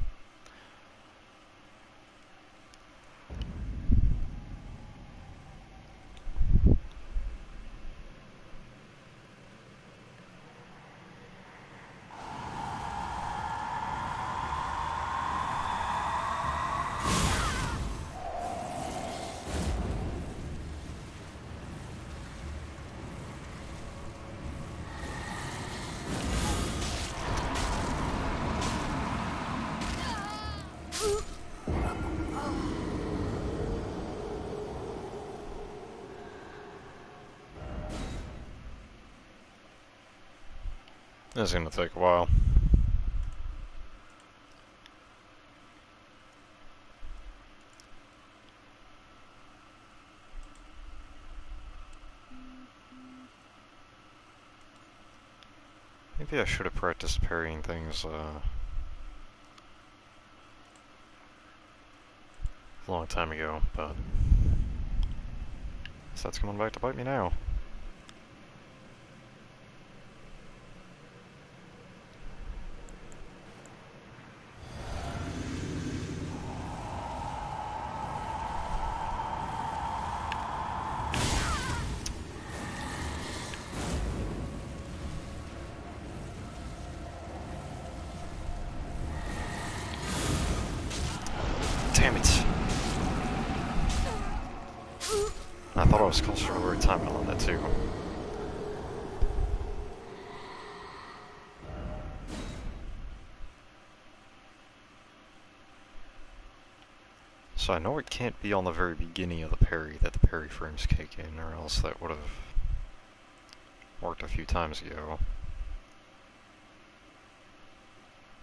This is gonna take a while. Maybe I should have practiced parrying things a long time ago, but So that's coming back to bite me now. Damn it. I thought I was closer to the right timing on that too. So I know it can't be on the very beginning of the parry that the parry frames kick in, or else that would have worked a few times ago.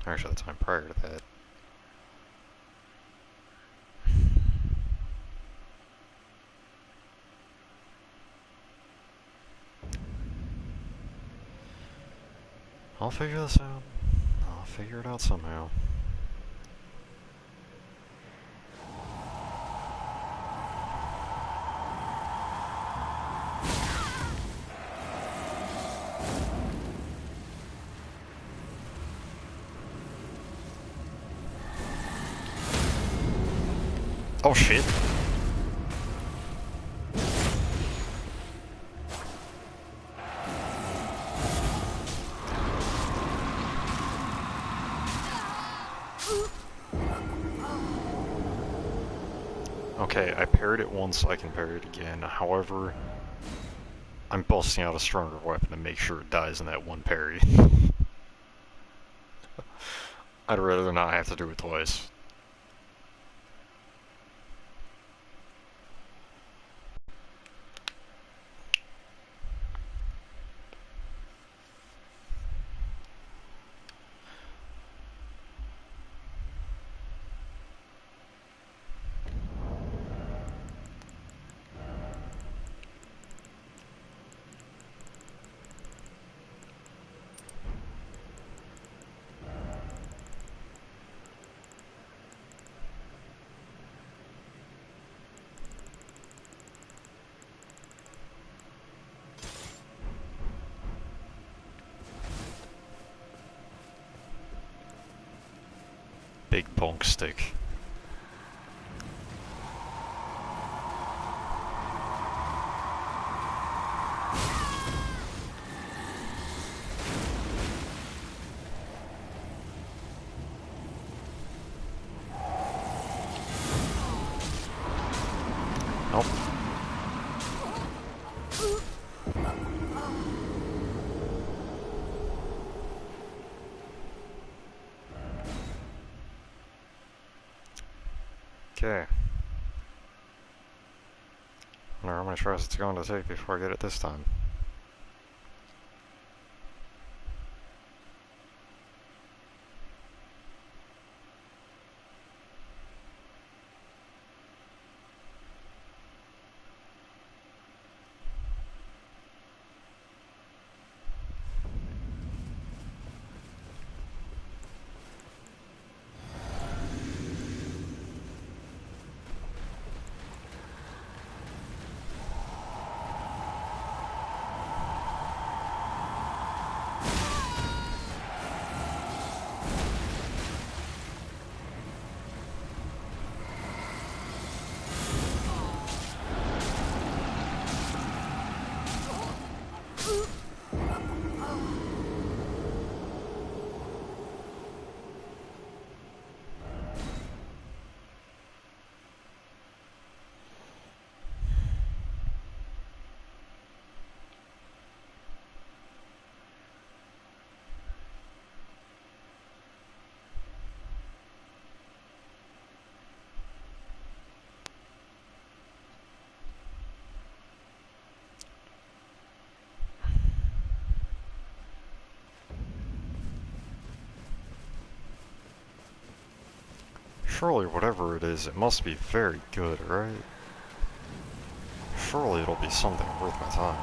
Actually, the time prior to that. I'll figure this out. I'll figure it out somehow. Oh shit. Okay, I parried it once, so I can parry it again. However, I'm busting out a stronger weapon to make sure it dies in that one parry. I'd rather not have to do it twice. Big bonk stick. Nope. Okay. I wonder how many tries it's going to take before I get it this time. Surely whatever it is, it must be very good, right? Surely it'll be something worth my time.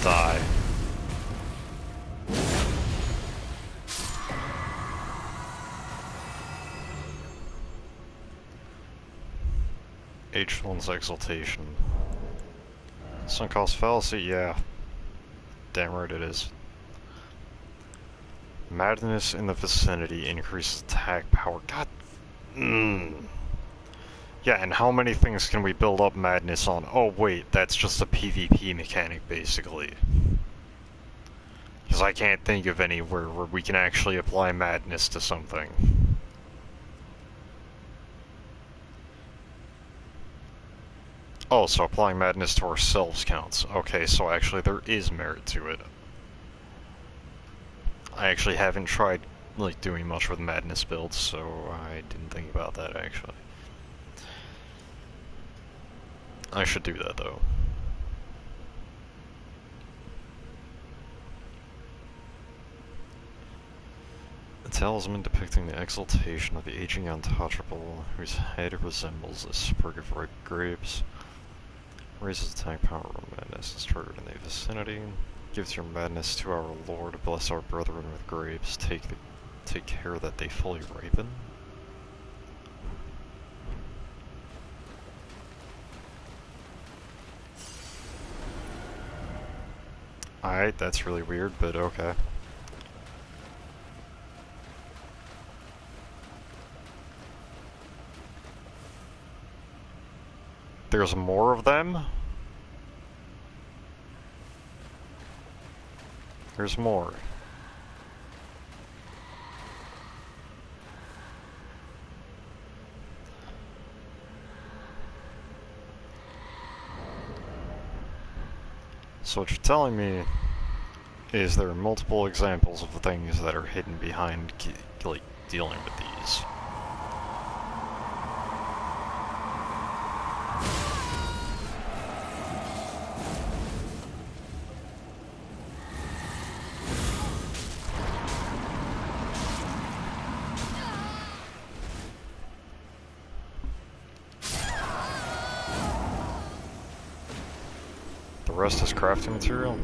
Die. H1's exaltation. Sunk cost fallacy? Yeah. Damn right it is. Madness in the vicinity increases attack power. God. Yeah, and how many things can we build up madness on? Oh wait, that's just a PvP mechanic, basically. Because I can't think of anywhere where we can actually apply madness to something. Oh, so applying madness to ourselves counts. Okay, so actually there is merit to it. I actually haven't tried, like, doing much with madness builds, so I didn't think about that, actually. I should do that, though. A talisman depicting the exaltation of the aging untouchable, whose head resembles a sprig of ripe grapes. Raises attack power when madness is triggered in the vicinity. Gives your madness to our Lord. Bless our brethren with grapes. Take care that they fully ripen. Alright, that's really weird, but okay. There's more of them? There's more. So what you're telling me is there are multiple examples of things that are hidden behind, like, dealing with these. The rest is crafting material?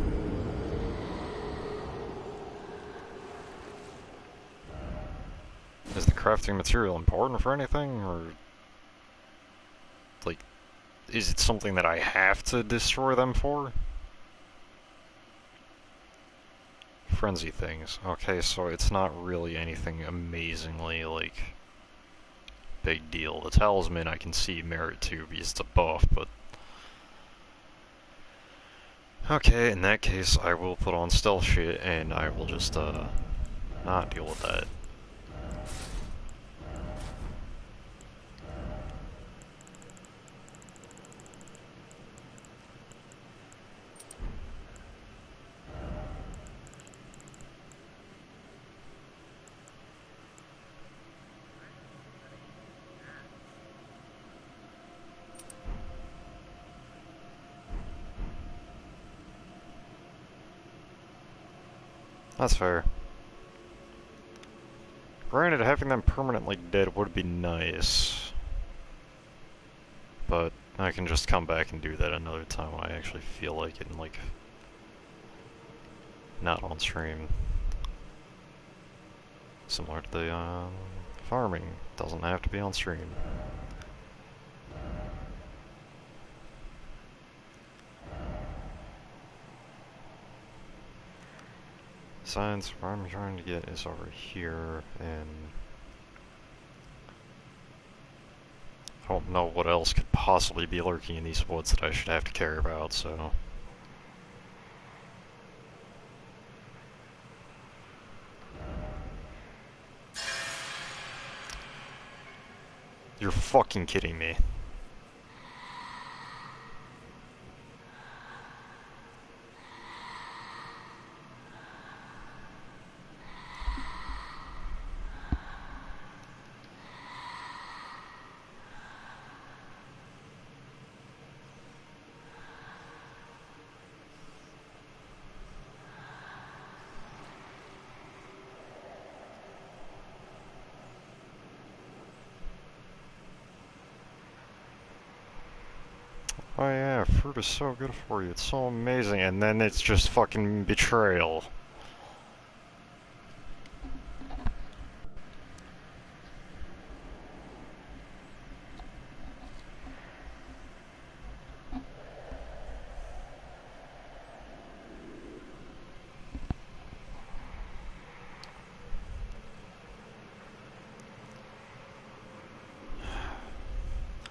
Is the crafting material important for anything, or... like, is it something that I have to destroy them for? Frenzy things. Okay, so it's not really anything amazingly, like, big deal. The talisman I can see merit to because it's a buff, but... okay, in that case, I will put on stealth shit, and I will just, not deal with that. That's fair. Granted, having them permanently dead would be nice. But I can just come back and do that another time when I actually feel like it and, like, not on stream. Similar to the, farming. Doesn't have to be on stream. Science, what I'm trying to get is over here, and I don't know what else could possibly be lurking in these woods that I should have to care about, so... You're fucking kidding me. Oh yeah, fruit is so good for you, it's so amazing, and then it's just fucking betrayal.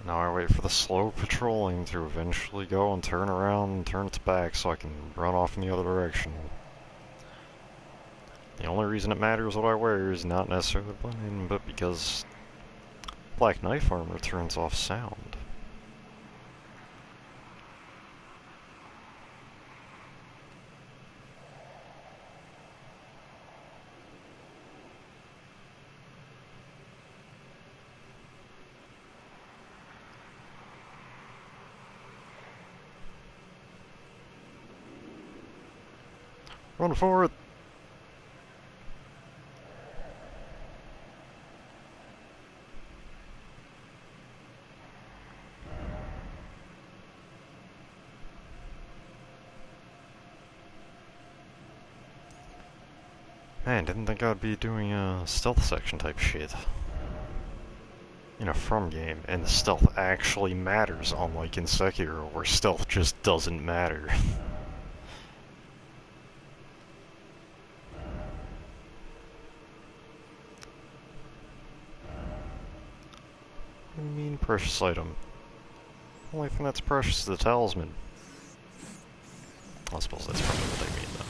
Now I wait for the slow patrolling to eventually go and turn around and turn its back so I can run off in the other direction. The only reason it matters what I wear is not necessarily the blend, but because black knife armor turns off sound. Run for it! Man, didn't think I'd be doing a stealth section type shit in a From game, and the stealth actually matters, unlike in Sekiro, where stealth just doesn't matter. What do you mean, precious item? The only thing that's precious is the talisman. I suppose that's probably what they mean, though.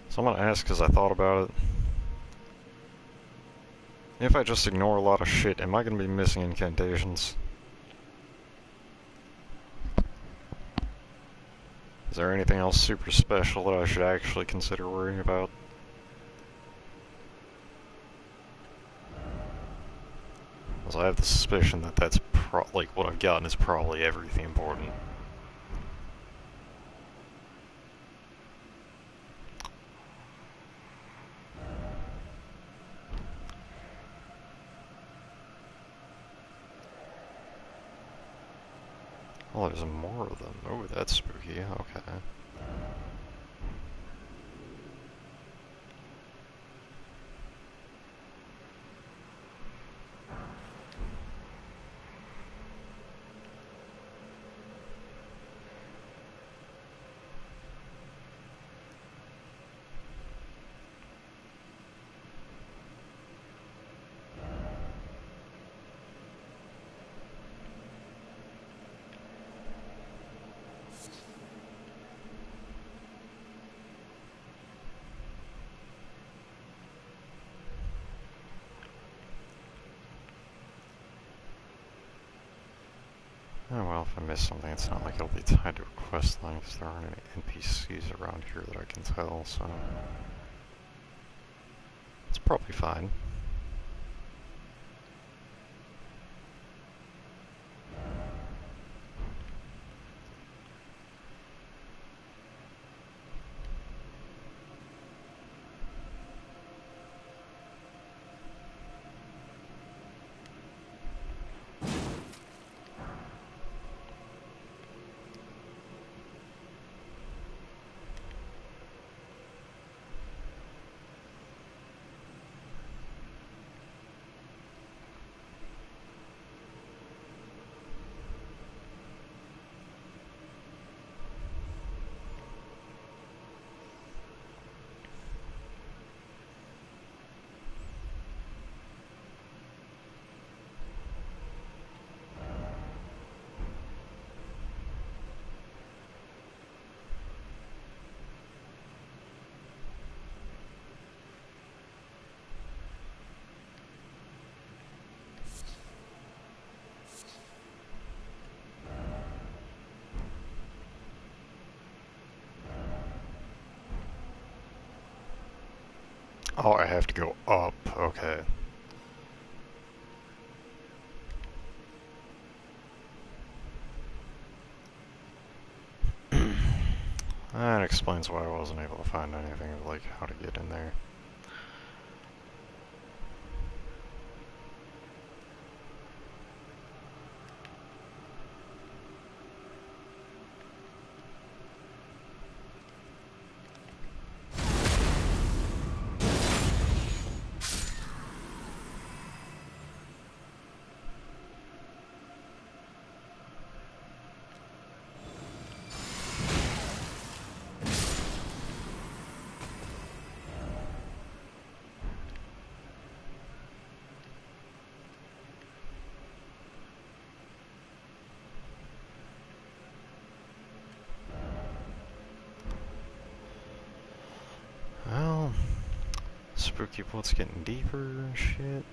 So I'm gonna ask because I thought about it. If I just ignore a lot of shit, am I gonna be missing incantations? Is there anything else super special that I should actually consider worrying about? Because I have the suspicion that that's like what I've gotten is probably everything important. Oh, there's more of them. Oh, that's spooky. Okay. Oh well, if I miss something, it's not like it'll be tied to a quest line, because there aren't any NPCs around here that I can tell, so... it's probably fine. Oh, I have to go up. Okay. That explains why I wasn't able to find anything of, like, how to get in there. spooky woods getting deeper and shit.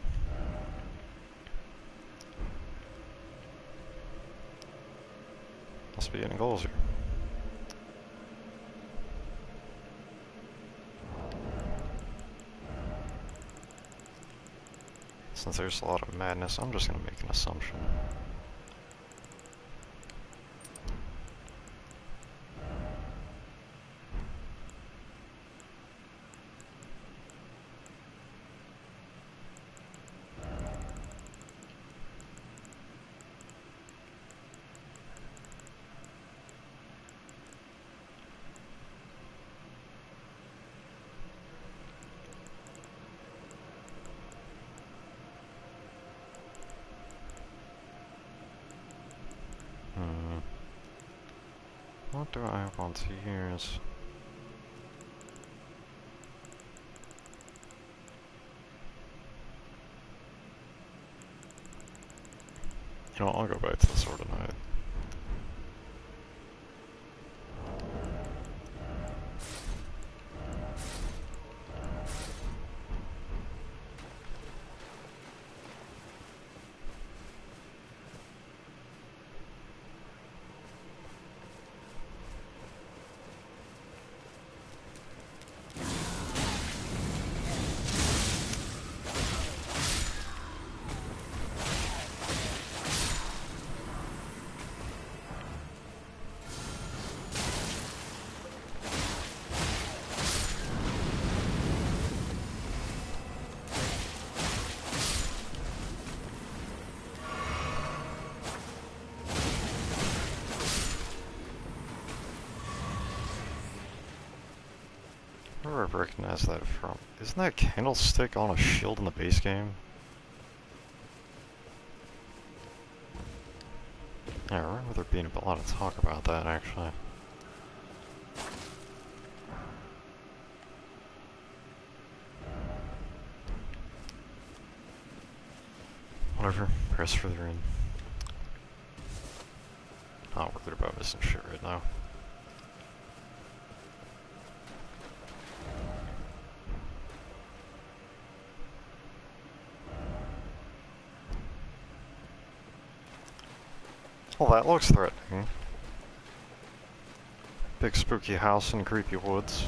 Must be getting closer. Since there's a lot of madness, I'm just gonna make an assumption. What do I want to use? You know, I'll go back to the Sword of Night. Where do I recognize that from? Isn't that candlestick on a shield in the base game? Yeah, I remember there being a lot of talk about that, actually. Whatever, press further in. Not worried about missing shit right now. Well, that looks threatening. Big spooky house in creepy woods.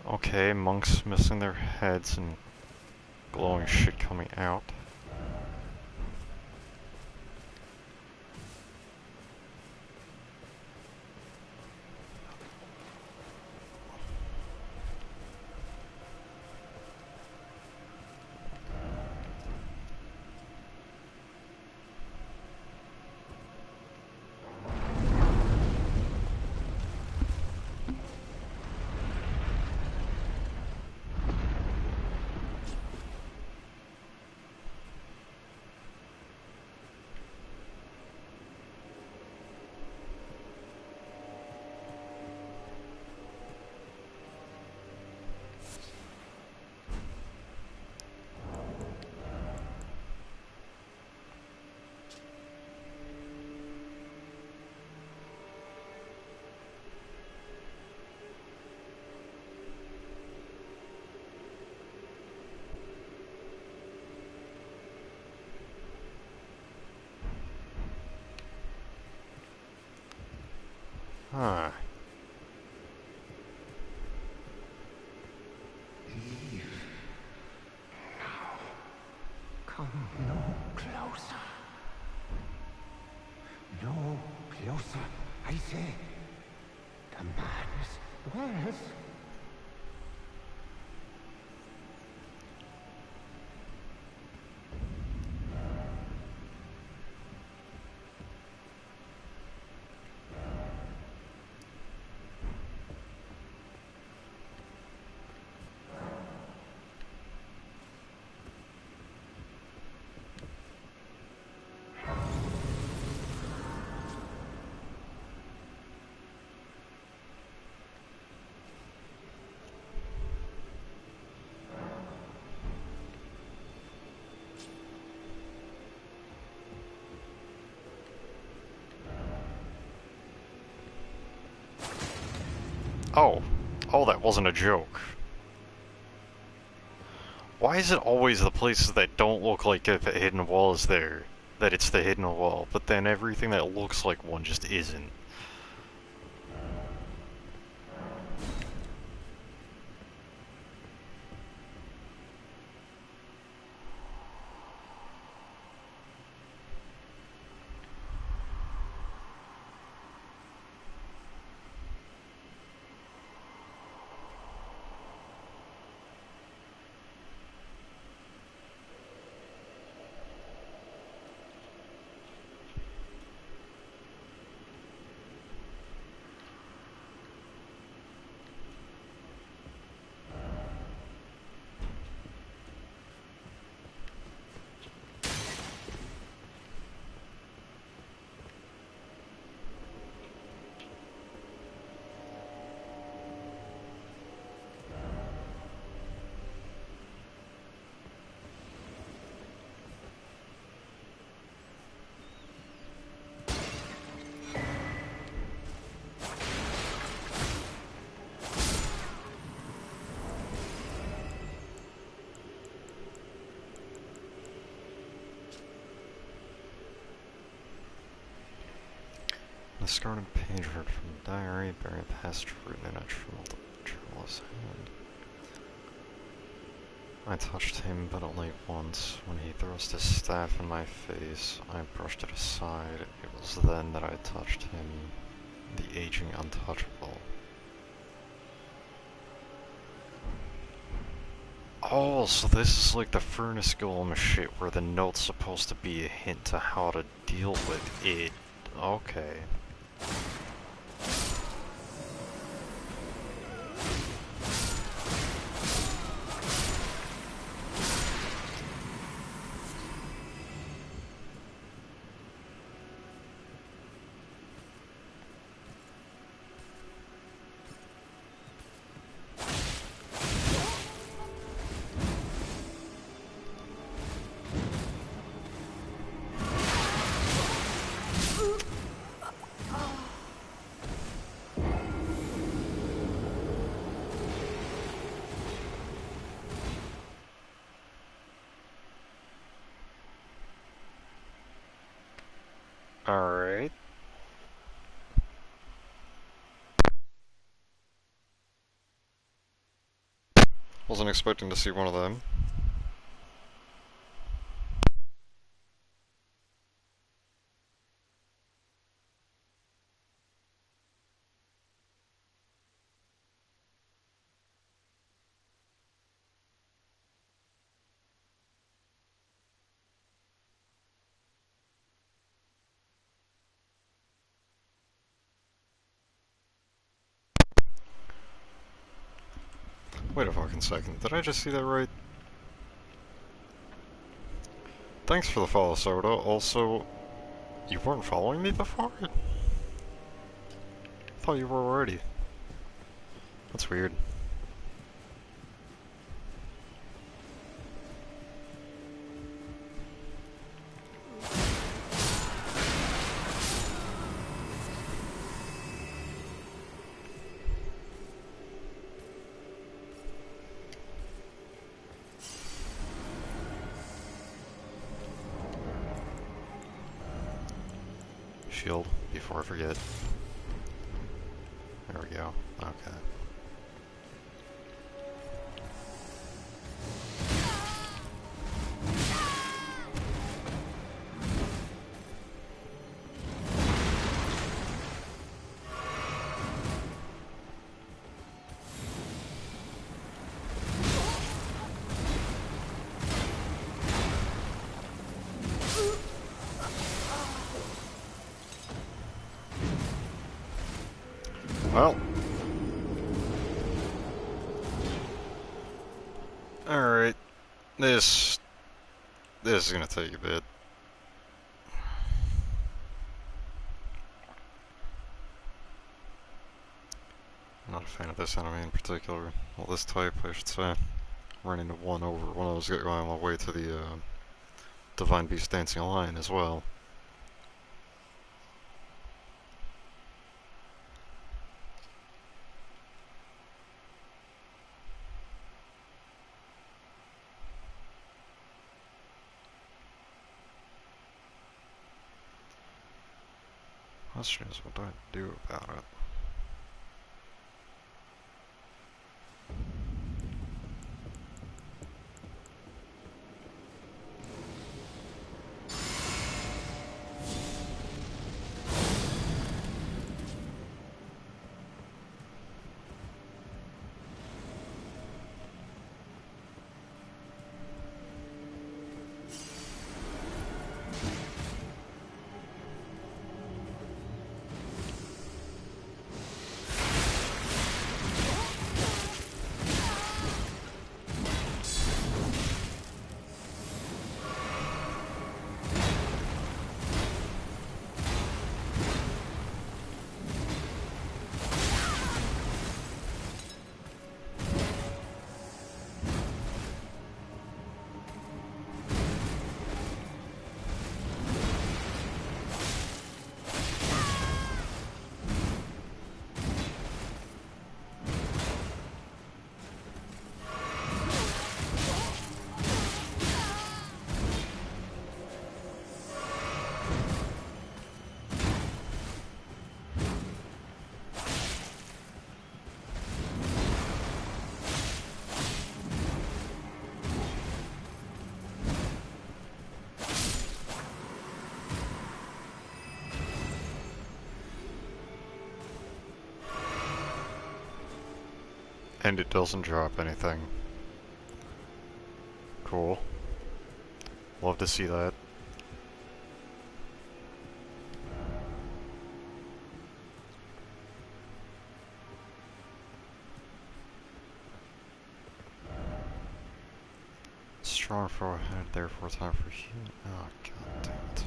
Okay, monks missing their heads and glowing shit coming out. Huh. Leave. Now. Come no closer. No closer, I say. The madness wears. Oh. Oh, that wasn't a joke. Why is it always the places that don't look like if a hidden wall is there, that it's the hidden wall, but then everything that looks like one just isn't? The started page read from the diary, bearing a passage written in a tremulous hand. I touched him, but only once. When he thrust his staff in my face, I brushed it aside. It was then that I touched him, the aging untouchable. Oh, so this is like the furnace golem shit where the note's supposed to be a hint to how to deal with it. Okay. Alright. Wasn't expecting to see one of them. Wait a fucking second, did I just see that right? Thanks for the follow, Soda. Also, you weren't following me before? I thought you were already. That's weird. Shield, before I forget. There we go. Okay. Well. Alright. This is gonna take a bit. I'm not a fan of this enemy in particular. Well, this type, I should say. Ran into one over when I was going on my way to the Divine Beast Dancing Lion as well. Question is, what do I do about it? And it doesn't drop anything. Cool. Love to see that. Strong forehead, therefore time for healing. Oh, god damn it.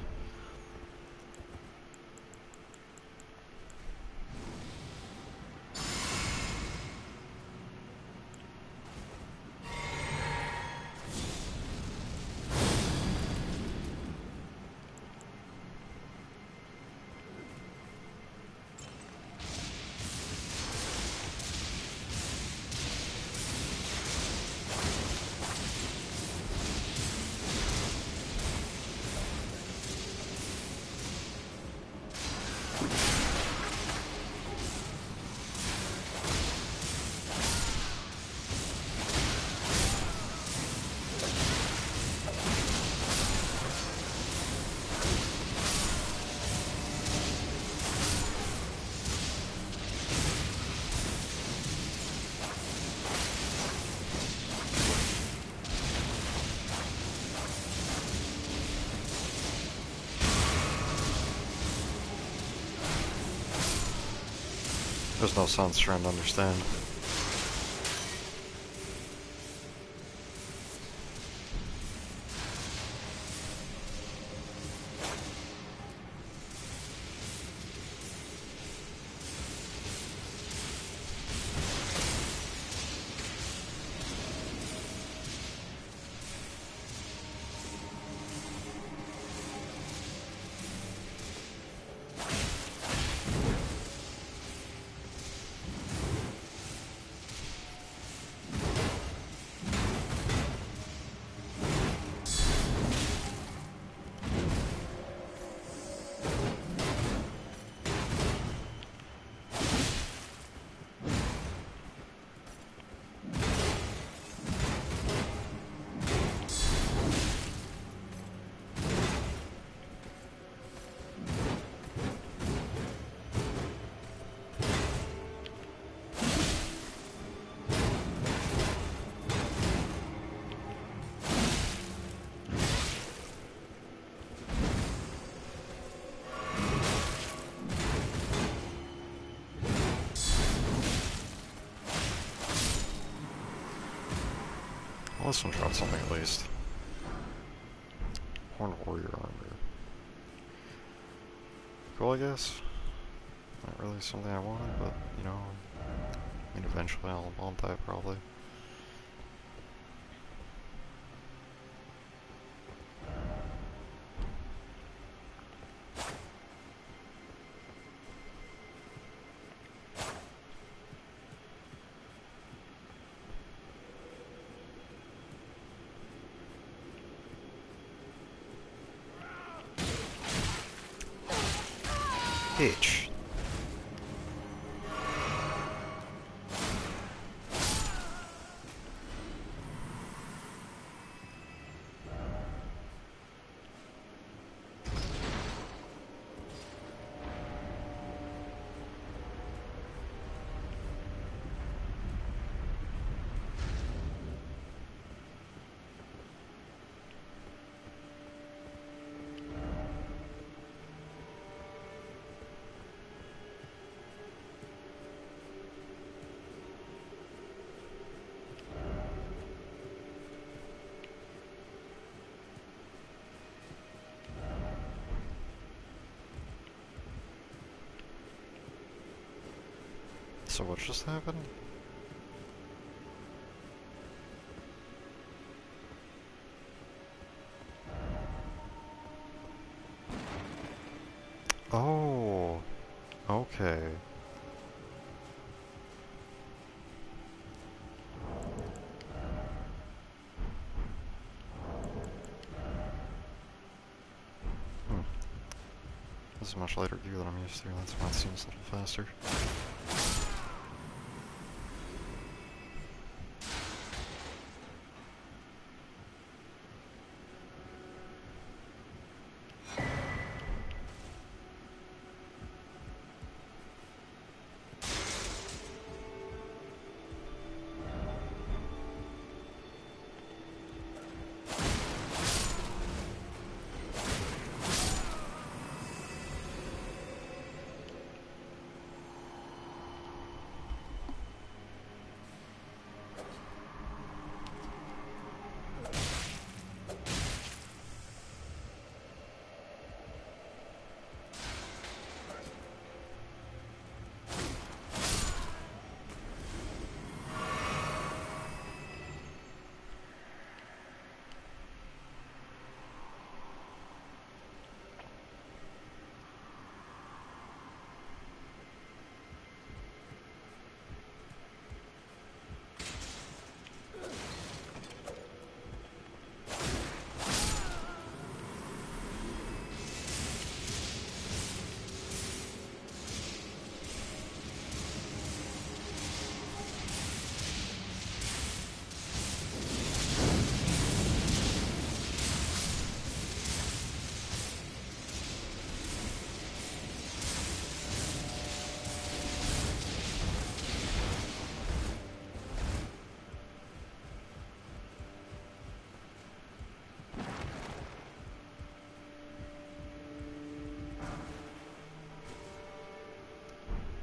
There's no sense trying to understand. Well, this one dropped something at least. Horned warrior armor. Cool, I guess. Not really something I wanted, but, you know, I mean, eventually I'll want that probably. bitch. So what just happened? Oh, okay. Hmm. This is a much lighter gear than I'm used to, that's why it seems a little faster.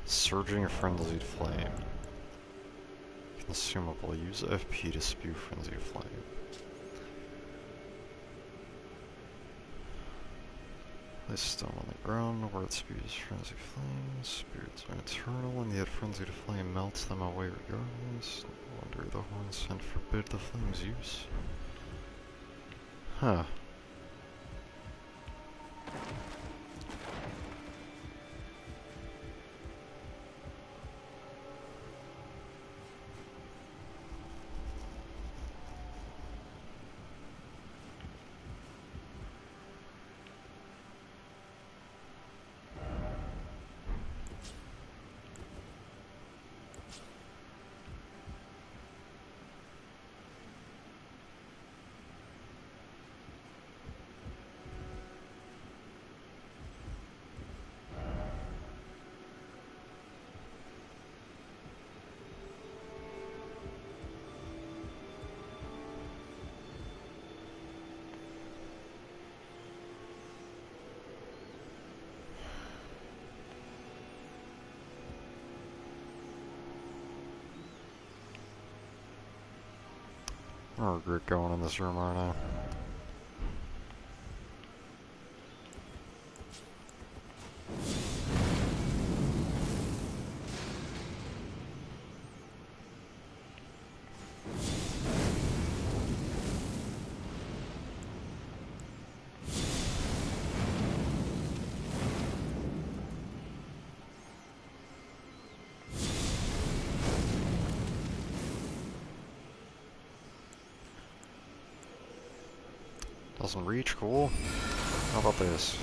Surging Frenzied Flame. Consumable. Use FP to spew Frenzied Flame. Place stone on the ground where it spews Frenzied Flame. Spirits are eternal, and yet Frenzied Flame melts them away regardless. No wonder the horn scent forbid the flame's use. Huh. I regret going in this room right now. Doesn't reach, cool. How about this?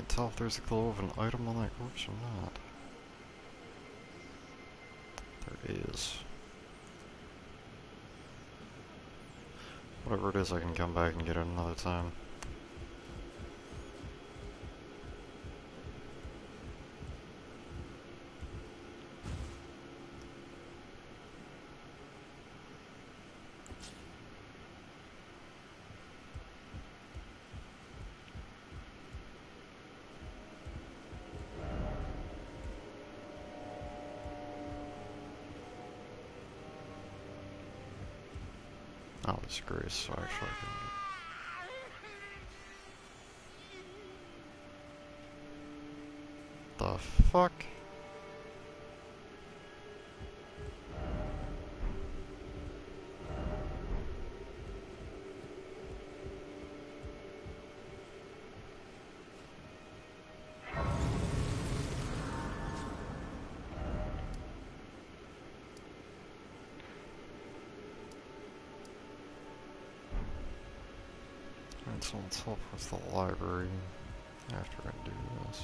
Can't tell if there's a glow of an item on that corpse or not. There is. Whatever it is, I can come back and get it another time. Oh, disgrace, so actually I can get... The fuck? Alright, so let's help with the library after I do this.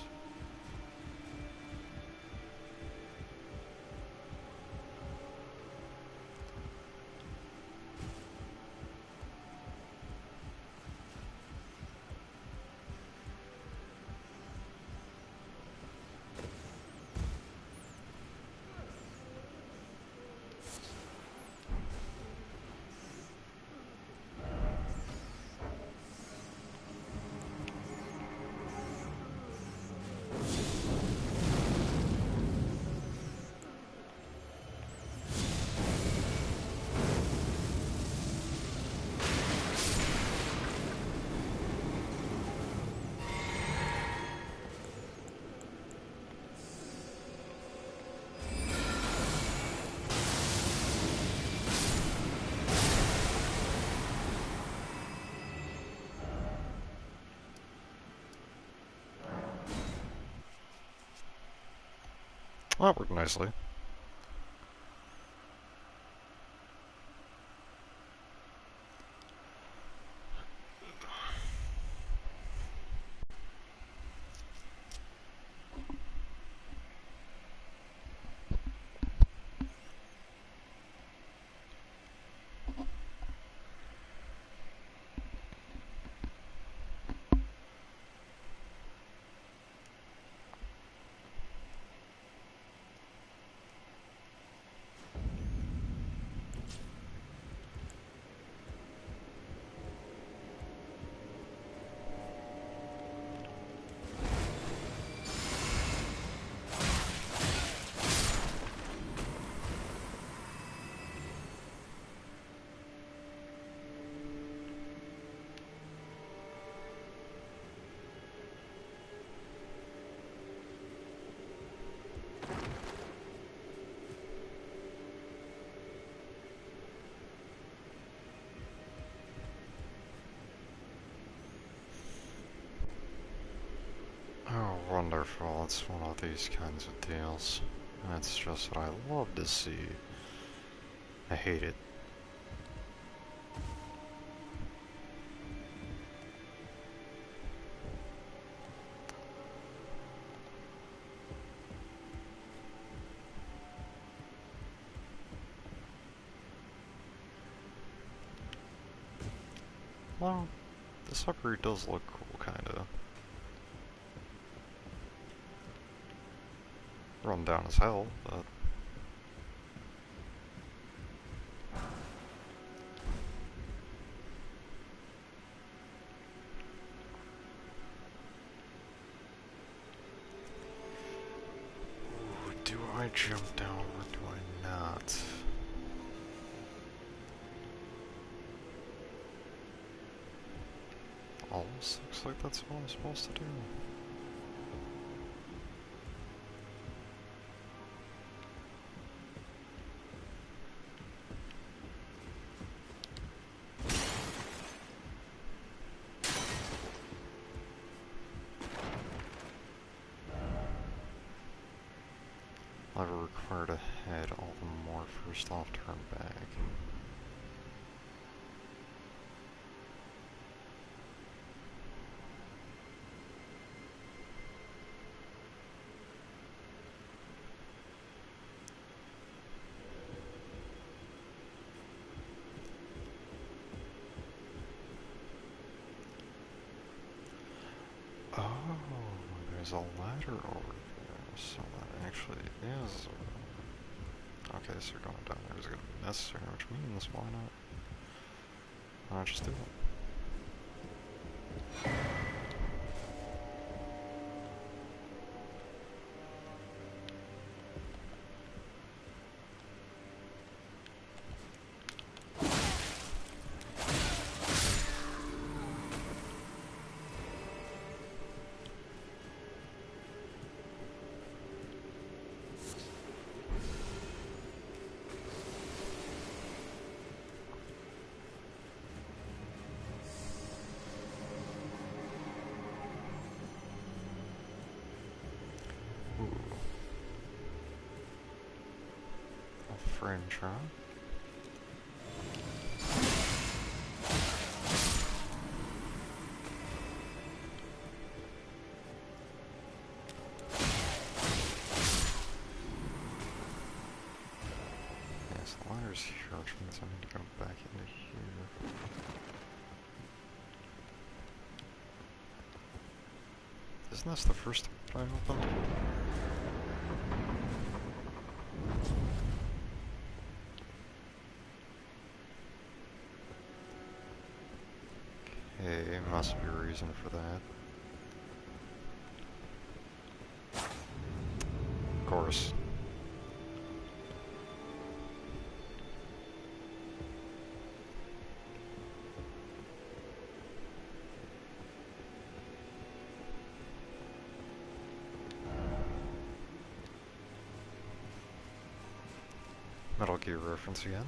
Well, that worked nicely. Oh, wonderful. It's one of these kinds of deals. That's just what I love to see. I hate it. Well, this upgrade does look cool, kinda. Run down as hell, but... Ooh, do I jump down or do I not? Almost looks like that's what I'm supposed to do. Lever required ahead, all the more first off turn back. Oh, there's a ladder over there, so that actually is... Okay, so going down there is going to be necessary, which means why not? Why not just do it? Ooh. A fringe, huh? Yes, the ladder's here, which means I need to go back into here. Isn't this the first time I opened? Okay, must be a reason for that. Of course. Metal Gear reference again.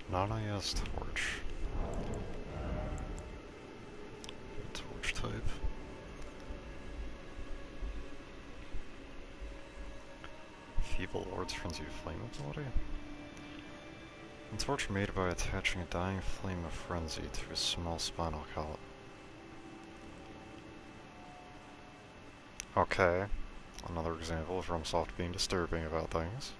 Non-IS torch. Torch type. Feeble Lord's Frenzied Flame ability? A torch made by attaching a dying flame of frenzy to a small spinal column. Okay. Another example of FromSoft being disturbing about things.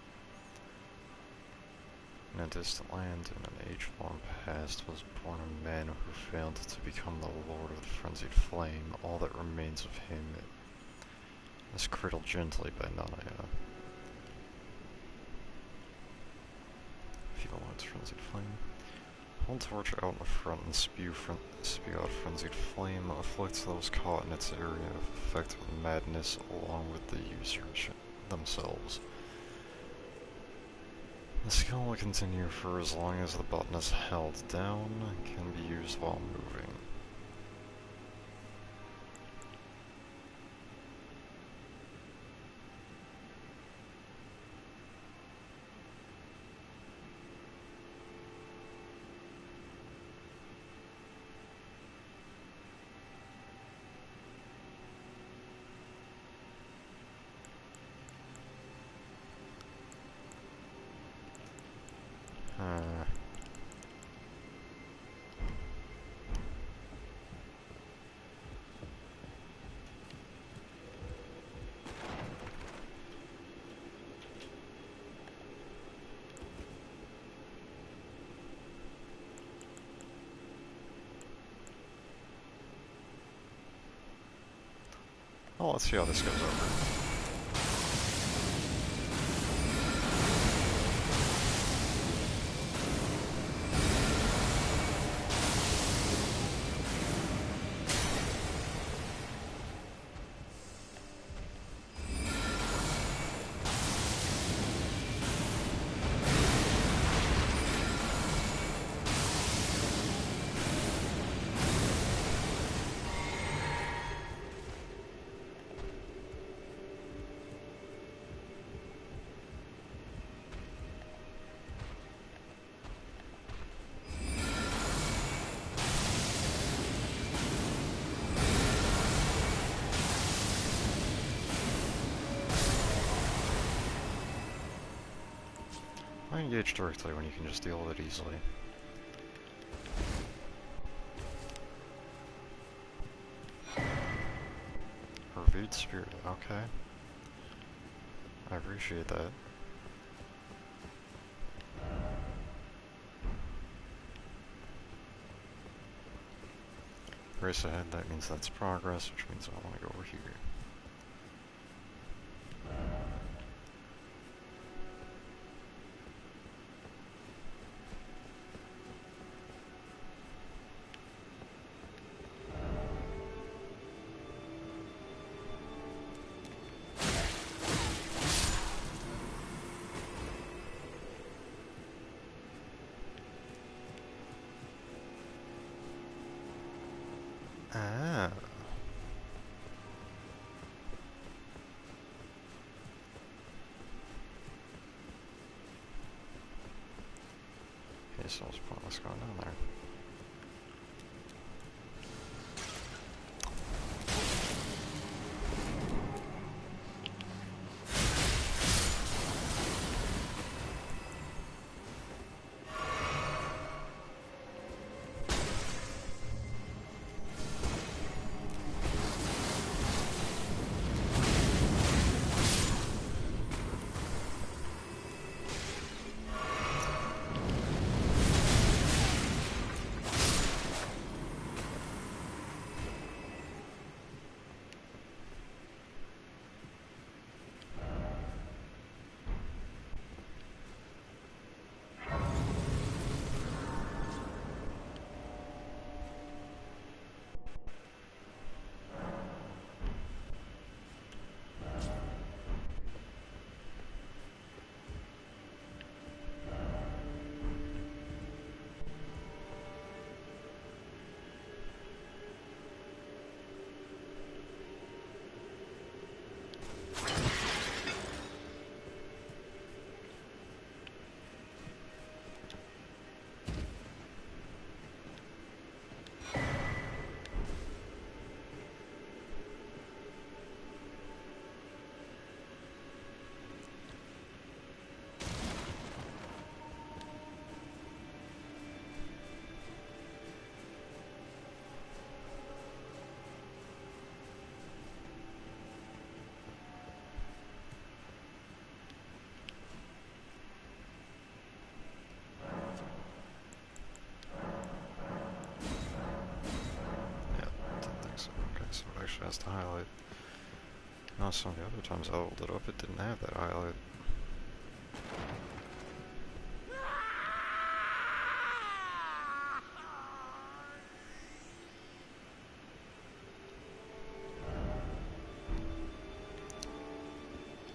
In a distant land, in an age-long past, was born a man who failed to become the Lord of the Frenzied Flame. All that remains of him is cradled gently by Nanaya. Feeble Lord's Frenzied Flame. Hold torch out in the front and spew out Frenzied Flame. Afflicts those caught in its area of effect with madness along with the users themselves. The skill will continue for as long as the button is held down and can be used while moving. Well, let's see how this goes over. Why engage directly when you can just deal with it easily? Revered spirit, okay. I appreciate that. Race ahead, that means that's progress, which means I want to go over here. Ah. Okay, so it's pointless going down there. Didn't think so. Okay, so it actually has to highlight. No, some of the other times I leveled it up, it didn't have that highlight.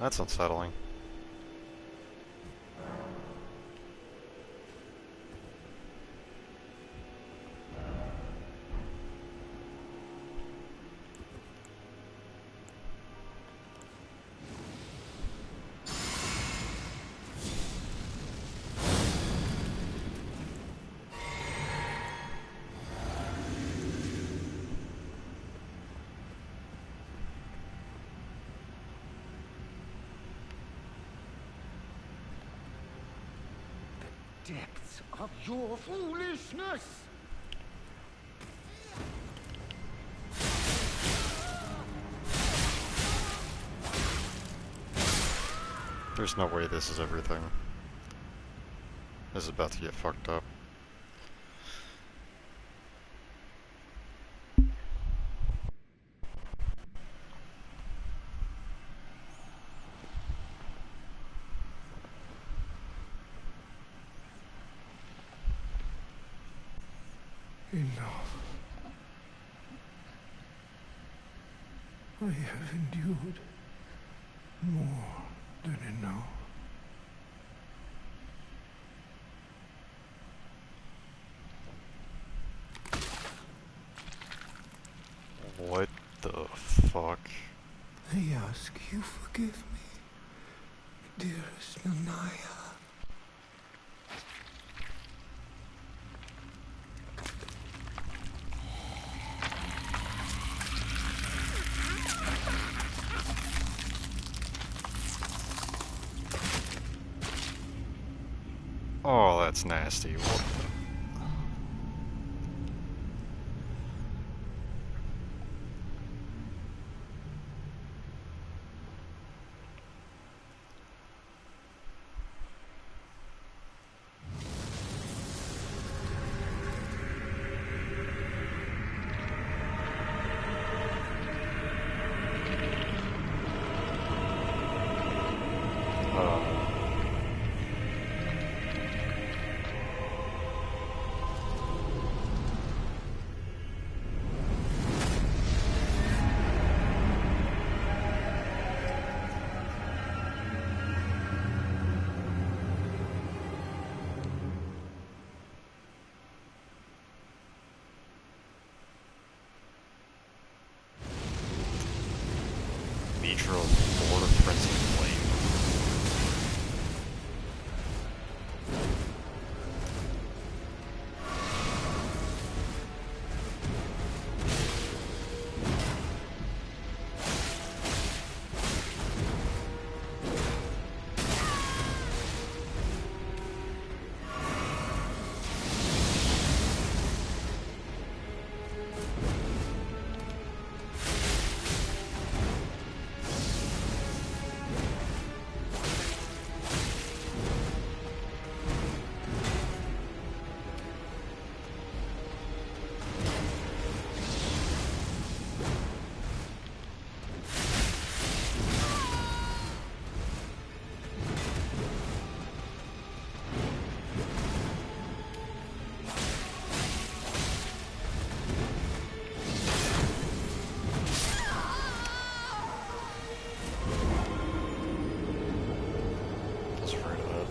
That's unsettling. Depths of your foolishness! There's no way this is everything. This is about to get fucked up. Enough. I have endured more than enough. What the fuck? I ask you forgive me, dearest Nanaya. Oh, that's nasty. What Mitra, Lord of Prince of Flame. Just afraid of that.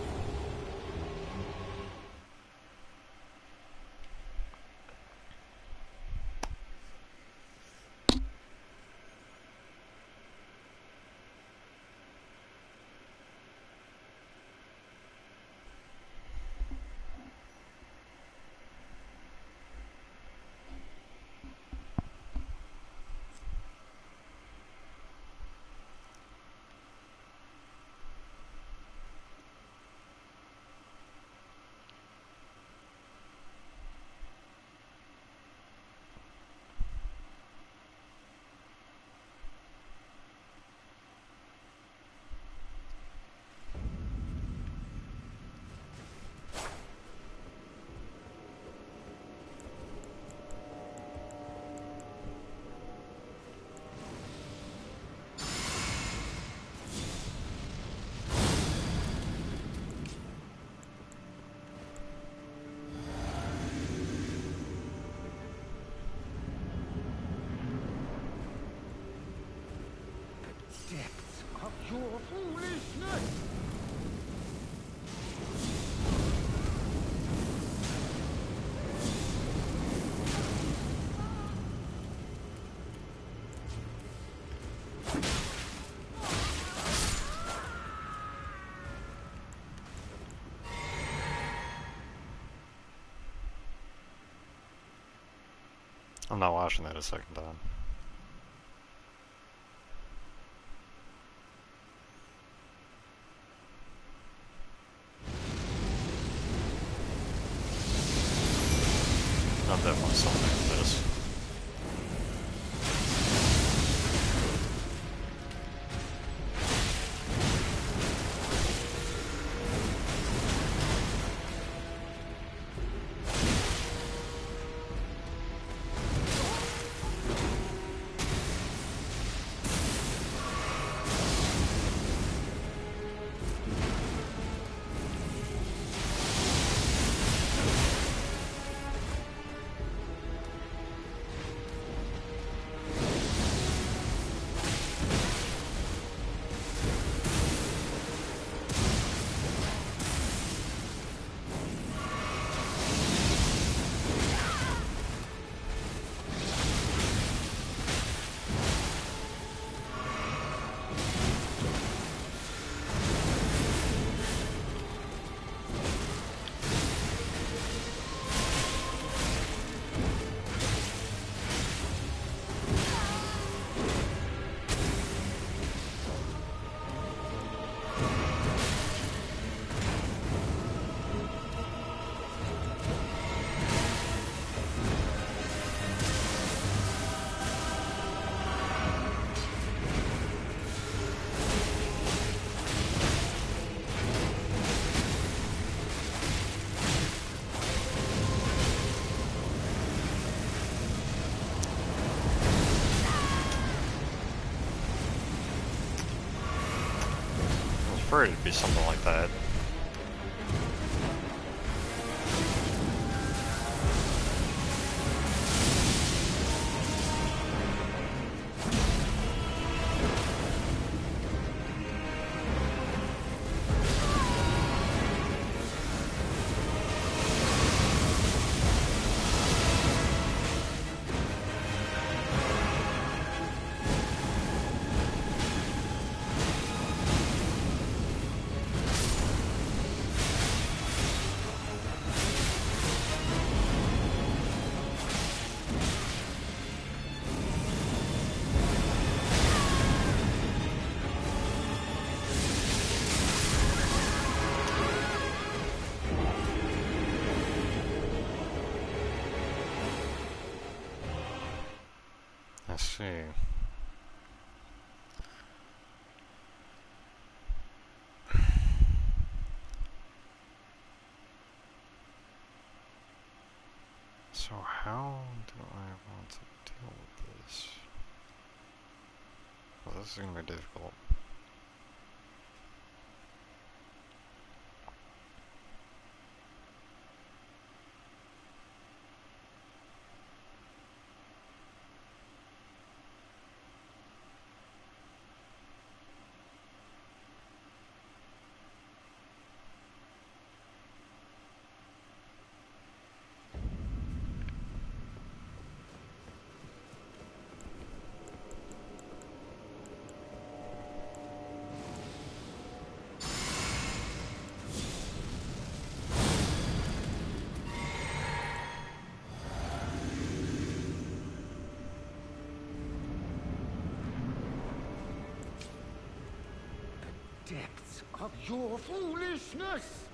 Depths of your foolishness! I'm not watching that a second time. I'm definitely something with this. afraid it'd be something like that. I see. So how do I want to deal with this? Well, this is gonna be difficult. Depths of your foolishness!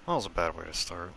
That was a bad way to start.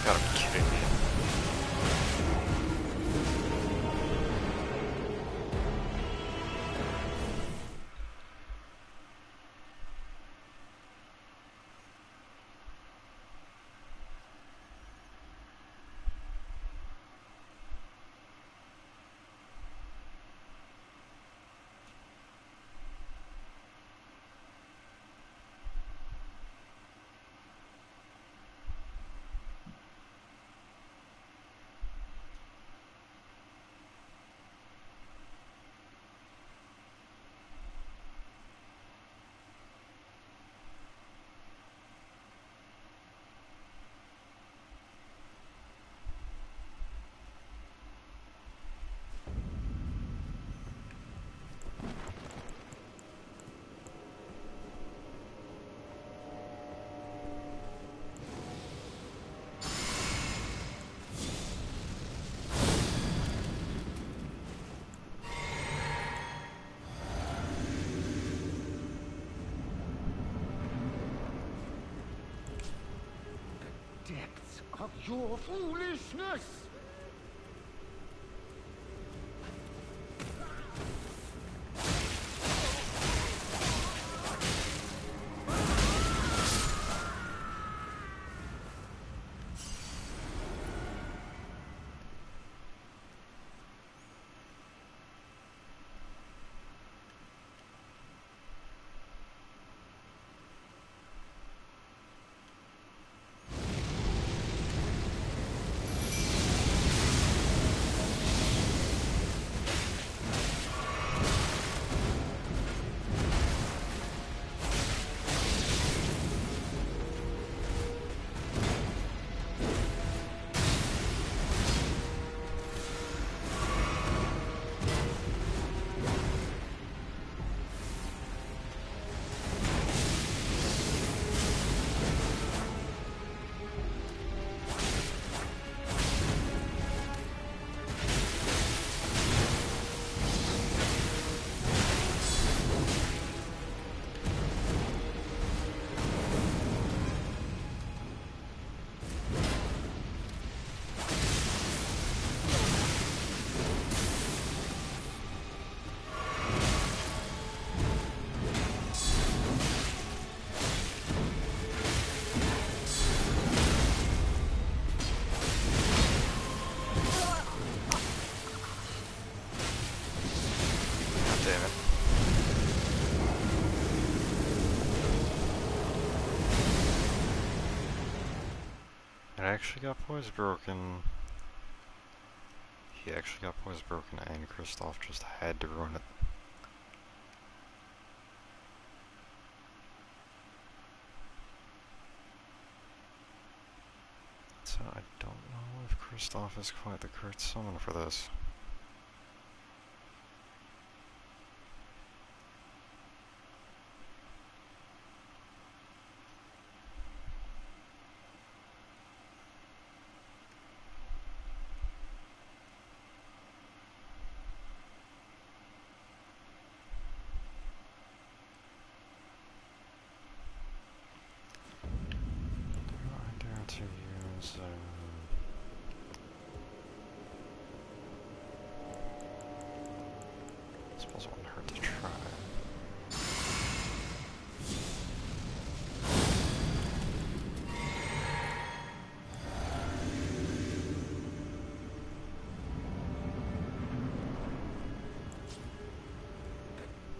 Gotta be kidding me. of your foolishness! Damn it. It actually got poise broken. He actually got poise broken and Kristoff just had to ruin it. So I don't know if Kristoff is quite the correct summon for this. Do I dare to use I suppose it wouldn't hurt to try.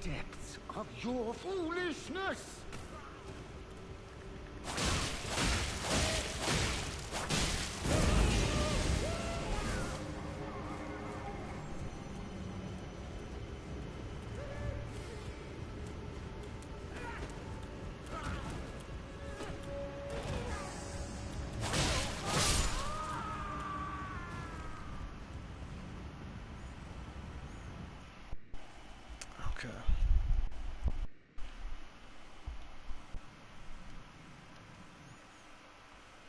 Depths of your foolishness! Okay.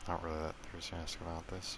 Not really that enthusiastic about this.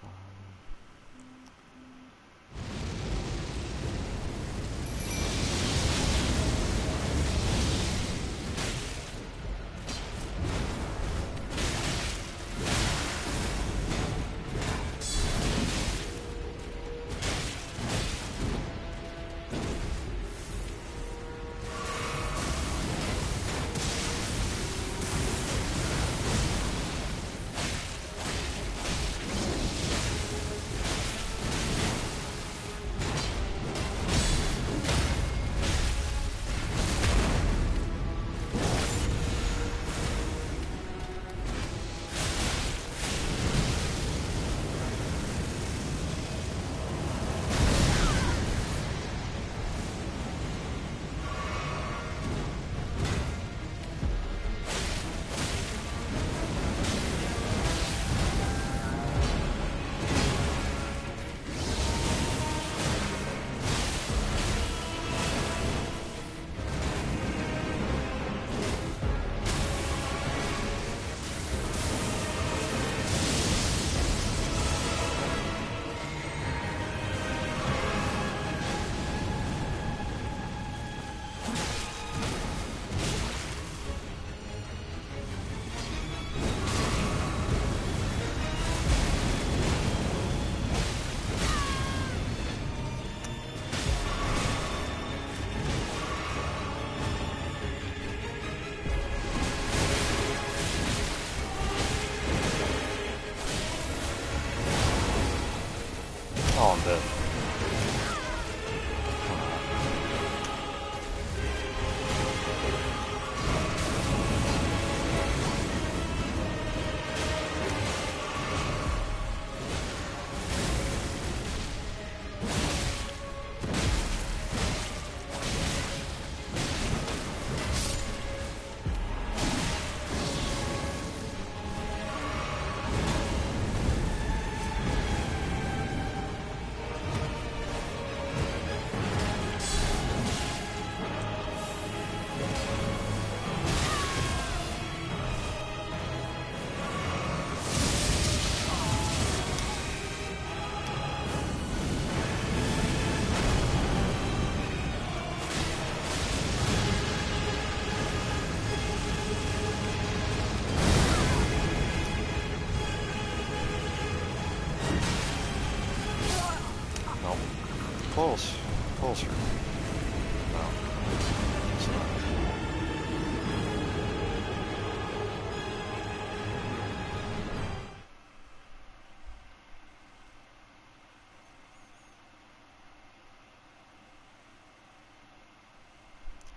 dead. Close. Closer. No. It's not.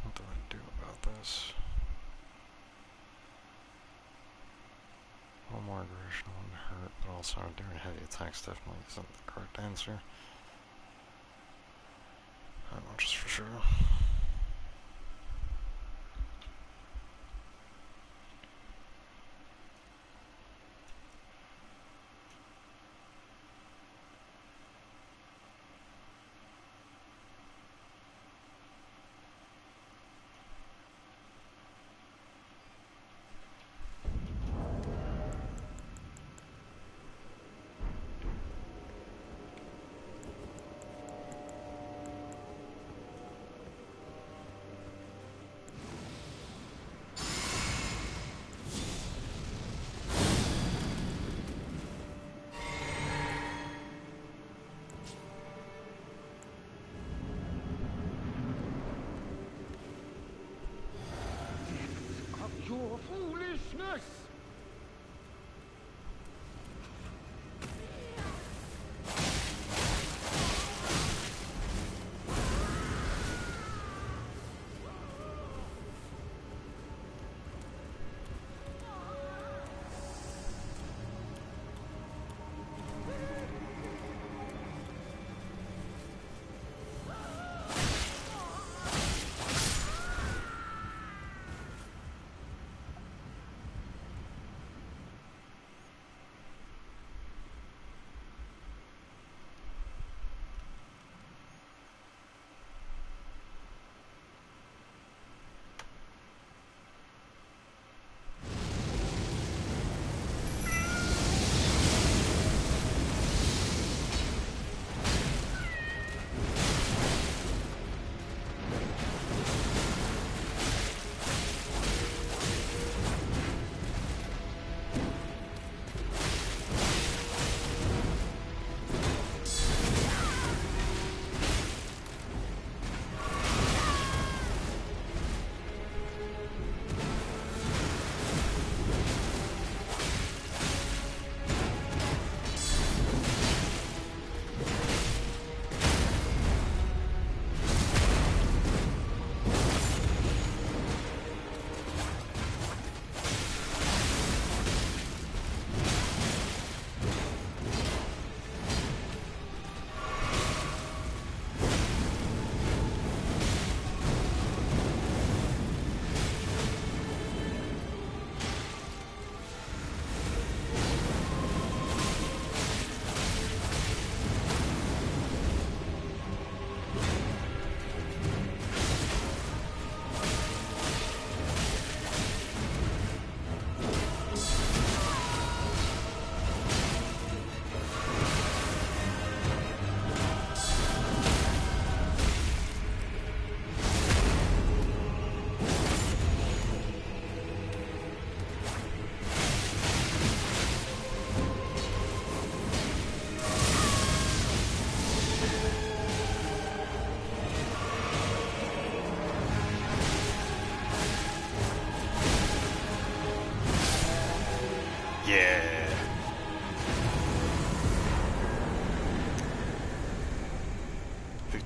What do I do about this? One more aggression wouldn't hurt, but also doing heavy attacks definitely isn't the correct answer. That much is for sure.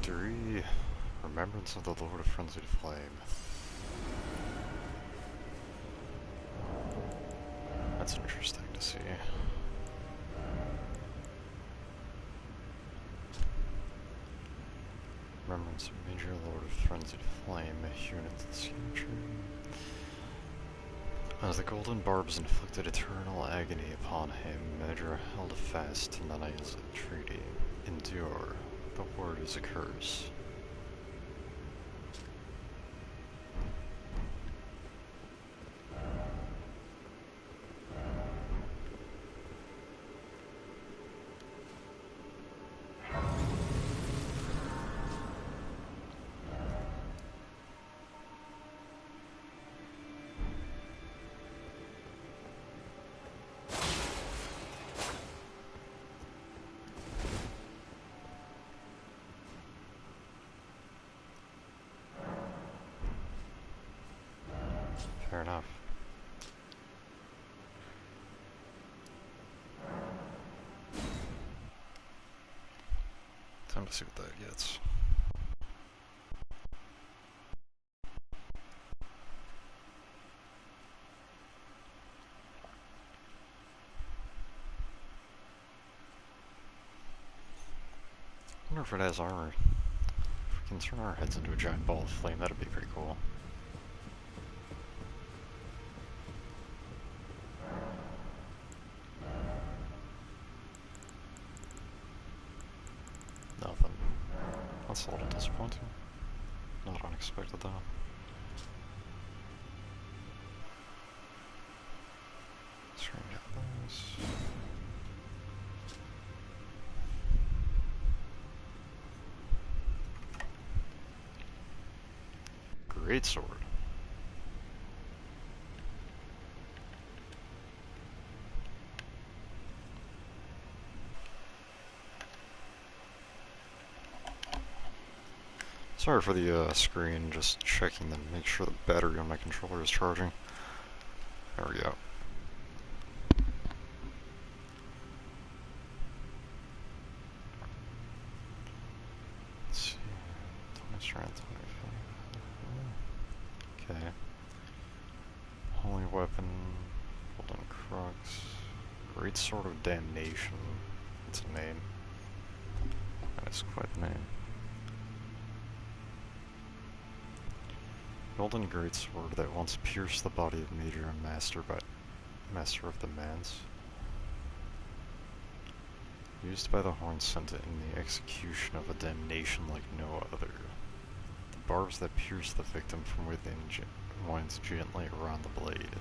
Erdtree, Remembrance of the Lord of Frenzied Flame. That's interesting to see. Remembrance of Major Lord of Frenzied Flame, unit to the scheme tree. As the golden barbs inflicted eternal agony upon him, Major held fast to Nanaya's entreaty. Endure. The word is a curse. Fair enough. Time to see what that gets. I wonder if it has armor. If we can turn our heads into a giant ball of flame, that'd be pretty cool. Nothing. That's a little disappointing. Not unexpected though. Screen this. Great sword. Sorry for the screen, just checking to make sure the battery on my controller is charging. There we go. Let's see. 20 strength, 25. Okay. Holy weapon, golden crux, great sword of damnation. That's a name. That is quite a name. Golden greatsword that once pierced the body of Major and Master of the Mans. Used by the Horn Sent in the execution of a damnation like no other. The barbs that pierce the victim from within winds gently around the blade.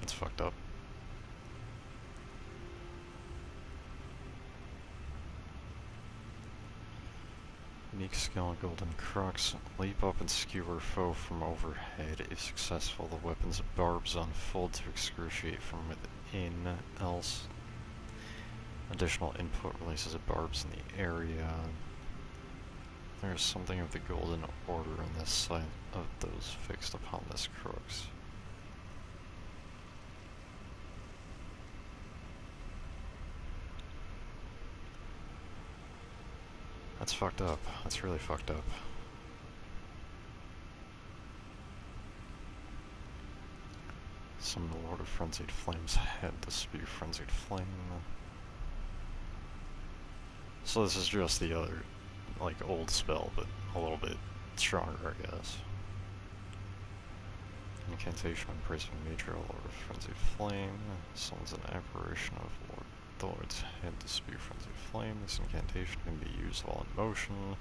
That's fucked up. Unique skill, golden crux. Leap up and skewer foe from overhead. If successful, the weapon's barbs unfold to excruciate from within, else additional input releases barbs in the area. There is something of the golden order in this sight of those fixed upon this crux. That's fucked up. That's really fucked up. Summon the Lord of Frenzied Flame's head to spew Frenzied Flame. So this is just the other, like, old spell, but a little bit stronger, I guess. Incantation on Praise of Major, Lord of Frenzied Flame. Summons an apparition of the Lord's head to spew Frenzied Flame. This incantation can be used while in motion.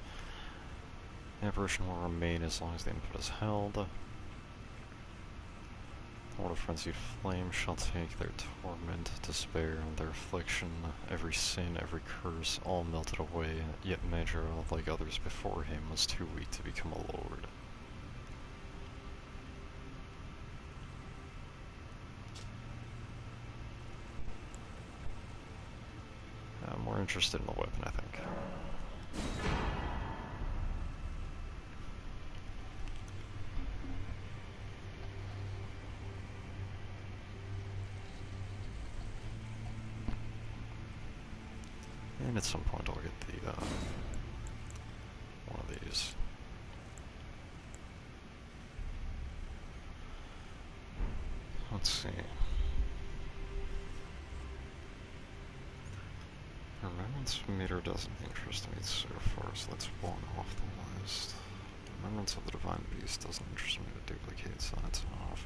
The apparition will remain as long as the input is held. Lord of Frenzied Flame shall take their torment, despair, and their affliction, every sin, every curse, all melted away, yet Major, like others before him, was too weak to become a lord. I'm more interested in the weapon, I think. And at some point I'll get the, one of these. Let's see. Remembrance meter doesn't interest me so far, so that's one off the list. Remembrance of the Divine Beast doesn't interest me to duplicate, so that's off.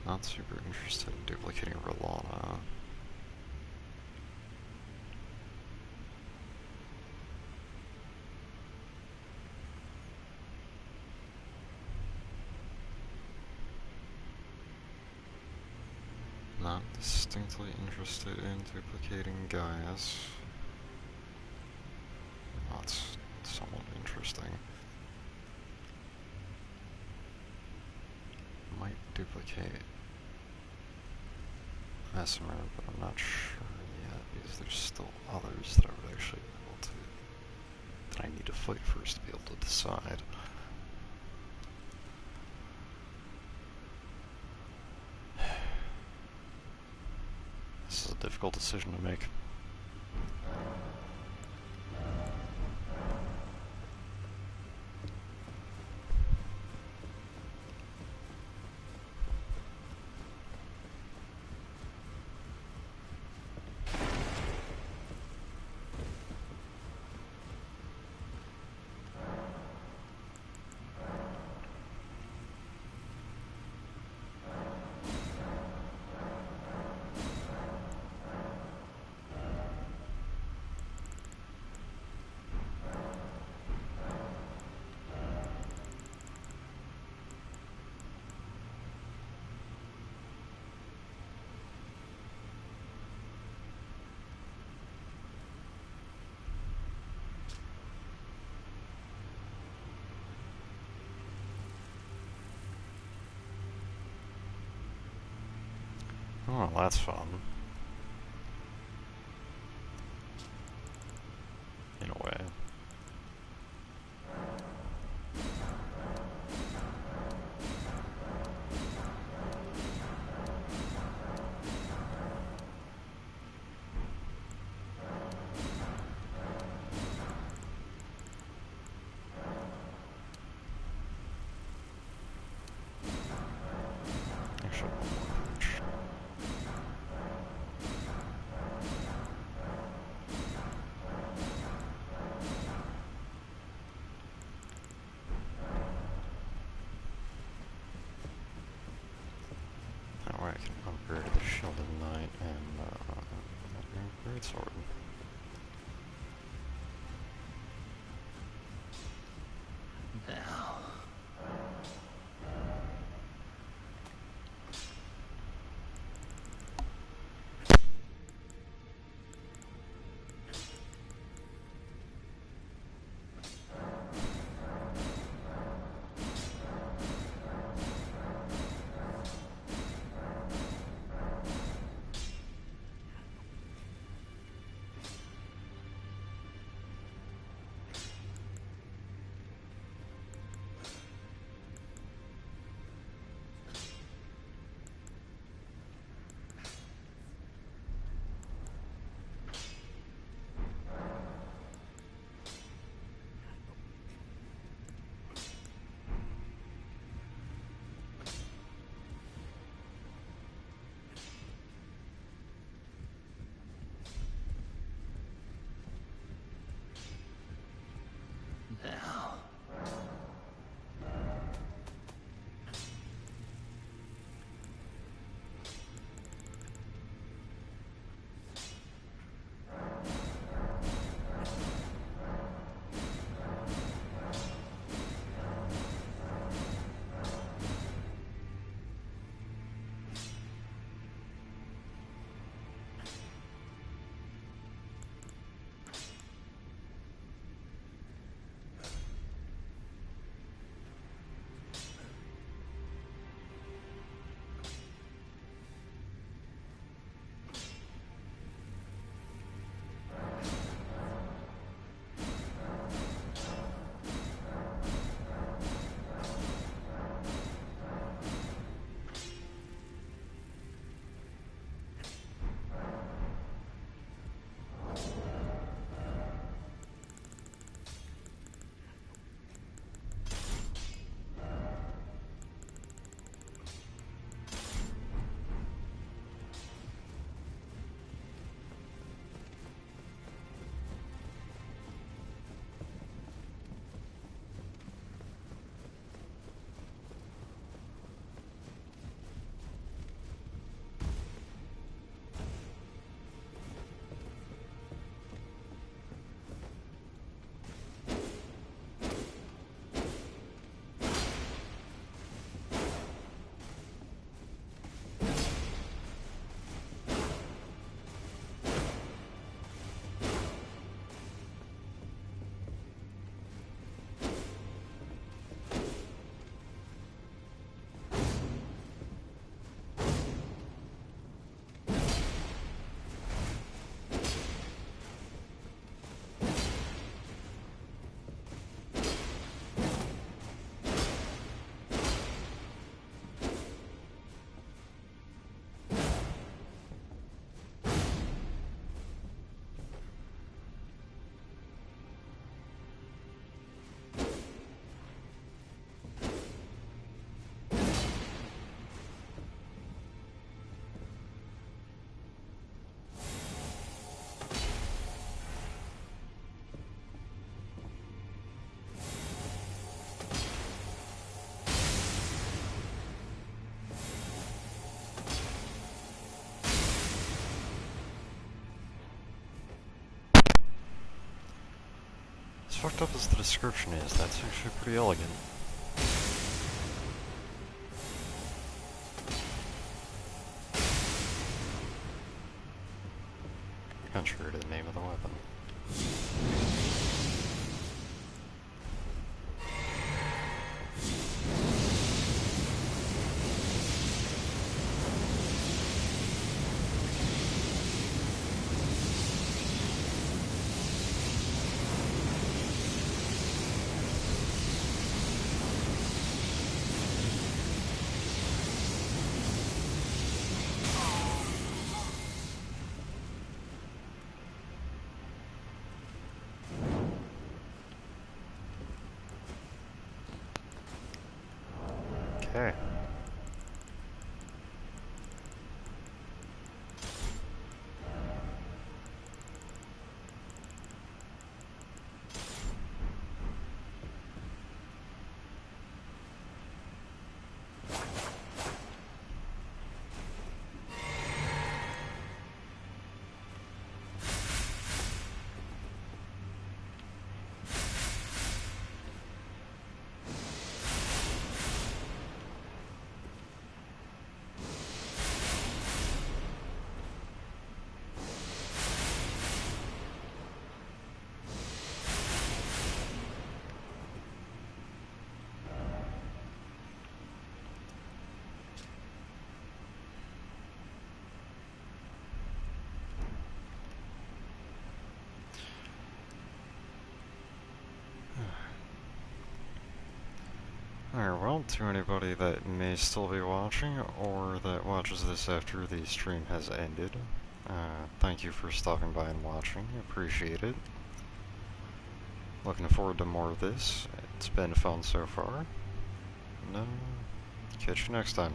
Not super interested in duplicating Rolana. Not distinctly interested in duplicating Gaius. That's somewhat interesting. Might duplicate Mesmer, but I'm not sure yet because there's still others that I would actually be able to, that I need to fight first to be able to decide. This is a difficult decision to make. Oh, that's fun. In a way. Actually, one more perch. That way I can upgrade the Shielded Knight and Great Sword. Now. fucked up as the description is, that's actually pretty elegant. Contrary to the name of the weapon. Okay. Alright, well, to anybody that may still be watching, or that watches this after the stream has ended, thank you for stopping by and watching. Appreciate it. Looking forward to more of this. It's been fun so far. And, catch you next time.